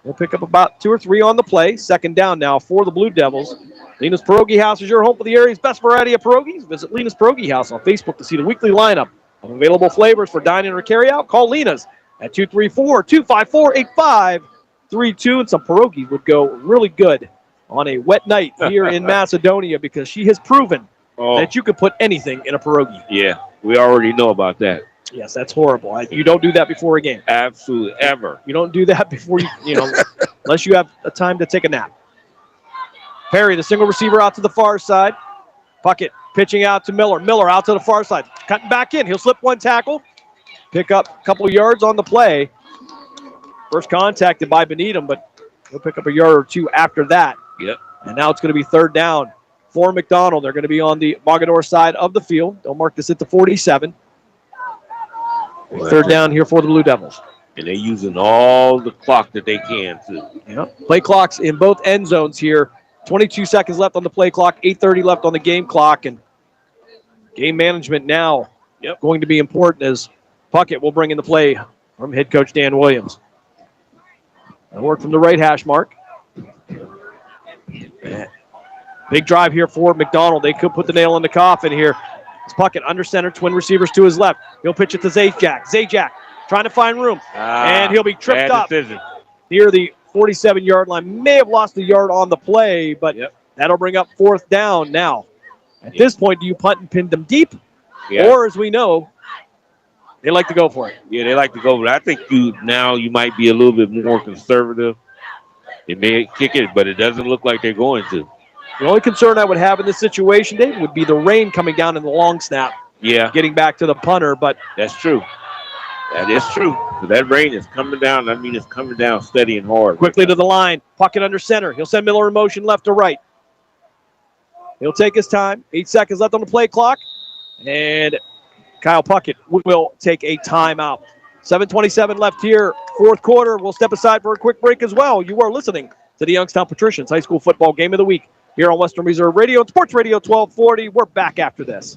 We'll pick up about 2 or 3 on the play. Second down now for the Blue Devils. Lena's Pierogi House is your home for the area's best variety of pierogies. Visit Lena's Pierogi House on Facebook to see the weekly lineup of available flavors for dine-in or carry-out. Call Lena's at 234-254-8532. And some pierogies would go really good on a wet night here in Macedonia because she has proven that you could put anything in a pierogi. Yeah, we already know about that. Yes, that's horrible. You don't do that before a game. Absolutely, ever. You don't do that before unless you have a time to take a nap. Perry, the single receiver out to the far side. Puckett pitching out to Miller. Miller out to the far side. Cutting back in. He'll slip one tackle. Pick up a couple of yards on the play. First contacted by Benedum, but he'll pick up a yard or 2 after that. Yep. And now it's going to be third down for McDonald. They're going to be on the Mogadore side of the field. They'll mark this at the 47. Third down here for the Blue Devils. And they're using all the clock that they can, too. Yep. Play clocks in both end zones here. 22 seconds left on the play clock, 8:30 left on the game clock. And game management now going to be important as Puckett will bring in the play from head coach Dan Williams. And work from the right hash mark. Big drive here for McDonald. They could put the nail in the coffin here. It's Puckett under center, twin receivers to his left. He'll pitch it to Zajac. Zajac trying to find room. And he'll be tripped up near the 47-yard line. May have lost a yard on the play, but that'll bring up fourth down now. At this point, do you punt and pin them deep? Or, as we know, they like to go for it. Yeah, they like to go, but I think you might be a little bit more conservative. They may kick it, but it doesn't look like they're going to. The only concern I would have in this situation, Dave, would be the rain coming down in the long snap. Yeah. Getting back to the punter, but that's true. That is true. So that rain is coming down. I mean, it's coming down steady and hard. Quickly to the line. Puckett under center. He'll send Miller in motion left to right. He'll take his time. 8 seconds left on the play clock. And Kyle Puckett will take a timeout. 7:27 left here. Fourth quarter. We'll step aside for a quick break as well. You are listening to the Youngstown Patricians High School Football Game of the Week here on Western Reserve Radio and Sports Radio 1240. We're back after this.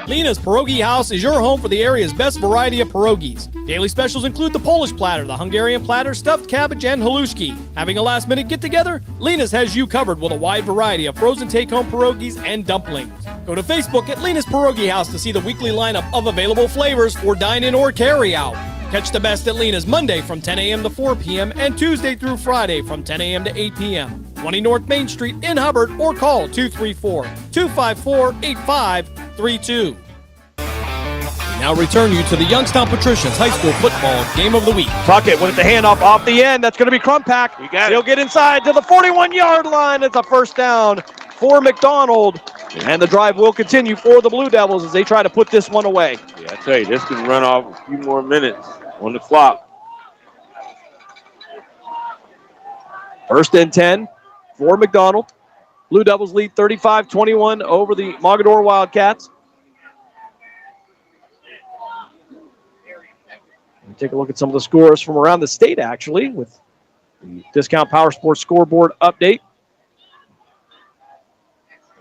Lena's Pierogi House is your home for the area's best variety of pierogies. Daily specials include the Polish platter, the Hungarian platter, stuffed cabbage, and halushki. Having a last-minute get-together? Lena's has you covered with a wide variety of frozen take-home pierogies and dumplings. Go to Facebook at Lena's Pierogi House to see the weekly lineup of available flavors for dine-in or carry-out. Catch the best at Lena's Monday from 10 a.m. to 4 p.m. and Tuesday through Friday from 10 a.m. to 8 p.m. 20 North Main Street in Hubbard or call 234-254-8532. Now return you to the Youngstown Patricians High School Football Game of the Week. Puckett with the handoff off the end. That's going to be Crumpack. He'll get inside to the 41-yard line. It's a first down for McDonald. And the drive will continue for the Blue Devils as they try to put this one away. Yeah, I tell you, this can run off a few more minutes on the clock. First and 10 for McDonald. Blue Devils lead 35-21 over the Mogadore Wildcats. Take a look at some of the scores from around the state, actually, with the Discount Power Sports scoreboard update.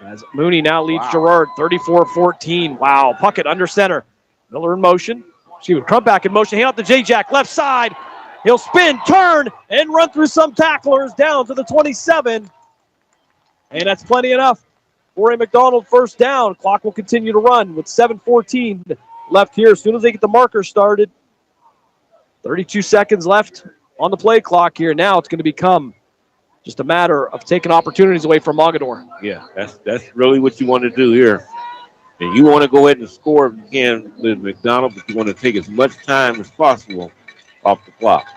As Mooney now leads Girard 34-14. Wow. Puckett under center. Miller in motion. Crumpack in motion. Hand off to Zajac, left side. He'll spin, turn, and run through some tacklers down to the 27. And that's plenty enough for a McDonald first down. Clock will continue to run with 7:14 left here as soon as they get the marker started. 32 seconds left on the play clock here. Now it's going to become just a matter of taking opportunities away from Mogadore. Yeah, that's really what you want to do here. And you want to go ahead and score again with McDonald, but you want to take as much time as possible off the clock.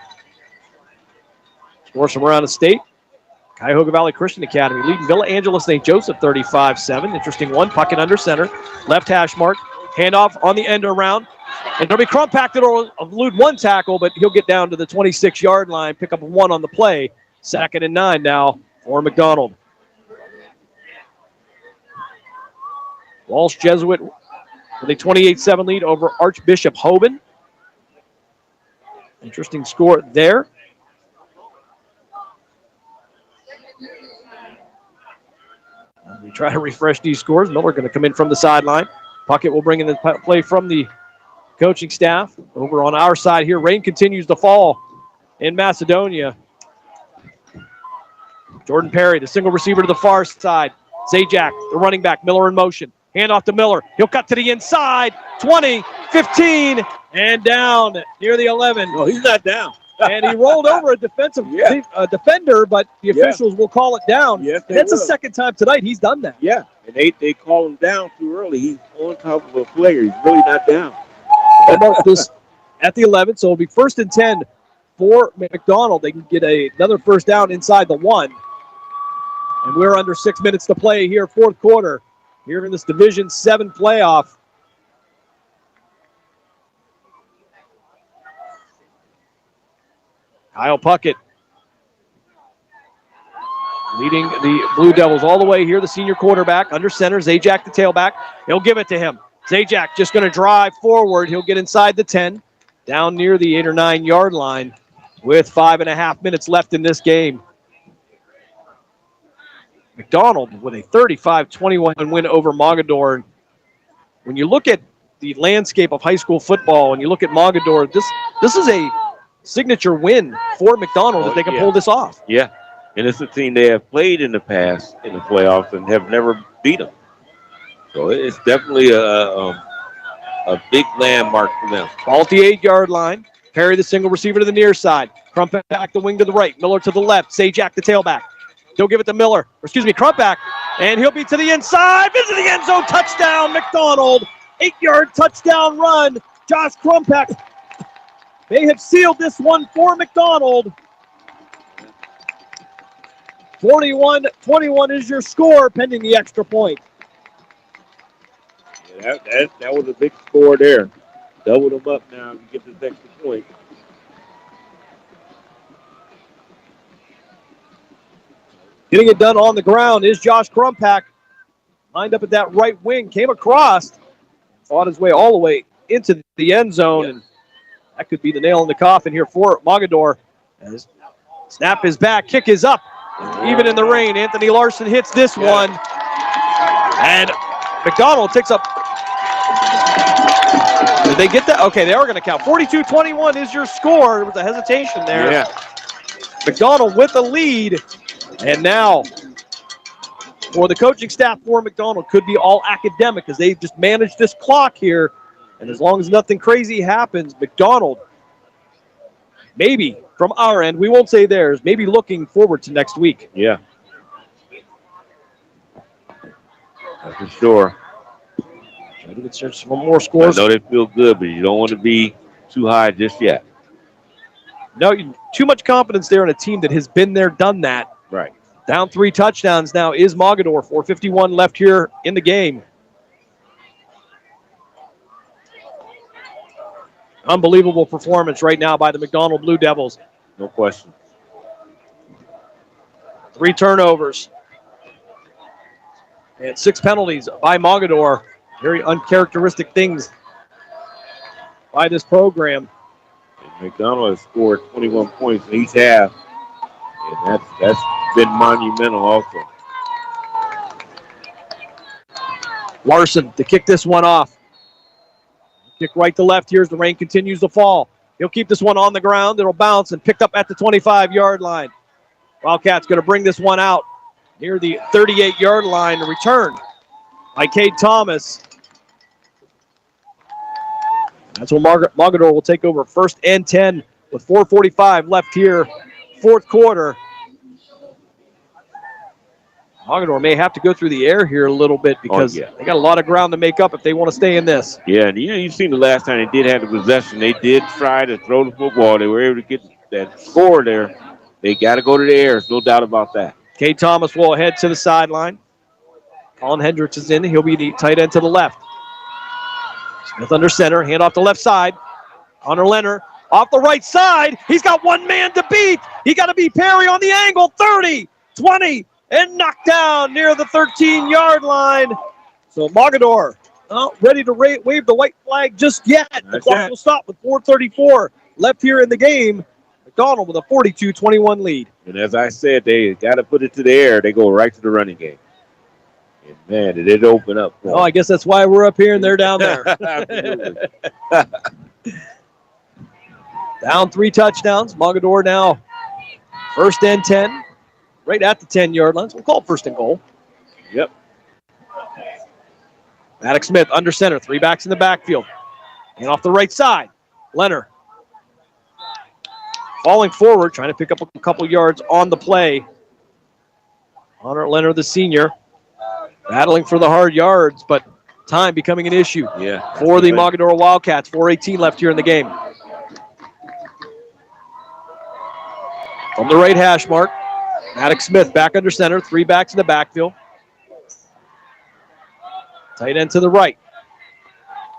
Scores from around the state. Cuyahoga Valley Christian Academy leading Villa Angela St. Joseph 35-7. Interesting one. Puck it under center. Left hash mark. Handoff on the end around. And it'll be Crumpack that'll elude one tackle, but he'll get down to the 26-yard line, pick up 1 on the play. 2nd and 9 now for McDonald. Walsh Jesuit with a 28-7 lead over Archbishop Hoban. Interesting score there. We try to refresh these scores. Miller going to come in from the sideline. Puckett will bring in the play from the coaching staff. Over on our side here, rain continues to fall in Macedonia. Jordan Perry, the single receiver to the far side. Zajac, the running back. Miller in motion. Hand off to Miller. He'll cut to the inside. 20, 15, and down near the 11. Oh, he's not down. And he rolled over a defender, but the officials will call it down. Yes, that's the second time tonight he's done that. Yeah, and they call him down too early. He's on top of a player. He's really not down. They'll mark this at the 11, so it'll be 1st and 10 for McDonald. They can get another first down inside the 1. And we're under 6 minutes to play here, 4th quarter, here in this Division 7 playoff. Kyle Puckett leading the Blue Devils all the way here, the senior quarterback, under center, Zajac the tailback. He'll give it to him. Zajac just going to drive forward. He'll get inside the 10, down near the 8 or 9 yard line with 5.5 minutes left in this game. McDonald with a 35-21 win over Mogadore. When you look at the landscape of high school football and you look at Mogadore, this is a signature win for McDonald if they can pull this off. Yeah, and it's a team they have played in the past in the playoffs and have never beat them. So it's definitely a big landmark for them. Ball at the 8-yard line. Perry the single receiver to the near side. Crumpack back the wing to the right. Miller to the left. Zajac the tailback. He'll give it to Miller. Crumpack. And he'll be to the inside. Visit the end zone. Touchdown, McDonald. 8-yard touchdown run. Josh Crumpack. They have sealed this one for McDonald. 41-21 is your score, pending the extra point. Yeah, that was a big score there. Double them up now and get this extra point. Getting it done on the ground is Josh Crumpack. Lined up at that right wing, came across, fought his way all the way into the end zone, and that could be the nail in the coffin here for Mogadore. As snap is back, kick is up, even in the rain. Anthony Larson hits this one, and McDonald takes up. Did they get that? Okay, they are going to count. 42-21 is your score. There was a hesitation there. Yeah. McDonald with the lead. And now, for the coaching staff for McDonald, could be all academic as they just managed this clock here. And as long as nothing crazy happens, McDonald, maybe from our end, we won't say theirs, maybe looking forward to next week. Yeah. That's for sure. Try to get some more scores. I know they feel good, but you don't want to be too high just yet. No, too much confidence there in a team that has been there, done that. Right. Down 3 touchdowns now is Mogadore. 4:51 left here in the game. Unbelievable performance right now by the McDonald Blue Devils. No question. 3 turnovers. And 6 penalties by Mogadore. Very uncharacteristic things by this program. And McDonald has scored 21 points in each half. And that's been monumental also. Larson to kick this one off. Kick right to left here as the rain continues to fall. He'll keep this one on the ground. It'll bounce and picked up at the 25-yard line. Wildcats going to bring this one out near the 38-yard line. Return by Cade Thomas. That's when Mogadore will take over 1st and 10 with 4:45 left here, 4th quarter. Mogadore may have to go through the air here a little bit because they got a lot of ground to make up if they want to stay in this. Yeah, and you've seen the last time they did have the possession. They did try to throw the football. They were able to get that score there. They got to go to the air. There's no doubt about that. K. Thomas will head to the sideline. Colin Hendricks is in. He'll be the tight end to the left. Smith under center. Hand off the left side. Connor Leonard off the right side. He's got one man to beat. He got to beat Perry on the angle. 30, 20, and knocked down near the 13-yard line. So Mogadore not ready to wave the white flag just yet. The clock will stop with 4:34 left here in the game. McDonald with a 42-21 lead. And as I said, they got to put it to the air. They go right to the running game. And, man, did it open up. Oh, I guess that's why we're up here and they're down there. Absolutely. Down 3 touchdowns. Mogadore now 1st and 10. Right at the 10-yard line. So we'll call it 1st and goal. Yep. Maddox Smith under center. 3 backs in the backfield. And off the right side. Leonard. Falling forward, trying to pick up a couple yards on the play. Connor Leonard, the senior, battling for the hard yards, but time becoming an issue for the Mogadore Wildcats. 4:18 left here in the game. From the right hash mark, Maddox Smith back under center, 3 backs in the backfield. Tight end to the right.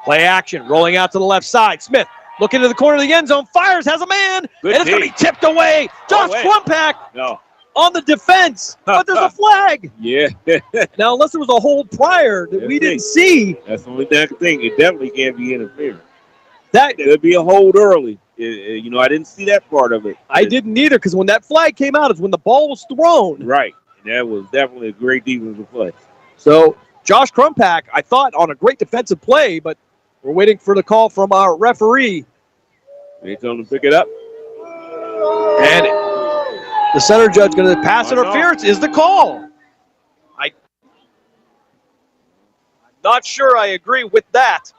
Play action, rolling out to the left side. Smith looking to the corner of the end zone, fires, has a man, and it's going to be tipped away. Josh Klumpak on the defense, but there's a flag. Yeah. Now, unless there was a hold prior that we didn't see. That's the only thing. It definitely can't be interference. That could be a hold early. I didn't see that part of it. I didn't either, because when that flag came out is when the ball was thrown. Right. That was definitely a great defensive play. So, Josh Klumpak, I thought, on a great defensive play, but we're waiting for the call from our referee. They told him to pick it up. And the center judge going to pass interference is the call. I'm not sure I agree with that.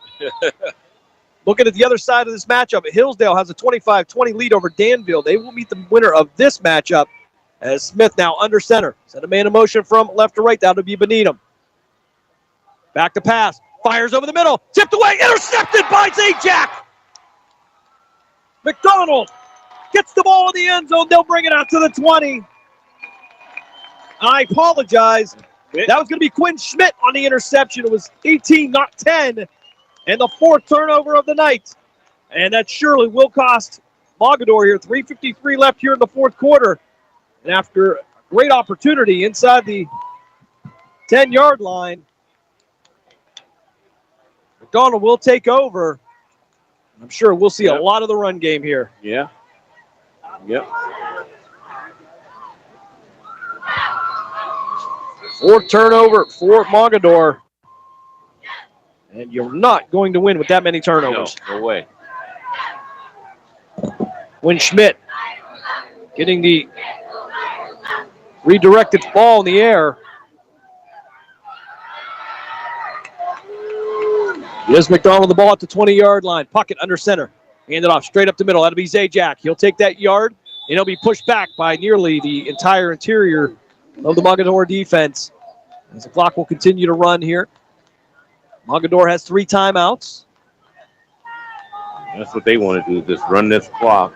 Looking at the other side of this matchup, Hillsdale has a 25-20 lead over Danville. They will meet the winner of this matchup as Smith now under center. Send a man in motion from left to right. That'll be Benedum. Back to pass. Fires over the middle. Tipped away. Intercepted by Zajac. McDonald gets the ball in the end zone. They'll bring it out to the 20. I apologize. That was going to be Quinn Schmidt on the interception. It was 18, not 10. And the 4th turnover of the night. And that surely will cost Mogadore here. 3:53 left here in the 4th quarter. And after a great opportunity inside the 10-yard line, McDonald will take over. I'm sure we'll see a lot of the run game here. Yeah. Yep. 4th turnover for Mogadore. And you're not going to win with that many turnovers. No way. When Schmidt getting the redirected ball in the air. Gives McDonald the ball at the 20-yard line. Puckett under center. Hand it off straight up the middle. That'll be Zajac. He'll take that yard, and he'll be pushed back by nearly the entire interior of the Mogadore defense. As the clock will continue to run here. Mogadore has 3 timeouts. That's what they want to do, just run this clock.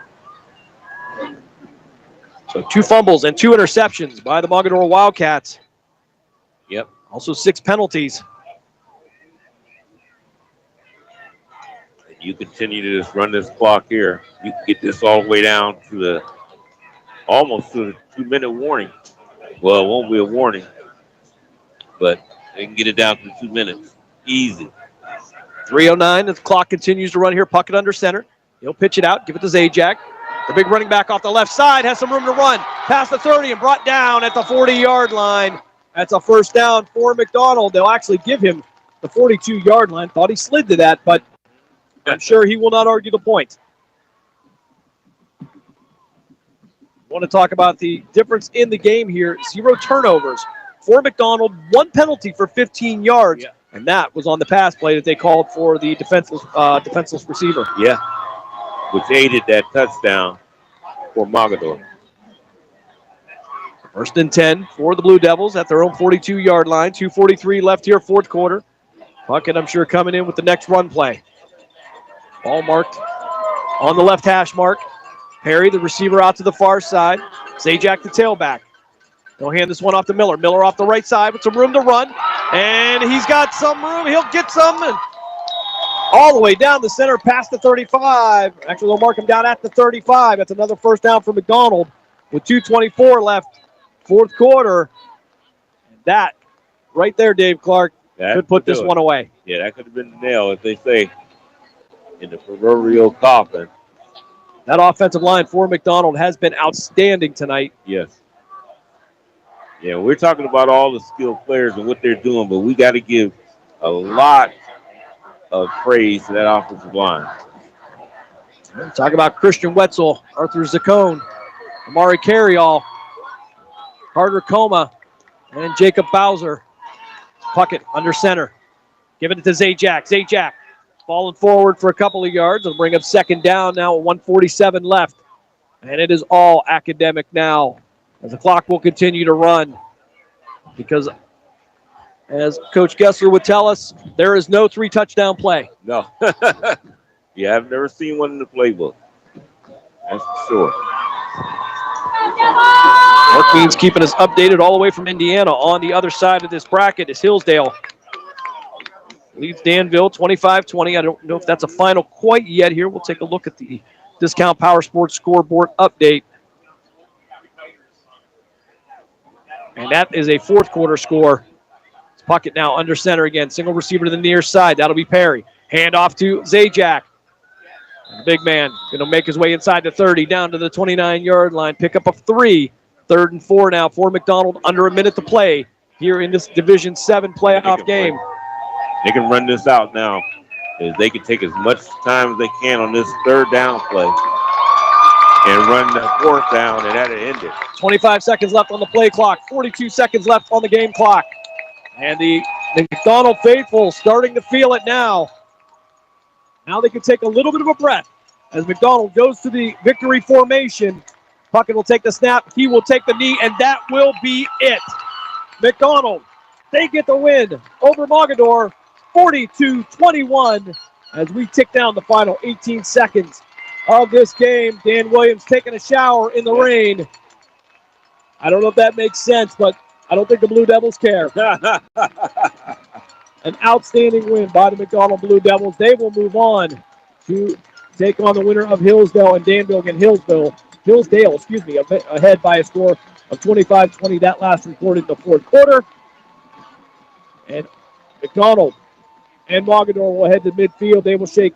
So 2 fumbles and 2 interceptions by the Mogadore Wildcats. Yep. Also 6 penalties. You continue to just run this clock here. You can get this all the way down to almost to the 2-minute warning. Well, it won't be a warning, but they can get it down to 2 minutes. Easy. 3:09. The clock continues to run here. Puckett under center. He'll pitch it out. Give it to Zajac. The big running back off the left side has some room to run. Past the 30 and brought down at the 40-yard line. That's a 1st down for McDonald. They'll actually give him the 42-yard line. Thought he slid to that, but I'm sure he will not argue the point. I want to talk about the difference in the game here. 0 turnovers for McDonald, 1 penalty for 15 yards. And that was on the pass play that they called for the defenseless receiver. Yeah, which aided that touchdown for Mogadore. 1st and 10 for the Blue Devils at their own 42-yard line. 2:43 left here, fourth quarter. Puckett, I'm sure, coming in with the next run play. Ball marked on the left hash mark. Perry, the receiver, out to the far side. Zajac, the tailback. They'll hand this one off to Miller. Miller off the right side with some room to run. And he's got some room. He'll get some. And all the way down the center past the 35. Actually, they'll mark him down at the 35. That's another first down for McDonald with 2:24 left. Fourth quarter. That right there, Dave Clark, could put this one away. Yeah, that could have been the nail, as they say, in the proverbial coffin. That offensive line for McDonald has been outstanding tonight. Yes. Yeah, we're talking about all the skilled players and what they're doing, but we got to give a lot of praise to that offensive line. Talk about Christian Wetzel, Arthur Zaccone, Amari Carryall, Carter Coma, and Jacob Bowser. Puckett under center. Giving it to Zajac. Zajac falling forward for a couple of yards. It'll bring up second down now with 1:47 left. And it is all academic now as the clock will continue to run. Because as Coach Gessler would tell us, there is no 3-touchdown play. No. Yeah, I've never seen one in the playbook. That's for sure. Mark Means keeping us updated all the way from Indiana. On the other side of this bracket is Hillsdale. Leads Danville 25-20. I don't know if that's a final quite yet here. We'll take a look at the Discount Power Sports scoreboard update. And that is a fourth quarter score. It's Puckett now under center again. Single receiver to the near side. That'll be Perry. Hand off to Zajac. The big man going to make his way inside the 30, down to the 29-yard line. Pick up of 3. 3rd and 4 now for McDonald. Under a minute to play here in this Division 7 playoff game. They can run this out now. They can take as much time as they can on this third down play and run the fourth down, and that'll end it. 25 seconds left on the play clock. 42 seconds left on the game clock. And the McDonald faithful starting to feel it now. Now they can take a little bit of a breath as McDonald goes to the victory formation. Puckett will take the snap. He will take the knee, and that will be it. McDonald, they get the win over Mogadore, 42-21, as we tick down the final 18 seconds of this game. Dan Williams taking a shower in the rain. I don't know if that makes sense, but I don't think the Blue Devils care. An outstanding win by the McDonald Blue Devils. They will move on to take on the winner of Hillsdale and Danville against Hillsdale, ahead by a score of 25-20. That last recorded in the fourth quarter. And McDonald and Mogadore will head to midfield. They will shake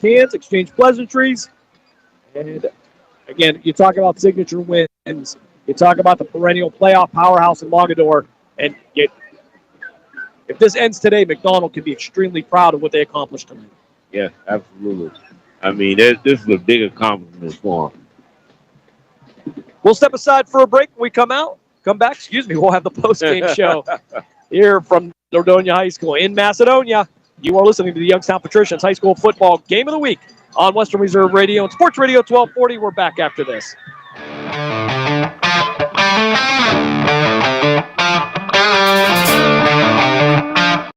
hands, exchange pleasantries. And again, you talk about signature wins. You talk about the perennial playoff powerhouse in Mogadore. And if this ends today, McDonald can be extremely proud of what they accomplished tonight. Yeah, absolutely. I mean, this is a big accomplishment for them. We'll step aside for a break. When we come back, we'll have the post-game show here from Nordonia High School in Macedonia. You are listening to the Youngstown Patricians High School Football Game of the Week on Western Reserve Radio and Sports Radio 1240. We're back after this.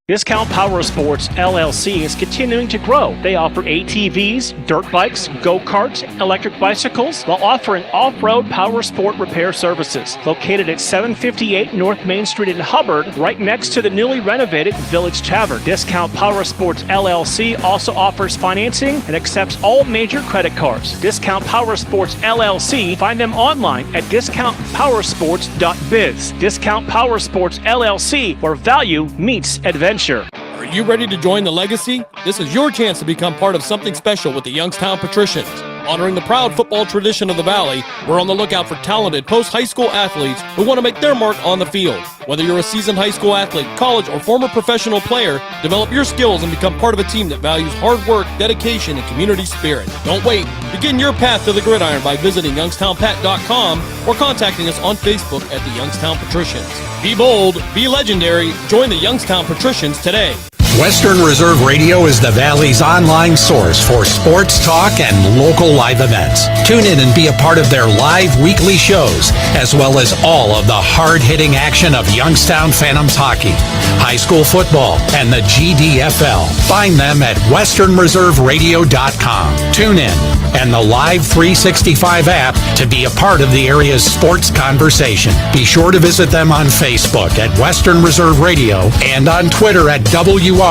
Discount Power Sports LLC is continuing to grow. They offer ATVs, dirt bikes, go-karts, electric bicycles, while offering off-road power sport repair services. Located at 758 North Main Street in Hubbard, right next to the newly renovated Village Tavern. Discount Power Sports LLC also offers financing and accepts all major credit cards. Discount Power Sports LLC, find them online at discountpowersports.biz. Discount Power Sports LLC, where value meets adventure. Are you ready to join the legacy? This is your chance to become part of something special with the Youngstown Patricians. Honoring the proud football tradition of the Valley, we're on the lookout for talented post-high school athletes who want to make their mark on the field. Whether you're a seasoned high school athlete, college, or former professional player, develop your skills and become part of a team that values hard work, dedication, and community spirit. Don't wait. Begin your path to the gridiron by visiting youngstownpat.com or contacting us on Facebook at the Youngstown Patricians. Be bold, be legendary, join the Youngstown Patricians today. Western Reserve Radio is the Valley's online source for sports talk and local live events. Tune in and be a part of their live weekly shows, as well as all of the hard-hitting action of Youngstown Phantoms hockey, high school football, and the GDFL. Find them at westernreserveradio.com. Tune in and the Live 365 app to be a part of the area's sports conversation. Be sure to visit them on Facebook at Western Reserve Radio and on Twitter at WR_radio.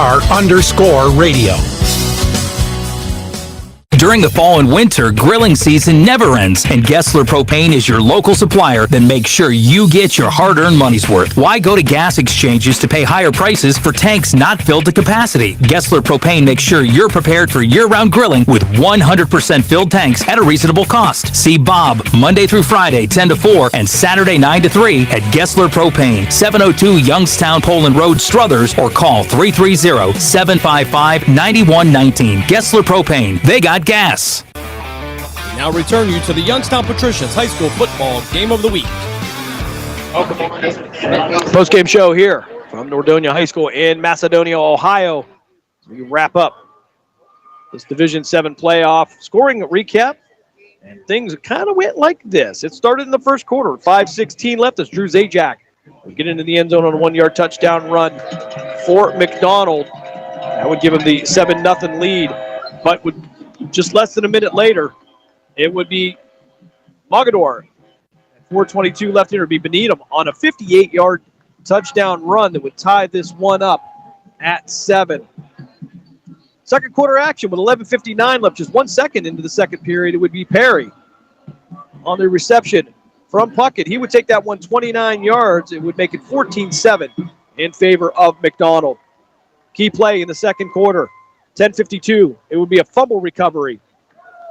During the fall and winter, grilling season never ends, and Gessler Propane is your local supplier that makes sure you get your hard-earned money's worth. Why go to gas exchanges to pay higher prices for tanks not filled to capacity? Gessler Propane makes sure you're prepared for year-round grilling with 100% filled tanks at a reasonable cost. See Bob Monday through Friday, 10 to 4, and Saturday, 9 to 3 at Gessler Propane, 702 Youngstown Poland Road, Struthers, or call 330-755-9119. Gessler Propane. They got gas. We now return you to the Youngstown Patricians High School Football Game of the Week. Post-game show here from Nordonia High School in Macedonia, Ohio. We wrap up this Division 7 playoff scoring recap, and things kind of went like this. It started in the first quarter, 5:16 left as Drew Zajac would get into the end zone on a 1-yard touchdown run for McDonald. That would give him the 7-0 lead, but would just less than a minute later, it would be Mogadore. 4:22 left here, it would be Benedum on a 58-yard touchdown run that would tie this one up at 7. Second quarter action with 11:59 left, just 1 second into the second period. It would be Perry on the reception from Puckett. He would take that one 29 yards. It would make it 14-7 in favor of McDonald. Key play in the second quarter. 10:52, it would be a fumble recovery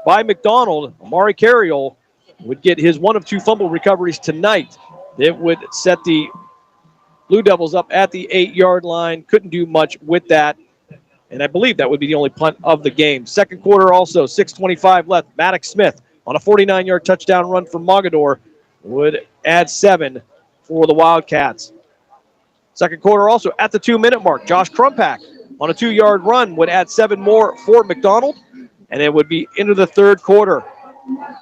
by McDonald. Amari Carriol would get his one of two fumble recoveries tonight. It would set the Blue Devils up at the 8-yard line. Couldn't do much with that, and I believe that would be the only punt of the game. Second quarter also, 6:25 left. Maddox Smith on a 49-yard touchdown run for Mogadore would add 7 for the Wildcats. Second quarter also at the 2-minute mark. Josh Crumpack on a 2-yard run would add 7 more for McDonald, and it would be into the third quarter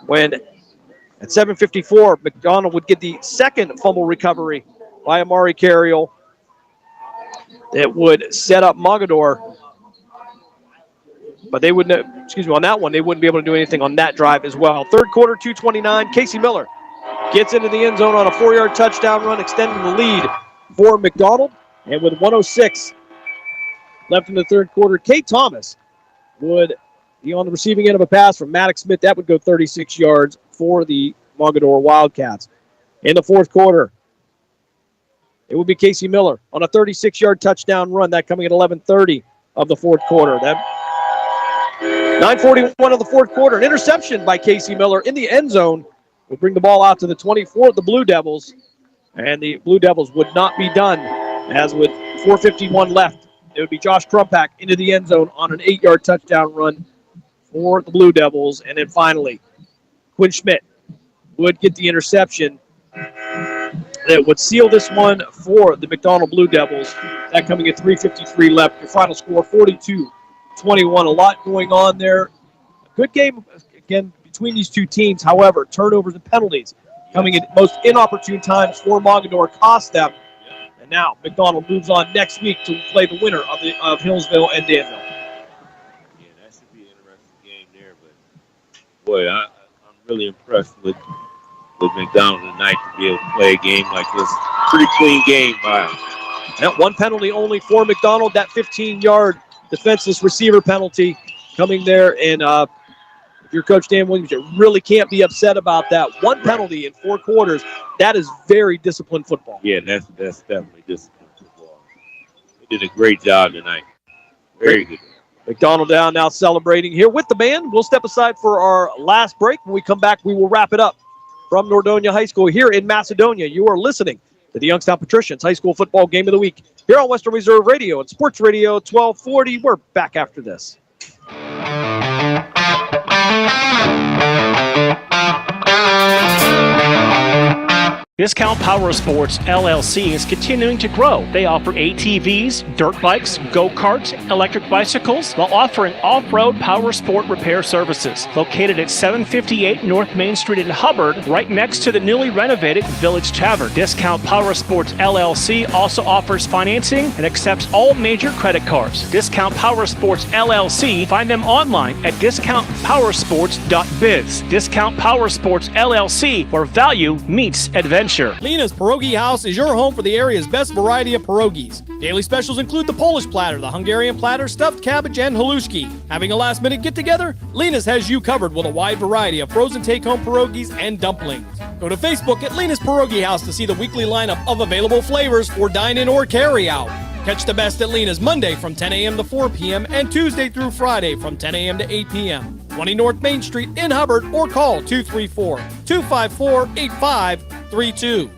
when at 7:54 McDonald would get the second fumble recovery by Amari Carriol. That would set up Mogadore, but they wouldn't, on that one, they wouldn't be able to do anything on that drive as well. Third quarter, 2:29, Casey Miller gets into the end zone on a 4-yard touchdown run, extending the lead for McDonald, and with 1:06 left in the third quarter, Kate Thomas would be on the receiving end of a pass from Maddox Smith. That would go 36 yards for the Mogadore Wildcats. In the fourth quarter, it would be Casey Miller on a 36-yard touchdown run. That coming at 11:30 of the fourth quarter. That 9:41 of the fourth quarter. An interception by Casey Miller in the end zone would bring the ball out to the 24 of the Blue Devils. And the Blue Devils would not be done, as with 4:51 left, it would be Josh Crumpack into the end zone on an 8-yard touchdown run for the Blue Devils. And then finally, Quinn Schmidt would get the interception that would seal this one for the McDonald Blue Devils. That coming at 3:53 left. Your final score, 42-21. A lot going on there. A good game, again, between these two teams. However, turnovers and penalties coming at most inopportune times for Mogadore cost them. And now McDonald moves on next week to play the winner of Hillsville and Danville. Yeah, that should be an interesting game there. But boy, I'm really impressed with McDonald tonight to be able to play a game like this. Pretty clean game by him. That one penalty only for McDonald. That 15-yard defenseless receiver penalty coming there, and if you're Coach Dan Williams, you really can't be upset about that. One penalty in 4 quarters, that is very disciplined football. Yeah, that's definitely disciplined football. They did a great job tonight. Very good. McDonald down now celebrating here with the band. We'll step aside for our last break. When we come back, we will wrap it up from Nordonia High School here in Macedonia. You are listening to the Youngstown Patricians High School Football Game of the Week here on Western Reserve Radio and Sports Radio 1240. We're back after this. Discount Power Sports LLC is continuing to grow. They offer ATVs, dirt bikes, go-karts, electric bicycles, while offering off-road power sport repair services. Located at 758 North Main Street in Hubbard, right next to the newly renovated Village Tavern. Discount Power Sports LLC also offers financing and accepts all major credit cards. Discount Power Sports LLC, find them online at discountpowersports.biz. Discount Power Sports LLC, where value meets adventure. Lena's Pierogi House is your home for the area's best variety of pierogies. Daily specials include the Polish platter, the Hungarian platter, stuffed cabbage, and halushki. Having a last-minute get-together? Lena's has you covered with a wide variety of frozen take-home pierogies and dumplings. Go to Facebook at Lena's Pierogi House to see the weekly lineup of available flavors for dine-in or carry-out. Catch the best at Lena's Monday from 10 a.m. to 4 p.m. and Tuesday through Friday from 10 a.m. to 8 p.m. 20 North Main Street in Hubbard or call 234-254-8532.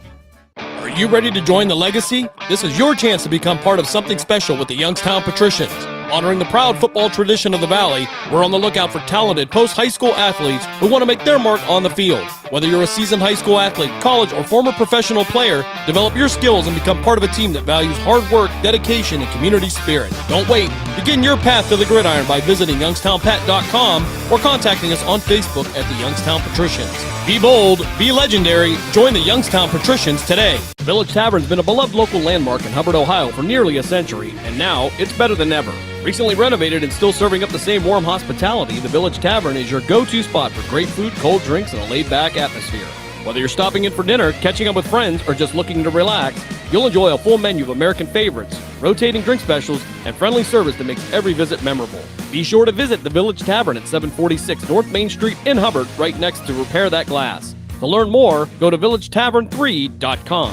Are you ready to join the legacy? This is your chance to become part of something special with the Youngstown Patricians. Honoring the proud football tradition of the Valley, we're on the lookout for talented post-high school athletes who want to make their mark on the field. Whether you're a seasoned high school athlete, college, or former professional player, develop your skills and become part of a team that values hard work, dedication, and community spirit. Don't wait. Begin your path to the gridiron by visiting youngstownpat.com or contacting us on Facebook at the Youngstown Patricians. Be bold, be legendary, join the Youngstown Patricians today. Village Tavern's been a beloved local landmark in Hubbard, Ohio for nearly a century, and now it's better than ever. Recently renovated and still serving up the same warm hospitality, the Village Tavern is your go-to spot for great food, cold drinks, and a laid-back atmosphere. Whether you're stopping in for dinner, catching up with friends, or just looking to relax, you'll enjoy a full menu of American favorites, rotating drink specials, and friendly service that makes every visit memorable. Be sure to visit the Village Tavern at 746 North Main Street in Hubbard, right next to Repair That Glass. To learn more, go to villagetavern3.com.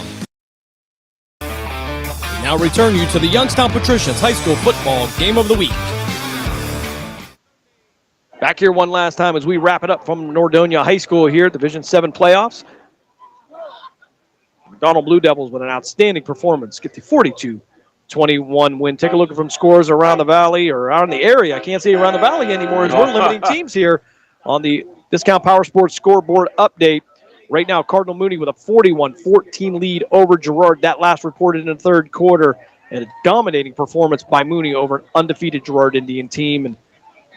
We now return you to the Youngstown Patricians High School Football Game of the Week. Back here one last time as we wrap it up from Nordonia High School here, Division 7 playoffs. McDonald Blue Devils with an outstanding performance, get the 42-21 win. Take a look at from scores around the valley or around the area. I can't say around the valley anymore as we're limiting teams here on the Discount Power Sports scoreboard update. Right now, Cardinal Mooney with a 41-14 lead over Girard. That last reported in the third quarter. And a dominating performance by Mooney over an undefeated Girard Indian team. And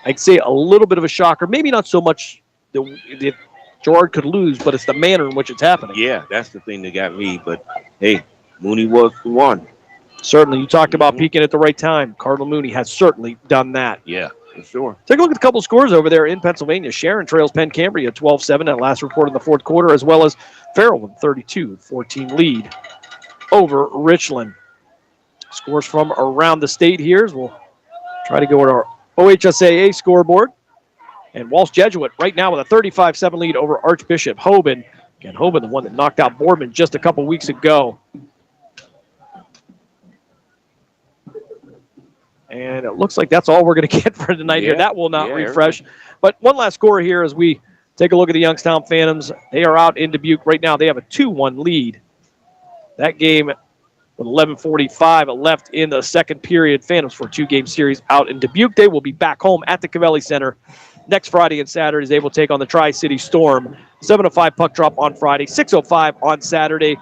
I'd say a little bit of a shocker. Maybe not so much that Girard could lose, but it's the manner in which it's happening. Yeah, that's the thing that got me. But, hey, Mooney was the one. Certainly. You talked about peaking at the right time. Cardinal Mooney has certainly done that. Yeah, for sure. Take a look at a couple of scores over there in Pennsylvania. Sharon trails Penn Cambria 12-7 at last report in the fourth quarter, as well as Farrell with 32-14 lead over Richland. Scores from around the state here as we'll try to go with our OHSAA scoreboard. And Walsh Jesuit right now with a 35-7 lead over Archbishop Hoban. Again, Hoban, the one that knocked out Boardman just a couple weeks ago. And it looks like that's all we're going to get for tonight here. That will not refresh. But one last score here as we take a look at the Youngstown Phantoms. They are out in Dubuque right now. They have a 2-1 lead. That game with 11:45 left in the second period. Phantoms for a two-game series out in Dubuque. They will be back home at the Cavelli Center next Friday and Saturday as they will take on the Tri-City Storm. 7:05 puck drop on Friday, 6:05 on Saturday.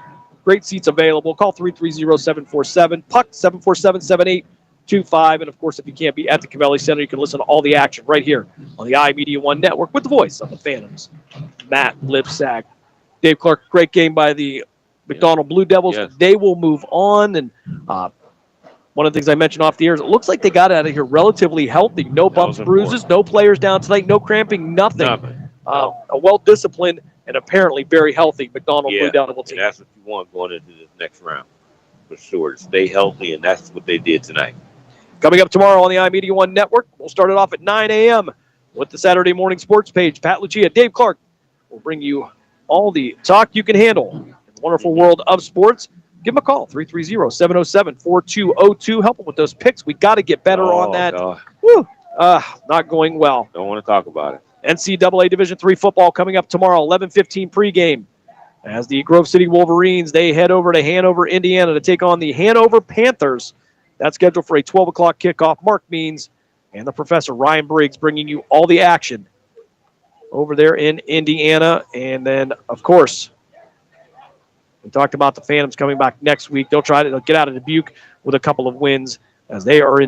Great seats available. Call 330-747-PUCK, 747-7825. And, of course, if you can't be at the Cavelli Center, you can listen to all the action right here on the iMedia One Network with the voice of the Phantoms, Matt Lipsack. Dave Clark, great game by the McDonald Blue Devils. Yes. They will move on. And one of the things I mentioned off the air is it looks like they got out of here relatively healthy. No bumps, bruises, no players down tonight, no cramping, nothing. A well-disciplined and apparently very healthy McDonald Blue Devil team. And that's what you want going into this next round, for sure. Stay healthy, and that's what they did tonight. Coming up tomorrow on the iMedia One Network, we'll start it off at 9 a.m. with the Saturday morning sports page. Pat Lucia, Dave Clark will bring you all the talk you can handle in the wonderful world of sports. Give them a call, 330-707-4202. Help them with those picks. We got to get better on that. not going well. Don't want to talk about it. NCAA Division III football coming up tomorrow, 11:15 pregame. As the Grove City Wolverines, they head over to Hanover, Indiana to take on the Hanover Panthers. That's scheduled for a 12 o'clock kickoff. Mark Means and the professor, Ryan Briggs, bringing you all the action over there in Indiana. And then, of course, we talked about the Phantoms coming back next week. They'll get out of Dubuque with a couple of wins as they are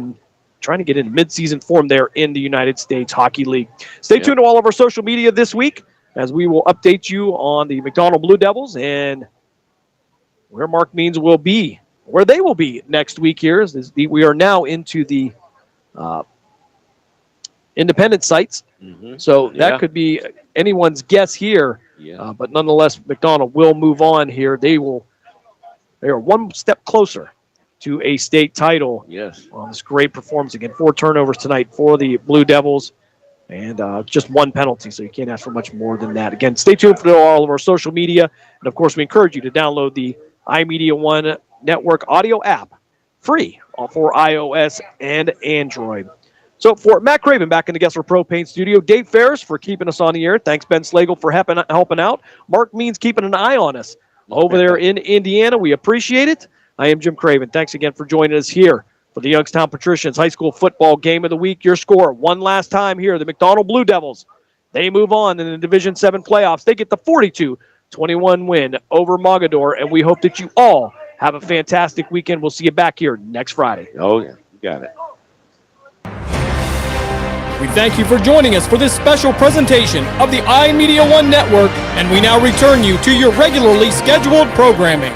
trying to get in midseason form there in the United States Hockey League. Stay tuned to all of our social media this week as we will update you on the McDonald Blue Devils and where Mark Means will be, where they will be next week here. We are now into the independent sites. Mm-hmm. So that could be anyone's guess here. Yeah. But nonetheless, McDonald will move on here. They are one step closer to a state title. Yes. On this great performance. Again, 4 turnovers tonight for the Blue Devils and just 1 penalty, so you can't ask for much more than that. Again, stay tuned for all of our social media. And, of course, we encourage you to download the iMedia One Network audio app free for iOS and Android. So for Matt Craven back in the Gessler Propane Studio, Dave Ferris for keeping us on the air. Thanks, Ben Slagle, for helping out. Mark Means keeping an eye on us over there in Indiana. We appreciate it. I am Jim Craven. Thanks again for joining us here for the Youngstown Patricians High School Football Game of the Week. Your score one last time here, the McDonald Blue Devils. They move on in the Division 7 playoffs. They get the 42-21 win over Mogadore, and we hope that you all have a fantastic weekend. We'll see you back here next Friday. Oh, yeah. You got it. We thank you for joining us for this special presentation of the iMedia One Network, and we now return you to your regularly scheduled programming.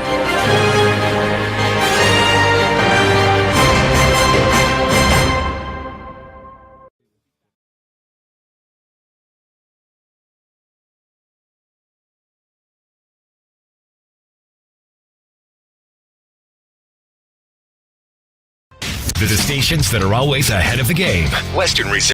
The stations that are always ahead of the game. Western Reserve.